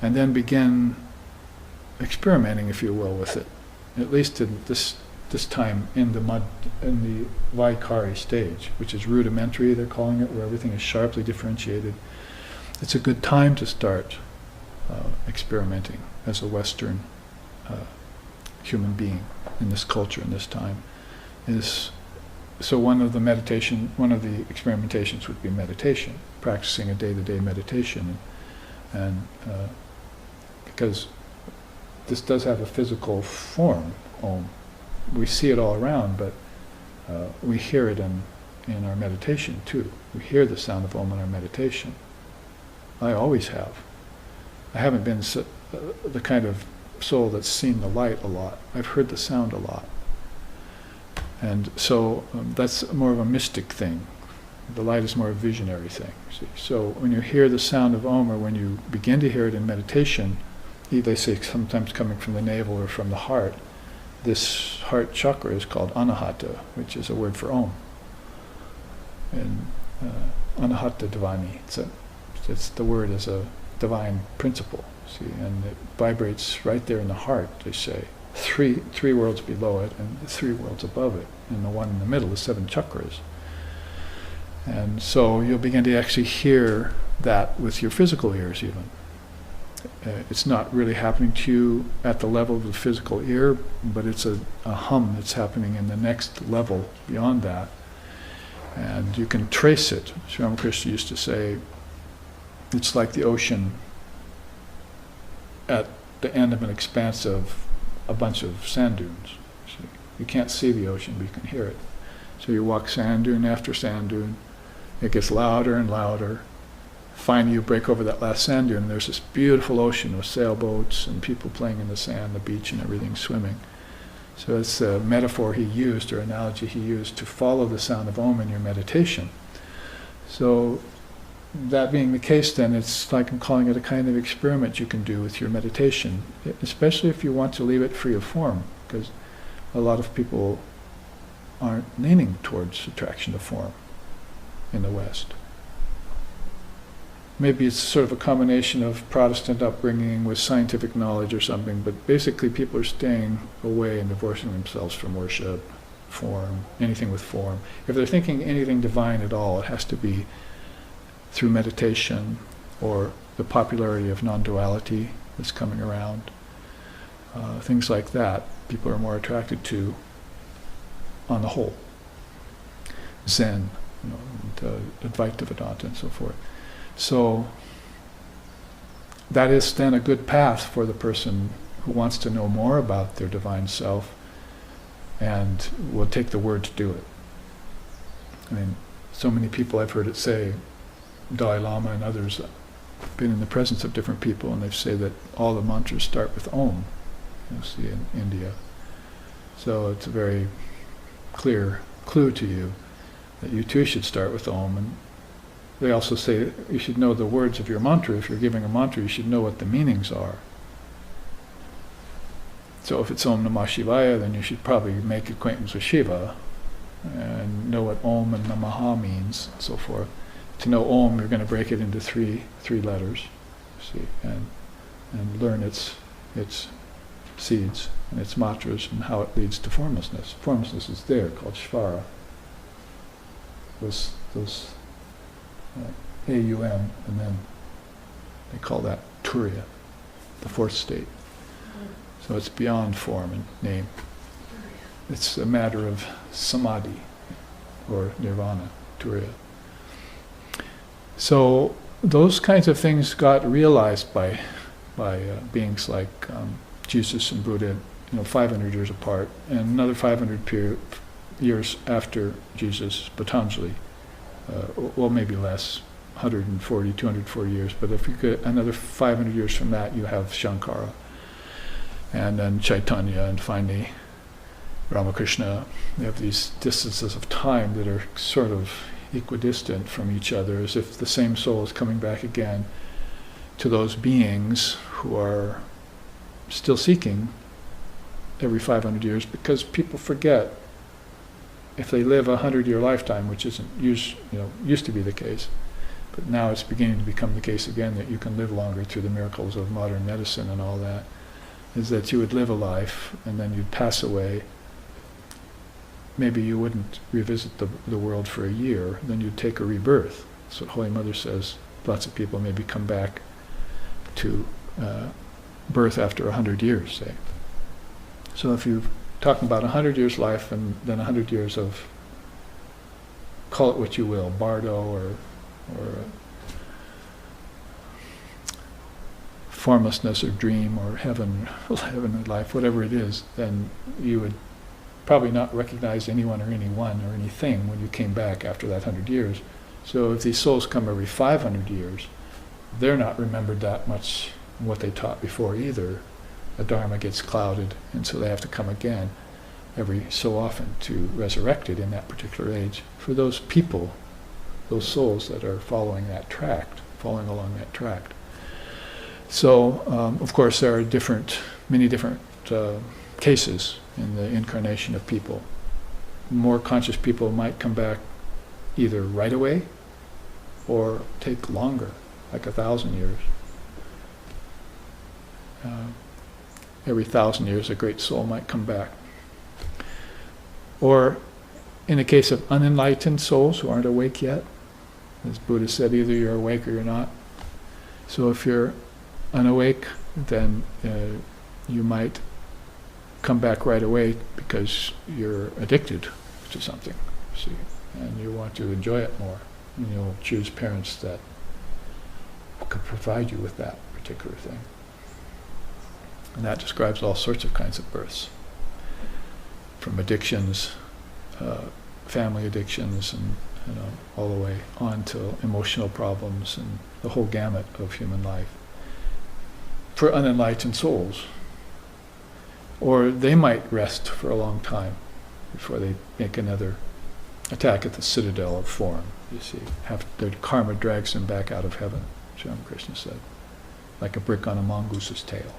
[SPEAKER 1] and then begin experimenting, if you will, with it. At least in this time in the Vaikari stage, which is rudimentary, they're calling it, where everything is sharply differentiated. It's a good time to start experimenting as a Western human being in this culture, in this time. So one of the experimentations would be meditation, practicing a day-to-day meditation, and because this does have a physical form, Om. We see it all around, but we hear it in our meditation too. We hear the sound of Om in our meditation. I always have. I haven't been the kind of soul that's seen the light a lot. I've heard the sound a lot. And so that's more of a mystic thing. The light is more a visionary thing. See? So when you hear the sound of Om, or when you begin to hear it in meditation, they say sometimes coming from the navel or from the heart, this heart chakra is called Anahata, which is a word for Om. And Anahata Divani, it's the word as a divine principle, see, and it vibrates right there in the heart, they say. Three worlds below it and 3 worlds above it, and the one in the middle is 7 chakras. And so you'll begin to actually hear that with your physical ears even. It's not really happening to you at the level of the physical ear, but it's a hum that's happening in the next level beyond that. And you can trace it. Sri Ramakrishna used to say, it's like the ocean at the end of an expanse of a bunch of sand dunes. So you can't see the ocean, but you can hear it. So you walk sand dune after sand dune. It gets louder and louder. Finally you break over that last sand dune, and there's this beautiful ocean with sailboats and people playing in the sand, the beach and everything, swimming. So it's a metaphor he used, or analogy he used, to follow the sound of Om in your meditation. So that being the case, then it's like I'm calling it a kind of experiment you can do with your meditation, especially if you want to leave it free of form, because a lot of people aren't leaning towards attraction to form in the West. Maybe it's sort of a combination of Protestant upbringing with scientific knowledge or something, but basically people are staying away and divorcing themselves from worship, form, anything with form. If they're thinking anything divine at all, it has to be through meditation or the popularity of non-duality that's coming around. Things like that people are more attracted to on the whole. Zen, and Advaita Vedanta and so forth. So that is then a good path for the person who wants to know more about their divine self and will take the word to do it. I mean, so many people I've heard it say, Dalai Lama and others, have been in the presence of different people, and they say that all the mantras start with Om. You see in India. So it's a very clear clue to you that you too should start with Om. And they also say you should know the words of your mantra. If you're giving a mantra, you should know what the meanings are. So if it's Om Namah Shivaya, then you should probably make acquaintance with Shiva and know what Om and Namaha means, and so forth. To know Om, you're going to break it into three letters, see, and learn its seeds and its mantras and how it leads to formlessness. Formlessness is there, called Shvara. Those A-U-M, and then they call that Turiya, the fourth state. So it's beyond form and name. It's a matter of samadhi, or nirvana, Turiya. So those kinds of things got realized by beings like Jesus and Buddha, 500 years apart, and another 500 years after Jesus, Patanjali, well, maybe less, 140, 240 years, but if you could, another 500 years from that, you have Shankara, and then Chaitanya, and finally Ramakrishna. You have these distances of time that are sort of equidistant from each other, as if the same soul is coming back again to those beings who are still seeking every 500 years, because people forget. If they live a 100-year lifetime, which isn't used to be the case, but now it's beginning to become the case again, that you can live longer through the miracles of modern medicine and all that, is that you would live a life and then you'd pass away. Maybe you wouldn't revisit the world for a year, then you'd take a rebirth. That's what Holy Mother says. Lots of people maybe come back to birth after 100 years, say. So if you're talking about 100 years life and then 100 years of, call it what you will, bardo or formlessness or dream or heaven or life, whatever it is, then you would probably not recognize anyone or anything when you came back after that 100 years. So if these souls come every 500 years, they're not remembered that much what they taught before either. The Dharma gets clouded, and so they have to come again every so often to resurrect it in that particular age. For those people, those souls that are following along that tract. So, of course, there are many different cases in the incarnation of people. More conscious people might come back either right away or take longer, like 1,000 years. Every 1,000 years, a great soul might come back. Or, in the case of unenlightened souls who aren't awake yet, as Buddha said, either you're awake or you're not. So if you're unawake, then you might come back right away because you're addicted to something, see, and you want to enjoy it more. And you'll choose parents that could provide you with that particular thing. And that describes all sorts of kinds of births, from addictions, family addictions, and all the way on to emotional problems and the whole gamut of human life. For unenlightened souls. Or they might rest for a long time before they make another attack at the citadel of form, you see. Their karma drags them back out of heaven, Sri Ramakrishna said. Like a brick on a mongoose's tail.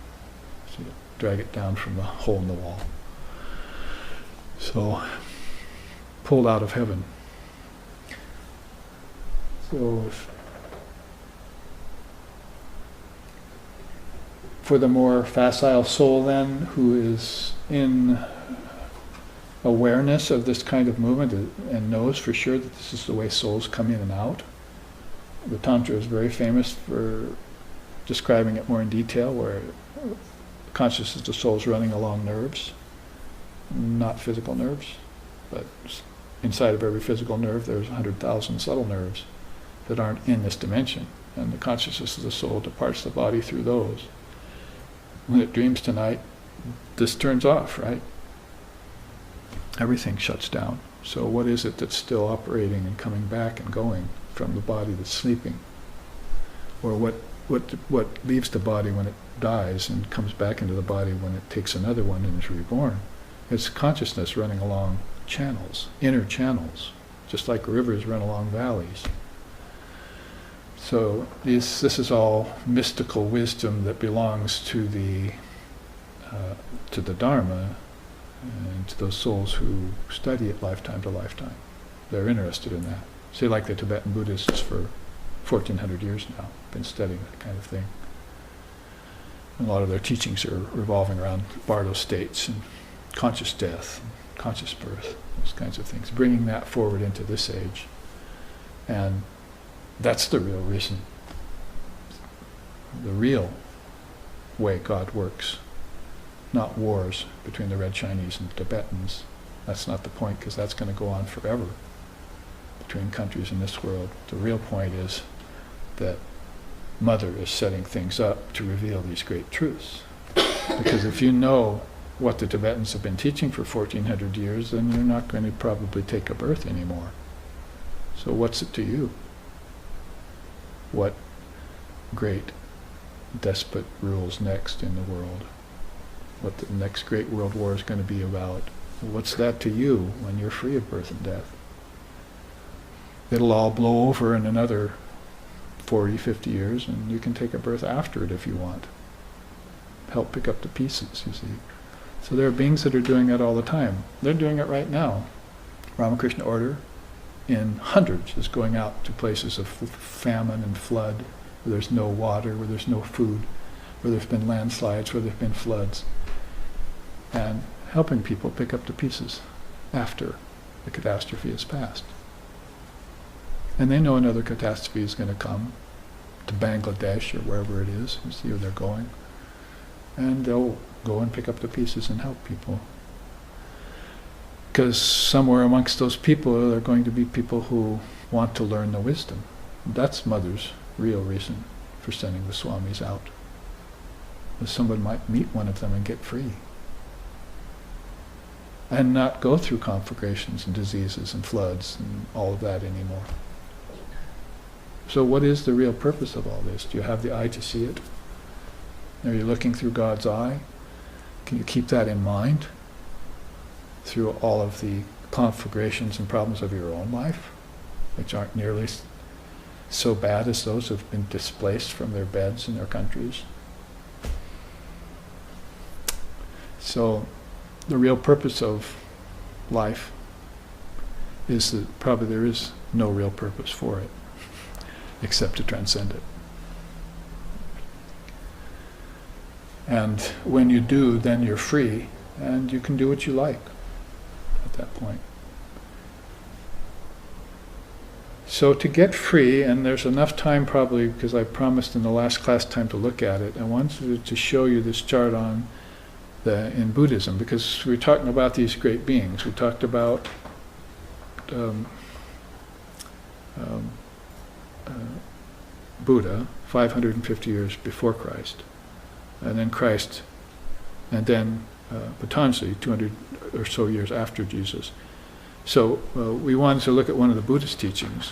[SPEAKER 1] So you drag it down from the hole in the wall. So, pulled out of heaven. So, for the more facile soul then, who is in awareness of this kind of movement and knows for sure that this is the way souls come in and out, the Tantra is very famous for describing it more in detail, where consciousness of the soul is running along nerves, not physical nerves, but inside of every physical nerve there's 100,000 subtle nerves that aren't in this dimension, and the consciousness of the soul departs the body through those. When it dreams tonight, this turns off, right? Everything shuts down. So what is it that's still operating and coming back and going from the body that's sleeping? Or what leaves the body when it dies and comes back into the body when it takes another one and is reborn? It's consciousness running along channels, inner channels, just like rivers run along valleys. So this is all mystical wisdom that belongs to the Dharma and to those souls who study it lifetime to lifetime. They're interested in that. Say like the Tibetan Buddhists for 1400 years now, been studying that kind of thing. And a lot of their teachings are revolving around Bardo states and conscious death, and conscious birth, those kinds of things, bringing that forward into this age. And that's the real reason, the real way God works, not wars between the Red Chinese and the Tibetans. That's not the point, because that's going to go on forever between countries in this world. The real point is that Mother is setting things up to reveal these great truths. Because if you know what the Tibetans have been teaching for 1400 years, then you're not going to probably take a birth anymore. So what's it to you? What great despot rules next in the world? What the next great world war is going to be about? What's that to you when you're free of birth and death? It'll all blow over in another 40, 50 years, and you can take a birth after it if you want. Help pick up the pieces, you see. So there are beings that are doing that all the time. They're doing it right now. Ramakrishna Order, in hundreds, is going out to places of famine and flood, where there's no water, where there's no food, where there's been landslides, where there've been floods, and helping people pick up the pieces after the catastrophe has passed. And they know another catastrophe is going to come to Bangladesh or wherever it is. You see where they're going. And they'll go and pick up the pieces and help people. Because somewhere amongst those people are going to be people who want to learn the wisdom. That's Mother's real reason for sending the Swamis out. That someone might meet one of them and get free. And not go through conflagrations and diseases and floods and all of that anymore. So what is the real purpose of all this? Do you have the eye to see it? Are you looking through God's eye? Can you keep that in mind through all of the conflagrations and problems of your own life, which aren't nearly so bad as those who've been displaced from their beds in their countries? So the real purpose of life is that probably there is no real purpose for it, except to transcend it. And when you do, then you're free, and you can do what you like at that point. So to get free, and there's enough time probably, because I promised in the last class time to look at it, I wanted to show you this chart on in Buddhism, because we were talking about these great beings. We talked about Buddha, 550 years before Christ, and then Christ, and then Patanjali, 200 or so years after Jesus. So we wanted to look at one of the Buddhist teachings.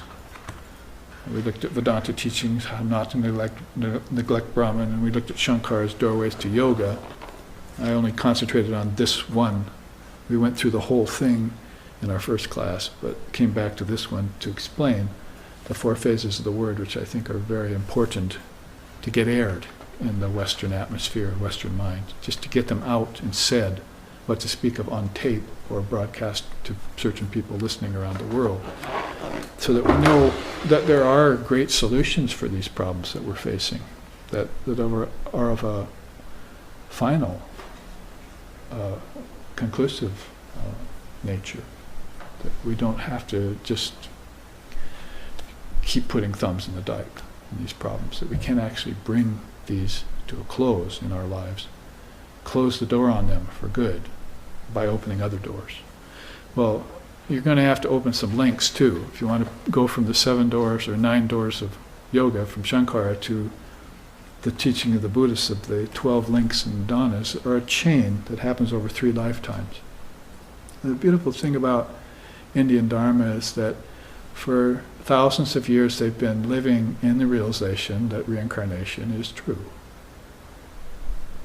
[SPEAKER 1] We looked at Vedanta teachings, how not to neglect Brahman, and we looked at Shankara's doorways to yoga. I only concentrated on this one. We went through the whole thing in our first class, but came back to this one to explain the four phases of the word, which I think are very important to get aired in the Western atmosphere, Western mind, just to get them out and said, what to speak of on tape or broadcast to certain people listening around the world, so that we know that there are great solutions for these problems that we're facing, that are of a final, conclusive nature, that we don't have to just keep putting thumbs in the dike in these problems, that we can actually bring these to a close in our lives, close the door on them for good by opening other doors. Well, you're going to have to open some links too. If you want to go from the 7 doors or 9 doors of yoga from Shankara to the teaching of the Buddhists of the 12 links and dhanas, are a chain that happens over 3 lifetimes. And the beautiful thing about Indian Dharma is that for thousands of years they've been living in the realization that reincarnation is true.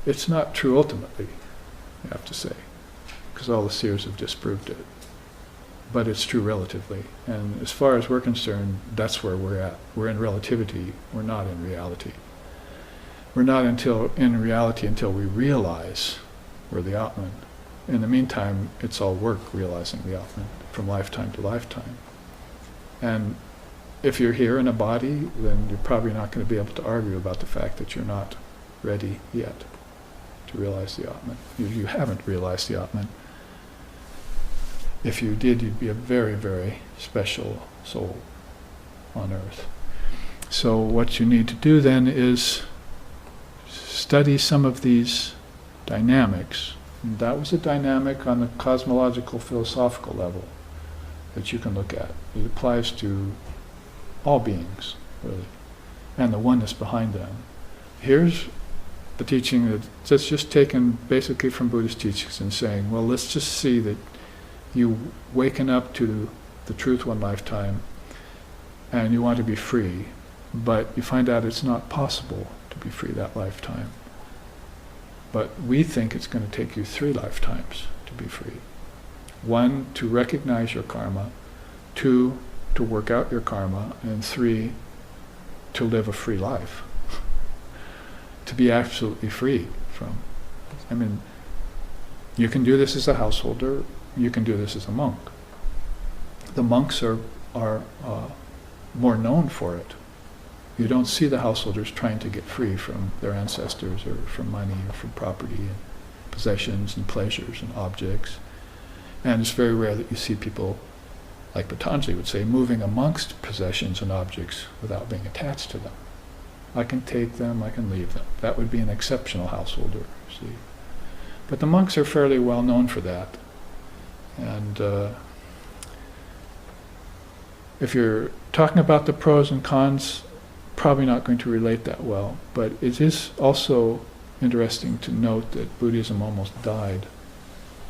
[SPEAKER 1] It's not true ultimately, you have to say, because all the seers have disproved it. But it's true relatively. And as far as we're concerned, that's where we're at. We're in relativity, we're not in reality. We're not in reality until we realize we're the Atman. In the meantime, it's all work realizing the Atman from lifetime to lifetime. And if you're here in a body, then you're probably not going to be able to argue about the fact that you're not ready yet to realize the Atman. You haven't realized the Atman. If you did, you'd be a very, very special soul on earth. So what you need to do then is study some of these dynamics. And that was a dynamic on the cosmological, philosophical level that you can look at. It applies to all beings, really, and the oneness behind them. Here's the teaching that's just taken basically from Buddhist teachings and saying, well, let's just see that you waken up to the truth one lifetime and you want to be free, but you find out it's not possible to be free that lifetime. But we think it's going to take you 3 lifetimes to be free. 1, to recognize your karma. 2, to work out your karma. And 3, to live a free life. To be absolutely free from. I mean, you can do this as a householder, you can do this as a monk. The monks are more known for it. You don't see the householders trying to get free from their ancestors or from money or from property and possessions and pleasures and objects. And it's very rare that you see people, like Patanjali would say, moving amongst possessions and objects without being attached to them. I can take them, I can leave them. That would be an exceptional householder, see. But the monks are fairly well known for that. And if you're talking about the pros and cons, probably not going to relate that well. But it is also interesting to note that Buddhism almost died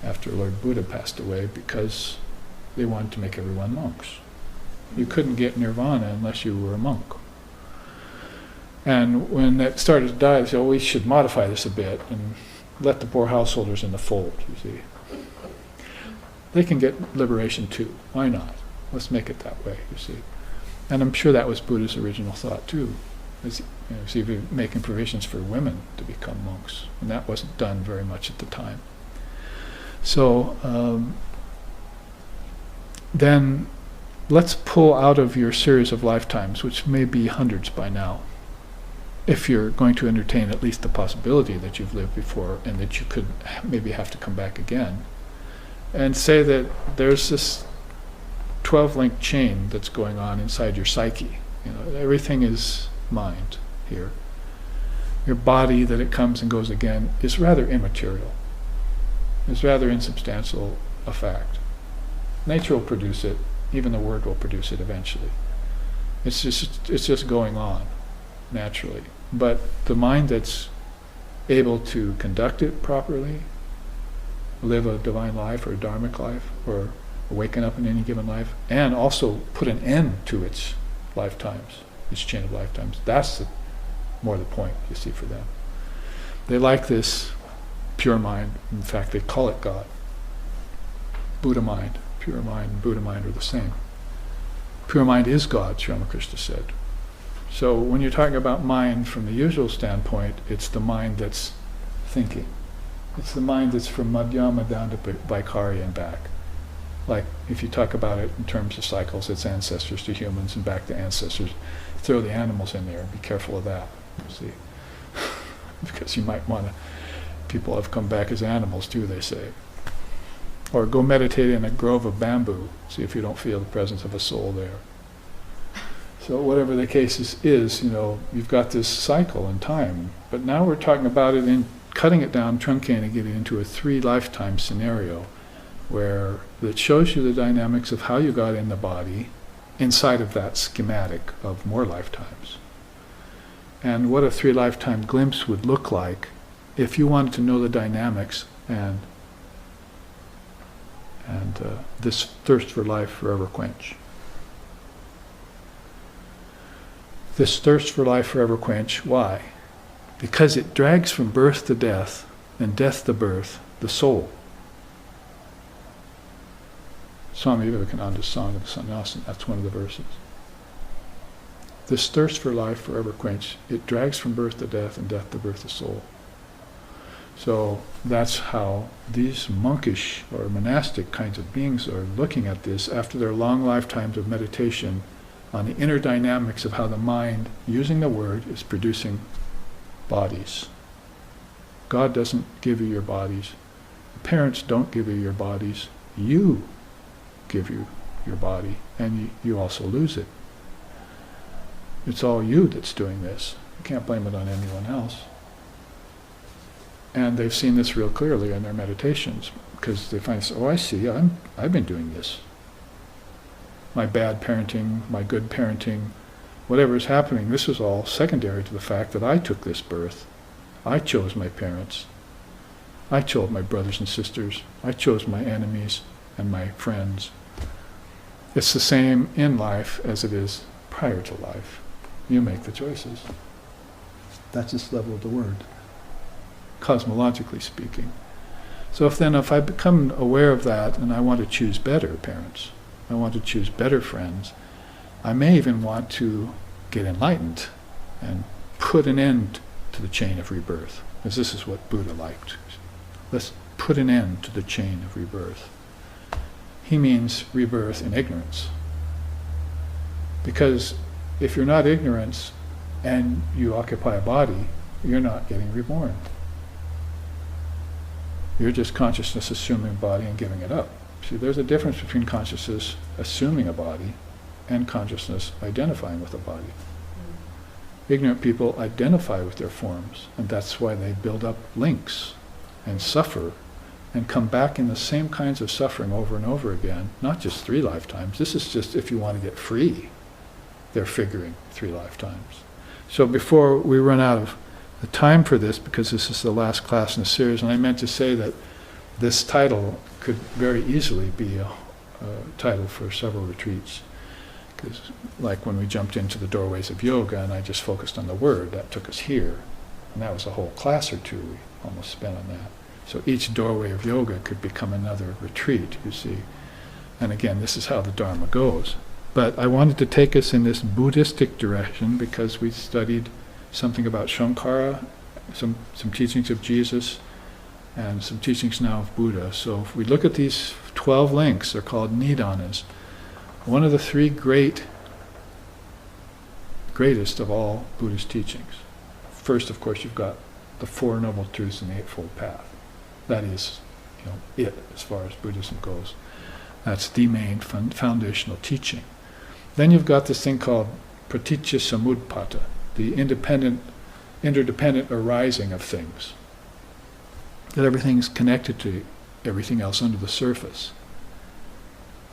[SPEAKER 1] after Lord Buddha passed away because they wanted to make everyone monks. You couldn't get nirvana unless you were a monk. And when that started to die, they said, oh, we should modify this a bit and let the poor householders in the fold, you see. They can get liberation too. Why not? Let's make it that way, you see. And I'm sure that was Buddha's original thought too. Is, even making provisions for women to become monks. And that wasn't done very much at the time. So then let's pull out of your series of lifetimes, which may be hundreds by now, if you're going to entertain at least the possibility that you've lived before and that you could maybe have to come back again, and say that there's this 12-link chain that's going on inside your psyche. Everything is mind here. Your body, that it comes and goes again, is rather immaterial. It's rather insubstantial a fact. Nature will produce it, even the word will produce it eventually. It's just going on naturally. But the mind that's able to conduct it properly, live a divine life or a dharmic life, or waken up in any given life, and also put an end to its lifetimes, its chain of lifetimes. That's more the point, you see, for them. They like this pure mind. In fact, they call it God. Buddha mind, pure mind, and Buddha mind are the same. Pure mind is God, Sri Ramakrishna said. So when you're talking about mind from the usual standpoint, it's the mind that's thinking. It's the mind that's from Madhyama down to Vaikarya and back. Like, if you talk about it in terms of cycles, it's ancestors to humans and back to ancestors. Throw the animals in there, be careful of that, you see. Because you might want to, people have come back as animals too, they say. Or go meditate in a grove of bamboo, see if you don't feel the presence of a soul there. So whatever the case is, you've got this cycle in time. But now we're talking about it in cutting it down, truncating it into a 3-lifetime scenario where it shows you the dynamics of how you got in the body inside of that schematic of more lifetimes. And what a 3-lifetime glimpse would look like if you wanted to know the dynamics and this thirst for life forever quench. This thirst for life forever quench, why? Because it drags from birth to death and death to birth the soul. Swami Vivekananda's Song of the Sannyasi, that's one of the verses. This thirst for life forever quenched, it drags from birth to death and death to birth to soul. So that's how these monkish or monastic kinds of beings are looking at this after their long lifetimes of meditation on the inner dynamics of how the mind, using the word, is producing bodies. God doesn't give you your bodies. The parents don't give you your bodies. You give you your body, and you also lose it. It's all you that's doing this. You can't blame it on anyone else. And they've seen this real clearly in their meditations, because they find, oh, I see, I've been doing this. My bad parenting, my good parenting, whatever is happening, this is all secondary to the fact that I took this birth. I chose my parents. I chose my brothers and sisters. I chose my enemies and my friends. It's the same in life as it is prior to life. You make the choices. That's this level of the word, cosmologically speaking. So if I become aware of that and I want to choose better parents, I want to choose better friends, I may even want to get enlightened and put an end to the chain of rebirth, because this is what Buddha liked. Let's put an end to the chain of rebirth. He means rebirth in ignorance. Because if you're not ignorant and you occupy a body, you're not getting reborn. You're just consciousness assuming a body and giving it up. See, there's a difference between consciousness assuming a body and consciousness identifying with a body. Ignorant people identify with their forms, and that's why they build up links and suffer and come back in the same kinds of suffering over and over again, not just 3 lifetimes. This is just if you want to get free. They're figuring 3 lifetimes. So before we run out of the time for this, because this is the last class in the series, and I meant to say that this title could very easily be a title for several retreats. Because like when we jumped into the doorways of yoga and I just focused on the word, that took us here. And that was a whole class or 2 we almost spent on that. So each doorway of yoga could become another retreat, you see. And again, this is how the Dharma goes. But I wanted to take us in this Buddhistic direction because we studied something about Shankara, some teachings of Jesus, and some teachings now of Buddha. So if we look at these 12 links, they're called Nidanas. One of the 3 greatest of all Buddhist teachings. First, of course, you've got the 4 Noble Truths and the Eightfold Path. That is, it as far as Buddhism goes. That's the main foundational teaching. Then you've got this thing called Praticca Samutpata, the interdependent arising of things. That everything's connected to everything else under the surface.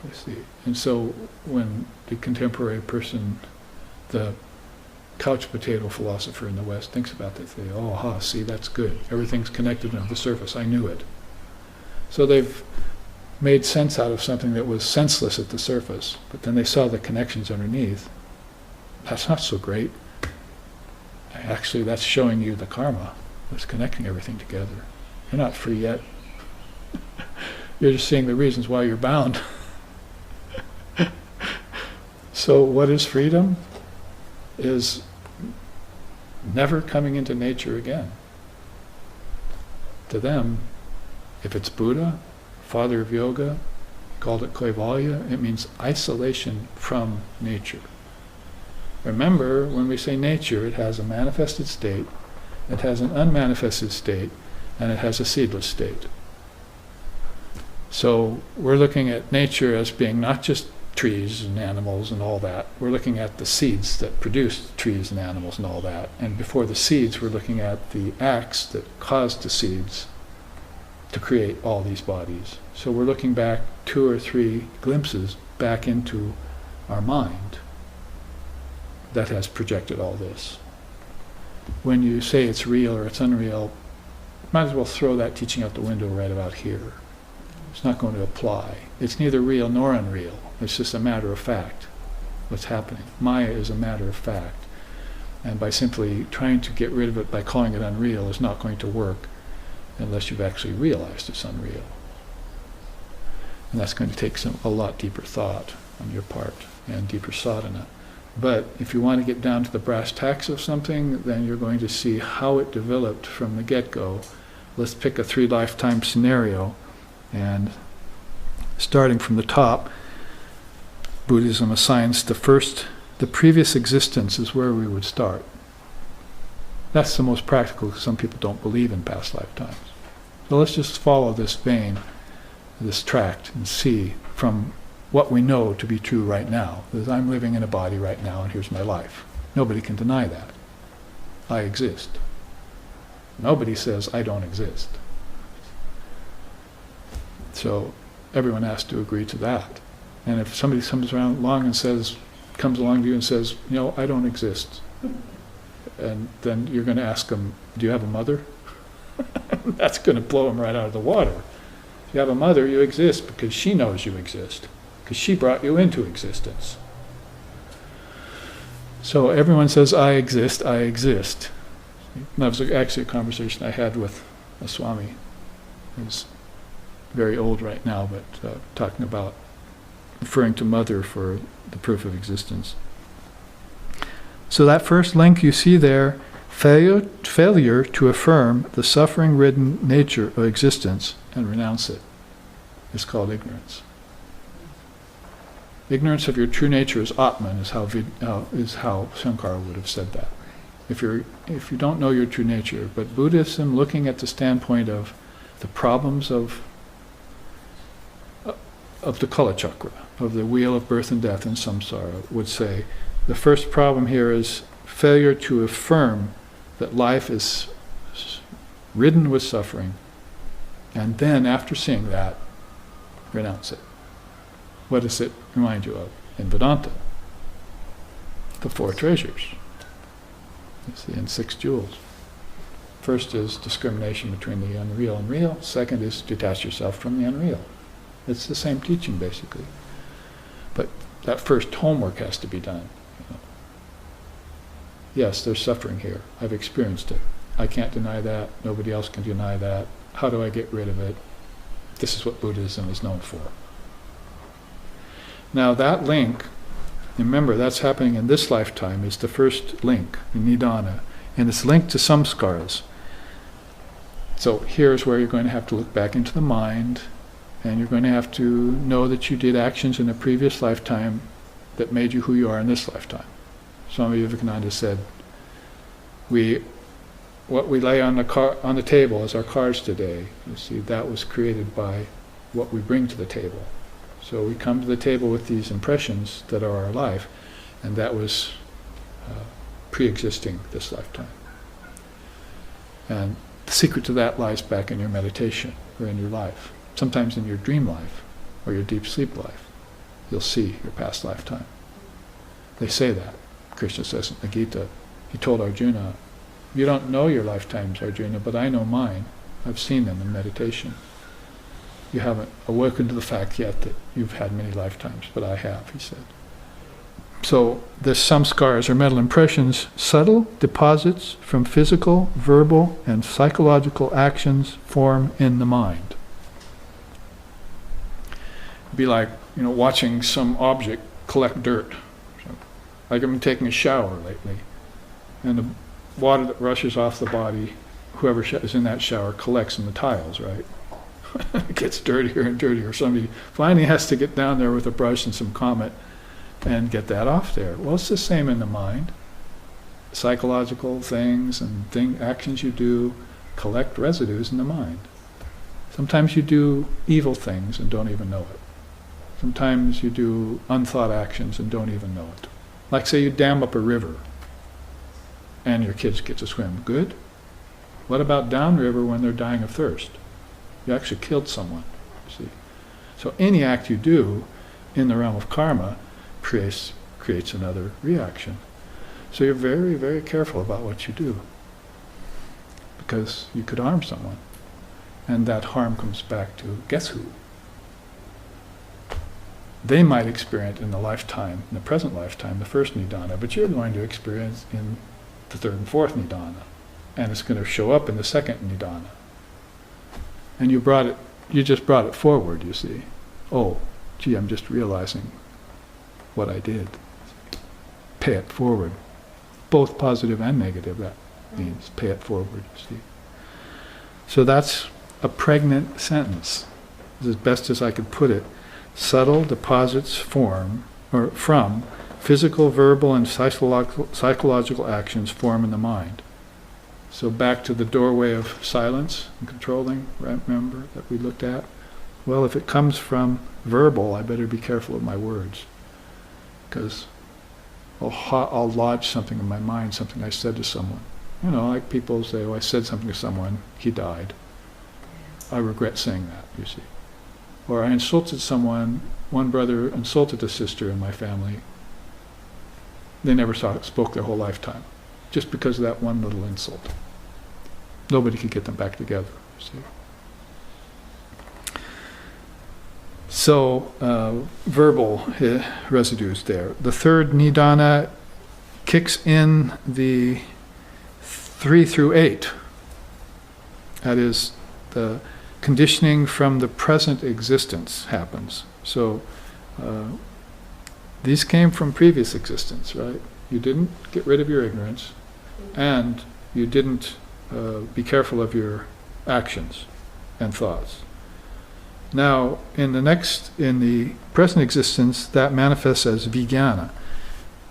[SPEAKER 1] You see. And so when the contemporary person, the couch potato philosopher in the West thinks about that, they say, oh, aha, see, that's good. Everything's connected under the surface. I knew it. So they've made sense out of something that was senseless at the surface, but then they saw the connections underneath. That's not so great. Actually, that's showing you the karma that's connecting everything together. You're not free yet. You're just seeing the reasons why you're bound. So what is freedom? Is never coming into nature again. To them, if it's Buddha, father of yoga, called it Kaivalya, it means isolation from nature. Remember, when we say nature, it has a manifested state, it has an unmanifested state, and it has a seedless state. So we're looking at nature as being not just trees and animals and all that. We're looking at the seeds that produce trees and animals and all that. And before the seeds, we're looking at the acts that caused the seeds to create all these bodies. So we're looking back 2 or 3 glimpses back into our mind that has projected all this. When you say it's real or it's unreal, might as well throw that teaching out the window right about here. It's not going to apply. It's neither real nor unreal. It's just a matter of fact, what's happening. Maya is a matter of fact. And by simply trying to get rid of it by calling it unreal is not going to work unless you've actually realized it's unreal. And that's going to take a lot deeper thought on your part and deeper sadhana. But if you want to get down to the brass tacks of something, then you're going to see how it developed from the get-go. Let's pick a 3-lifetime scenario, and starting from the top, Buddhism assigns the previous existence is where we would start. That's the most practical, because some people don't believe in past lifetimes. So let's just follow this vein, this tract, and see from what we know to be true right now. Because I'm living in a body right now, and here's my life. Nobody can deny that. I exist. Nobody says I don't exist. So everyone has to agree to that. And if somebody comes along to you and says, I don't exist, and then you're going to ask them, do you have a mother? That's going to blow them right out of the water. If you have a mother, you exist because she knows you exist, because she brought you into existence. So everyone says, I exist, I exist. And that was actually a conversation I had with a Swami, who's very old right now, but talking about referring to mother for the proof of existence. So that first link you see there, failure to affirm the suffering-ridden nature of existence and renounce it, is called ignorance. Ignorance of your true nature is Atman, is how Shankara would have said that. If you don't know your true nature, but Buddhism, looking at the standpoint of the problems of the Kala Chakra, of the wheel of birth and death and samsara, would say the first problem here is failure to affirm that life is ridden with suffering, and then after seeing that, renounce it. What does it remind you of? In Vedanta, the 4 treasures. It's the 6 jewels. First is discrimination between the unreal and real. Second is detach yourself from the unreal. It's the same teaching, basically. But that first homework has to be done. Yes, there's suffering here. I've experienced it. I can't deny that. Nobody else can deny that. How do I get rid of it? This is what Buddhism is known for. Now that link, remember that's happening in this lifetime, is the first link, Nidana, and it's linked to samskaras. So here's where you're going to have to look back into the mind, and you're going to have to know that you did actions in a previous lifetime that made you who you are in this lifetime. Swami Vivekananda said, what we lay on the table as our cards today, you see, that was created by what we bring to the table. So we come to the table with these impressions that are our life, and that was pre-existing this lifetime. And the secret to that lies back in your meditation, or in your life. Sometimes in your dream life, or your deep sleep life, you'll see your past lifetime. They say that. Krishna says in the Gita, he told Arjuna, you don't know your lifetimes, Arjuna, but I know mine. I've seen them in meditation. You haven't awoken to the fact yet that you've had many lifetimes, but I have, he said. So the samskaras, or mental impressions, subtle deposits from physical, verbal, and psychological actions form in the mind. It'd be like, watching some object collect dirt. So, like I've been taking a shower lately, and the water that rushes off the body, whoever is in that shower collects in the tiles, right? It gets dirtier and dirtier. Somebody finally has to get down there with a brush and some Comet and get that off there. Well, it's the same in the mind. Psychological things and actions you do collect residues in the mind. Sometimes you do evil things and don't even know it. Sometimes you do unthought actions and don't even know it. Like say you dam up a river and your kids get to swim. Good. What about downriver when they're dying of thirst? You actually killed someone, you see. So any act you do in the realm of karma creates another reaction. So you're very, very careful about what you do, because you could harm someone, and that harm comes back to guess who? They might experience in the present lifetime, the first nidana, but you're going to experience in the third and fourth nidana, and it's going to show up in the second nidana. And you just brought it forward, you see. oh, gee, I'm just realizing what I did. Pay it forward. Both positive and negative, that means pay it forward, see. So that's a pregnant sentence, as best as I could put it. Subtle deposits from physical, verbal, and psychological actions form in the mind. So back to the doorway of silence and controlling, remember, that we looked at? Well, if it comes from verbal, I better be careful of my words, because I'll lodge something in my mind, something I said to someone. You know, like people say, oh, I said something to someone, he died. I regret saying that, you see. Or I insulted someone, one brother insulted a sister in my family. They never spoke their whole lifetime, just because of that one little insult. Nobody could get them back together, you see. So, verbal residues there. The third nidana kicks in the 3 through 8. That is, the conditioning from the present existence happens. So, these came from previous existence, right? You didn't get rid of your ignorance, and you didn't be careful of your actions and thoughts. Now, in the present existence, that manifests as vijnana,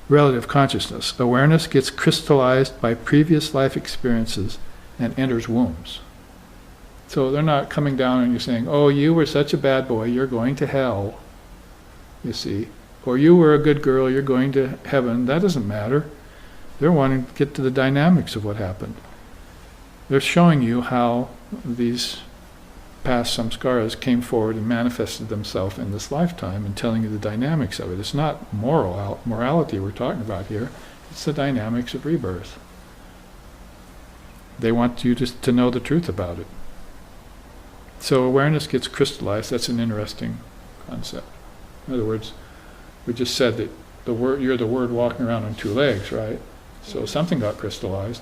[SPEAKER 1] relative consciousness. Awareness gets crystallized by previous life experiences and enters wombs. So they're not coming down and you're saying, oh, you were such a bad boy, you're going to hell, you see. Or you were a good girl, you're going to heaven. That doesn't matter. They're wanting to get to the dynamics of what happened. They're showing you how these past samskaras came forward and manifested themselves in this lifetime and telling you the dynamics of it. It's not morality we're talking about here. It's the dynamics of rebirth. They want you to know the truth about it. So awareness gets crystallized. That's an interesting concept. In other words, we just said that you're the word walking around on two legs, right? So something got crystallized.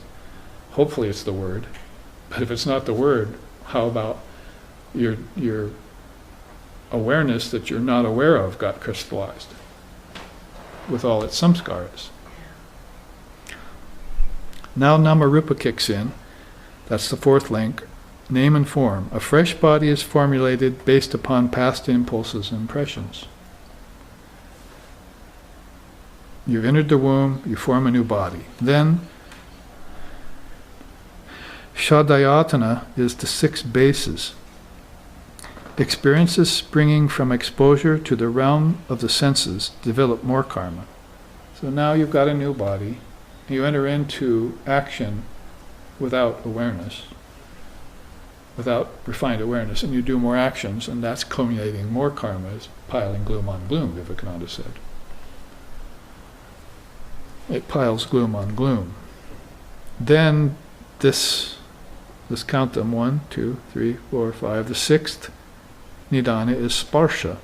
[SPEAKER 1] Hopefully it's the word. But if it's not the word, how about your awareness that you're not aware of got crystallized with all its samskaras? Now Namarupa kicks in. That's the fourth link. Name and form. A fresh body is formulated based upon past impulses and impressions. You've entered the womb, you form a new body. Then, Shadayatana is the 6 bases. Experiences springing from exposure to the realm of the senses develop more karma. So now you've got a new body. You enter into action without awareness, without refined awareness, and you do more actions, and that's culminating more karma, is piling gloom on gloom, Vivekananda said. It piles gloom on gloom. Then let's count them, 1, 2, 3, 4, 5. The 6th nidana is sparsha,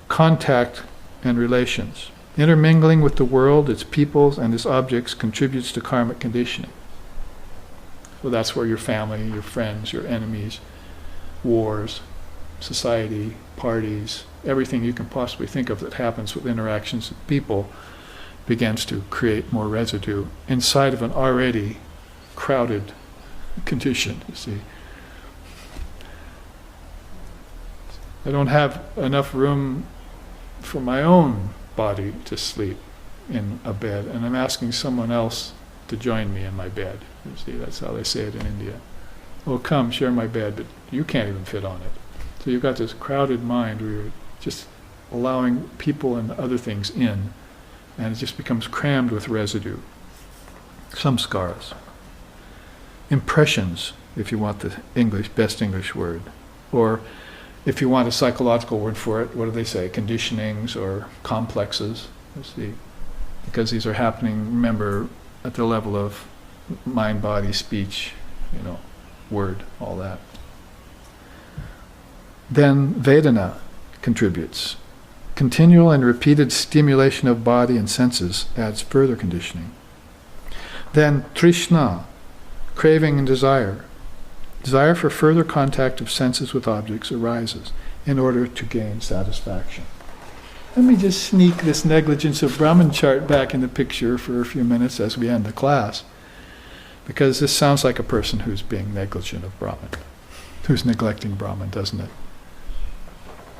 [SPEAKER 1] contact and relations. Intermingling with the world, its peoples, and its objects contributes to karmic conditioning. So that's where your family, your friends, your enemies, wars, society, parties, everything you can possibly think of that happens with interactions with people begins to create more residue inside of an already crowded condition, you see. I don't have enough room for my own body to sleep in a bed, and I'm asking someone else to join me in my bed. You see, that's how they say it in India. Oh, come, share my bed, but you can't even fit on it. So you've got this crowded mind where you're just allowing people and other things in, and it just becomes crammed with residue. Samskaras. Impressions, if you want the best English word. Or if you want a psychological word for it, what do they say? Conditionings or complexes, you see. Because these are happening, remember, at the level of mind, body, speech, word, all that. Then Vedana contributes. Continual and repeated stimulation of body and senses adds further conditioning. Then Trishna, craving and desire. Desire for further contact of senses with objects arises. in order to gain satisfaction. Let me just sneak this Negligence of Brahman chart back in the picture for a few minutes as we end the class, because this sounds like a person who's being negligent of Brahman, who's neglecting Brahman, doesn't it?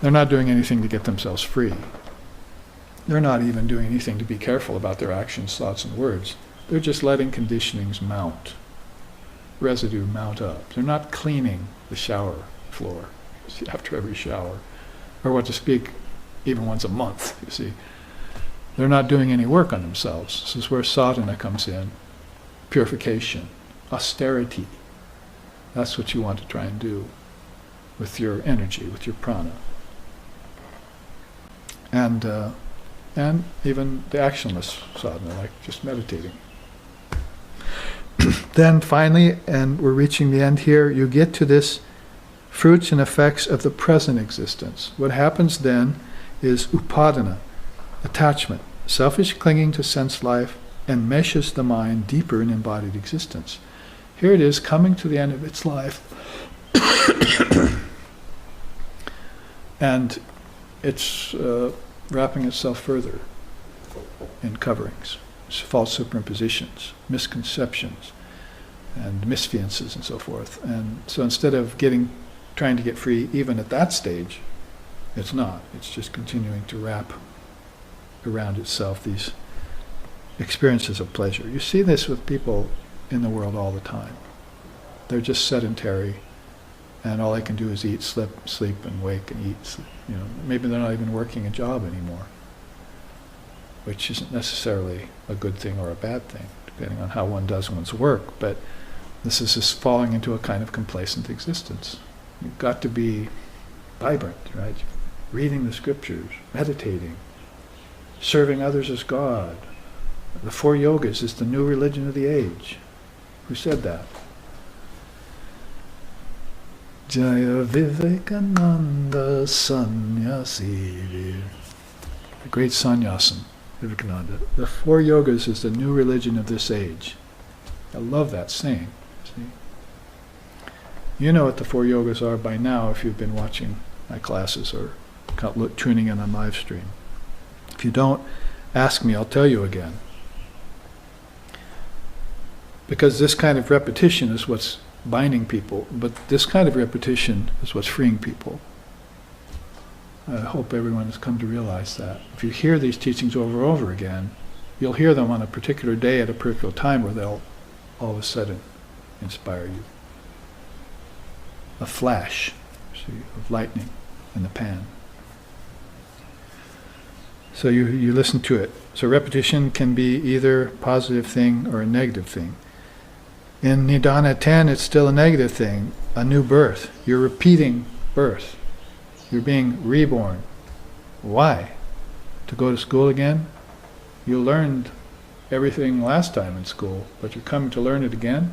[SPEAKER 1] They're not doing anything to get themselves free. They're not even doing anything to be careful about their actions, thoughts, and words. They're just letting conditionings mount, residue mount up. They're not cleaning the shower floor after every shower, or what to speak, even once a month, you see. They're not doing any work on themselves. This is where sadhana comes in. Purification, austerity. That's what you want to try and do with your energy, with your prana. And even the actionless sadhana, like just meditating. Then finally, and we're reaching the end here, you get to this fruits and effects of the present existence. What happens then is upadana, attachment, selfish clinging to sense life, enmeshes the mind deeper in embodied existence. Here it is, coming to the end of its life, and it's wrapping itself further in coverings, false superimpositions, misconceptions, and misfiances, and so forth. And so instead of trying to get free even at that stage, it's not. It's just continuing to wrap around itself these experiences of pleasure. You see this with people in the world all the time. They're just sedentary, and all they can do is eat, sleep, and wake and eat. Maybe they're not even working a job anymore, which isn't necessarily a good thing or a bad thing, depending on how one does one's work. But this is just falling into a kind of complacent existence. You've got to be vibrant, right? Reading the scriptures, meditating, serving others as God. The 4 yogas is the new religion of the age. Who said that? Jaya Vivekananda Sannyasi. The great sannyasin, Vivekananda. The 4 yogas is the new religion of this age. I love that saying. See? You know what the 4 yogas are by now if you've been watching my classes or tuning in on live stream. If you don't, ask me, I'll tell you again. Because this kind of repetition is what's binding people, but this kind of repetition is what's freeing people. I hope everyone has come to realize that. If you hear these teachings over and over again, you'll hear them on a particular day at a particular time where they'll all of a sudden inspire you. A flash, see, of lightning in the pan. So you listen to it. So repetition can be either a positive thing or a negative thing. In Nidana 10, it's still a negative thing, a new birth. You're repeating birth. You're being reborn. Why? To go to school again? You learned everything last time in school, but you're coming to learn it again?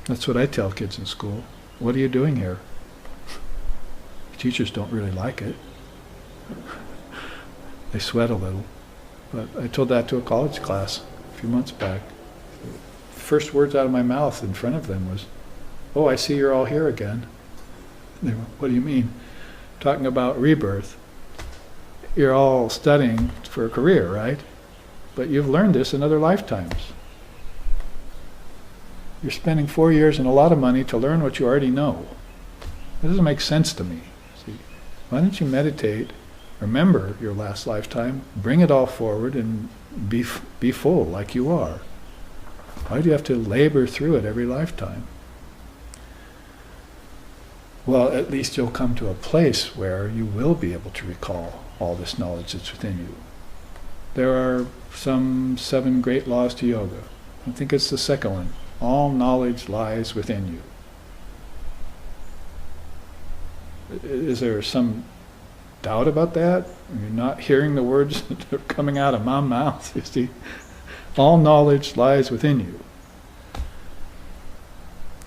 [SPEAKER 1] That's what I tell kids in school. What are you doing here? Teachers don't really like it. They sweat a little. But I told that to a college class a few months back. The first words out of my mouth in front of them was, "Oh, I see you're all here again." They went, "What do you mean?" Talking about rebirth. You're all studying for a career, right? But you've learned this in other lifetimes. You're spending 4 years and a lot of money to learn what you already know. That doesn't make sense to me. See, why don't you meditate, remember your last lifetime, bring it all forward, and be full like you are? Why do you have to labor through it every lifetime? Well, at least you'll come to a place where you will be able to recall all this knowledge that's within you. There are some 7 great laws to yoga. I think it's the second one. All knowledge lies within you. Is there some doubt about that? You're not hearing the words that are coming out of my mouth, you see? All knowledge lies within you.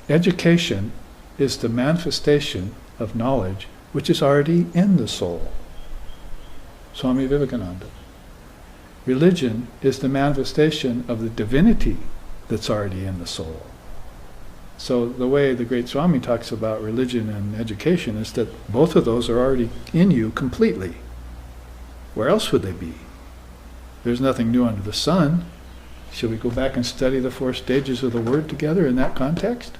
[SPEAKER 1] Education is the manifestation of knowledge which is already in the soul. Swami Vivekananda. Religion is the manifestation of the divinity that's already in the soul. So the way the great Swami talks about religion and education is that both of those are already in you completely. Where else would they be? There's nothing new under the sun. Shall we go back and study the 4 stages of the word together in that context?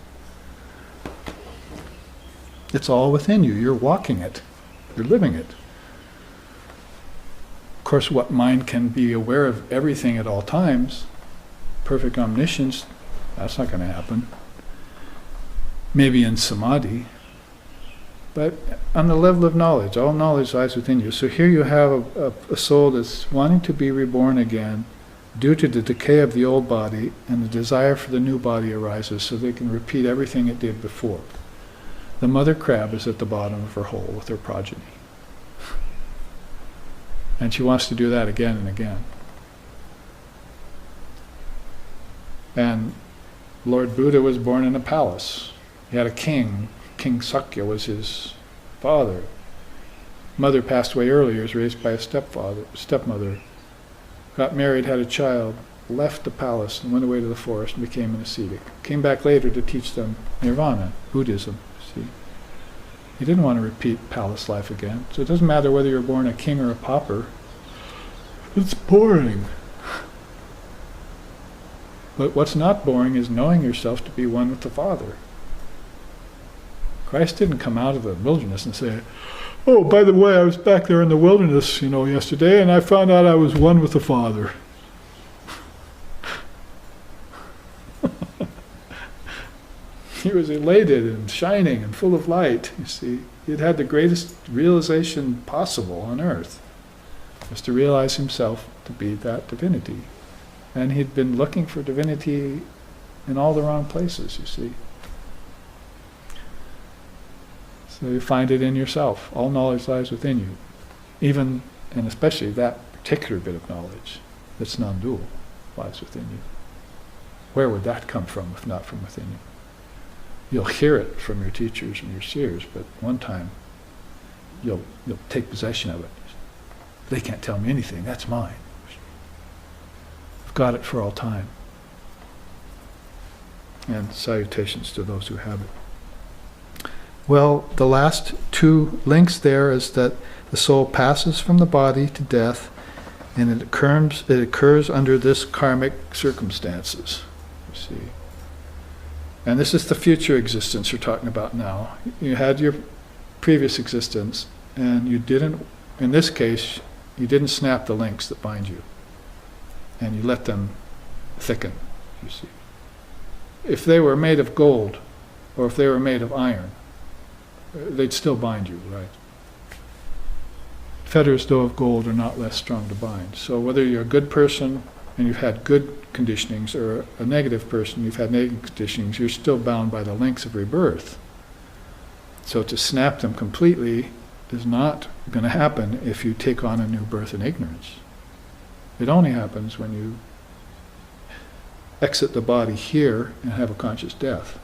[SPEAKER 1] It's all within you. You're walking it. You're living it. Of course, what mind can be aware of everything at all times? Perfect omniscience, that's not going to happen. Maybe in samadhi. But on the level of knowledge, all knowledge lies within you. So here you have a soul that's wanting to be reborn again due to the decay of the old body, and the desire for the new body arises so they can repeat everything it did before. The mother crab is at the bottom of her hole with her progeny. And she wants to do that again and again. And Lord Buddha was born in a palace. He had a king. King Sakya was his father. Mother passed away early. He was raised by a stepmother. Got married, had a child, left the palace and went away to the forest and became an ascetic. Came back later to teach them nirvana, Buddhism. See, he didn't want to repeat palace life again. So it doesn't matter whether you're born a king or a pauper. It's boring. But what's not boring is knowing yourself to be one with the Father. Christ didn't come out of the wilderness and say, "Oh, by the way, I was back there in the wilderness, yesterday, and I found out I was one with the Father." He was elated and shining and full of light, you see. He'd had the greatest realization possible on earth, was to realize himself to be that divinity. And he'd been looking for divinity in all the wrong places, you see. So you find it in yourself. All knowledge lies within you. Even, and especially that particular bit of knowledge that's non-dual lies within you. Where would that come from if not from within you? You'll hear it from your teachers and your seers, but one time you'll take possession of it. They can't tell me anything, that's mine. I've got it for all time. And salutations to those who have it. Well, the last 2 links there is that the soul passes from the body to death, and it occurs under this karmic circumstances, you see. And this is the future existence you're talking about now. You had your previous existence, and you didn't, in this case, you didn't snap the links that bind you. And you let them thicken, you see. If they were made of gold, or if they were made of iron, they'd still bind you, right? Fetters, though of gold, are not less strong to bind. So whether you're a good person and you've had good conditionings, or a negative person, you've had negative conditionings, you're still bound by the links of rebirth. So to snap them completely is not going to happen if you take on a new birth in ignorance. It only happens when you exit the body here and have a conscious death.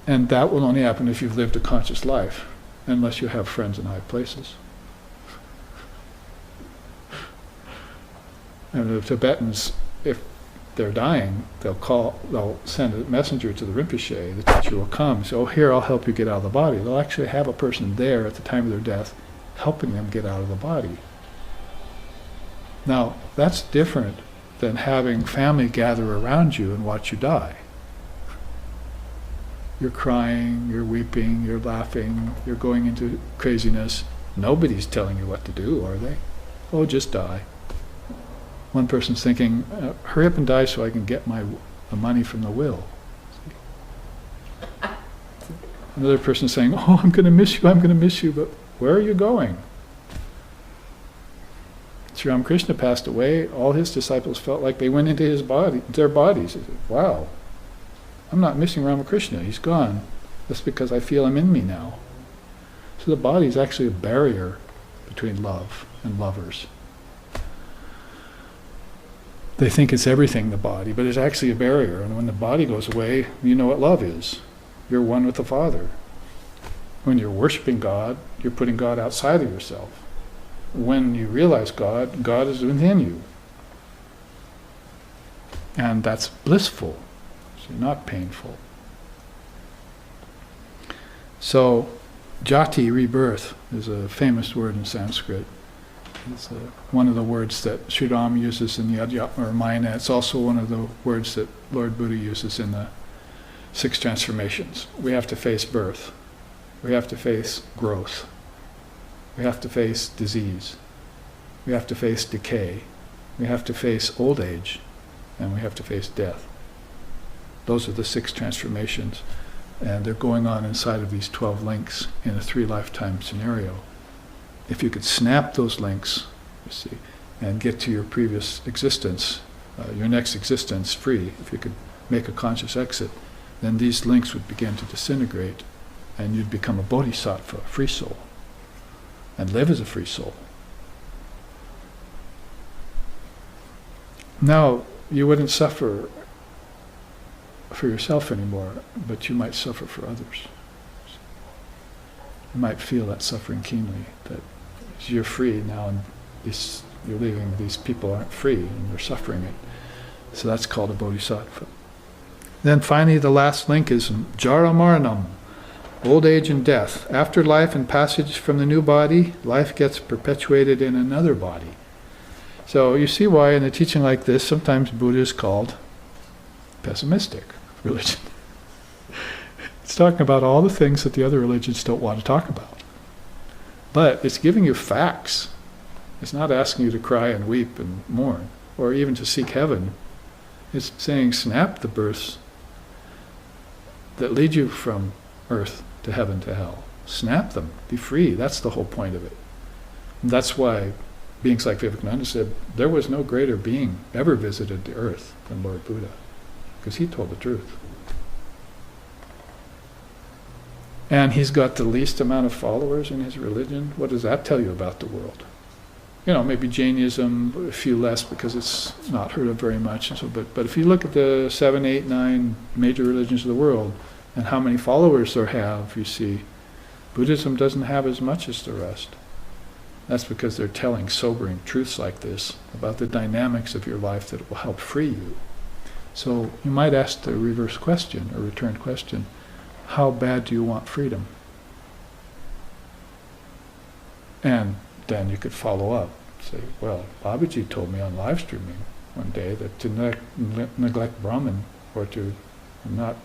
[SPEAKER 1] And that will only happen if you've lived a conscious life, unless you have friends in high places. And the Tibetans, if they're dying, they'll send a messenger to the Rinpoche. The teacher will come, say, "Oh, here, I'll help you get out of the body." They'll actually have a person there at the time of their death helping them get out of the body. Now, that's different than having family gather around you and watch you die. You're crying, you're weeping, you're laughing, you're going into craziness. Nobody's telling you what to do, are they? Oh, just die. One person's thinking, hurry up and die so I can get the money from the will. Another person's saying, oh, I'm going to miss you, but where are you going? Sri Ramakrishna passed away, all his disciples felt like they went into their bodies. They said, wow, I'm not missing Ramakrishna, he's gone. That's because I feel him in me now. So the body is actually a barrier between love and lovers. They think it's everything, the body, but it's actually a barrier. And when the body goes away, you know what love is. You're one with the Father. When you're worshiping God, you're putting God outside of yourself. When you realize God, God is within you. And that's blissful. not painful. So, jati, rebirth, is a famous word in Sanskrit. It's one of the words that Sri Ram uses in the Adhyatma Ramayana. It's also one of the words that Lord Buddha uses in the 6 transformations. We have to face birth. We have to face growth. We have to face disease. We have to face decay. We have to face old age. And we have to face death. Those are the 6 transformations. And they're going on inside of these 12 links in a 3-lifetime scenario. If you could snap those links, you see, and get to your previous existence, your next existence free, if you could make a conscious exit, then these links would begin to disintegrate and you'd become a bodhisattva, a free soul, and live as a free soul. Now, you wouldn't suffer for yourself anymore, but you might suffer for others. You might feel that suffering keenly, that you're free now and you're leaving, these people aren't free and they're suffering it. So that's called a bodhisattva. Then finally the last link is jara maranam, old age and death. After life and passage from the new body, life gets perpetuated in another body. So you see why in a teaching like this, sometimes Buddha is called pessimistic religion. It's talking about all the things that the other religions don't want to talk about. But it's giving you facts. It's not asking you to cry and weep and mourn, or even to seek heaven. It's saying snap the births that lead you from earth to heaven to hell. Snap them. Be free. That's the whole point of it. And that's why beings like Vivekananda said, there was no greater being ever visited the earth than Lord Buddha, because he told the truth. And he's got the least amount of followers in his religion. What does that tell you about the world? You know, maybe Jainism, a few less because it's not heard of very much. And so, but if you look at the 7, 8, 9 major religions of the world and how many followers they have, you see, Buddhism doesn't have as much as the rest. That's because they're telling sobering truths like this about the dynamics of your life that will help free you. So you might ask the reverse question, or return question, how bad do you want freedom? And then you could follow up. Say, well, Babaji told me on live streaming one day that to neglect Brahman, or to not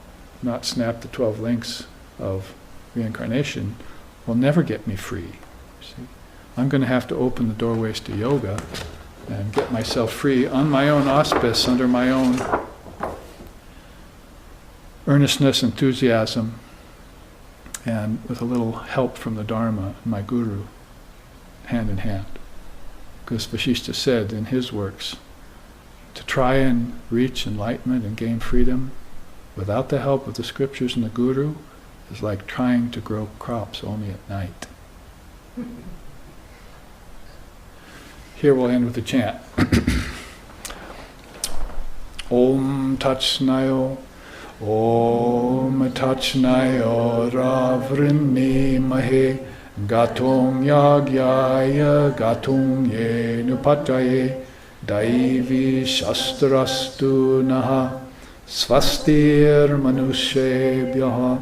[SPEAKER 1] snap the 12 links of reincarnation, will never get me free. See? I'm going to have to open the doorways to yoga and get myself free on my own auspice, under my own earnestness, enthusiasm, and with a little help from the Dharma and my Guru, hand in hand. Because Vasishtha said in his works, to try and reach enlightenment and gain freedom without the help of the scriptures and the Guru is like trying to grow crops only at night. Here we'll end with the chant. Om Tachnayo, Om Tachnayo Ravrinni Mahe Gatung Yagyaya Gatung Ye Nupataye Daivi Shastrastu Naha Svastir Manushebhyaha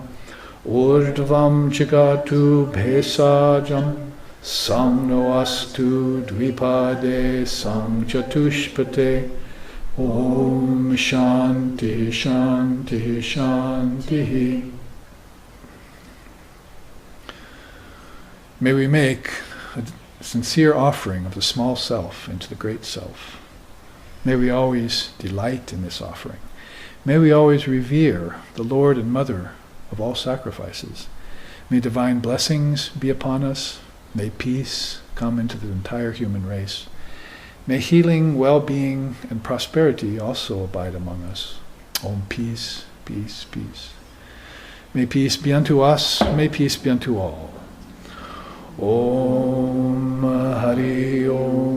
[SPEAKER 1] Urdvam Chikatu Bhesajam Samno Astu Dvipade Samchatushpate Om Shanti Shanti Shanti. May we make a sincere offering of the small self into the great self. May we always delight in this offering. May we always revere the Lord and Mother of all sacrifices. May divine blessings be upon us. May peace come into the entire human race. May healing, well-being, and prosperity also abide among us. Om, peace, peace, peace. May peace be unto us, may peace be unto all. Om Hari Om.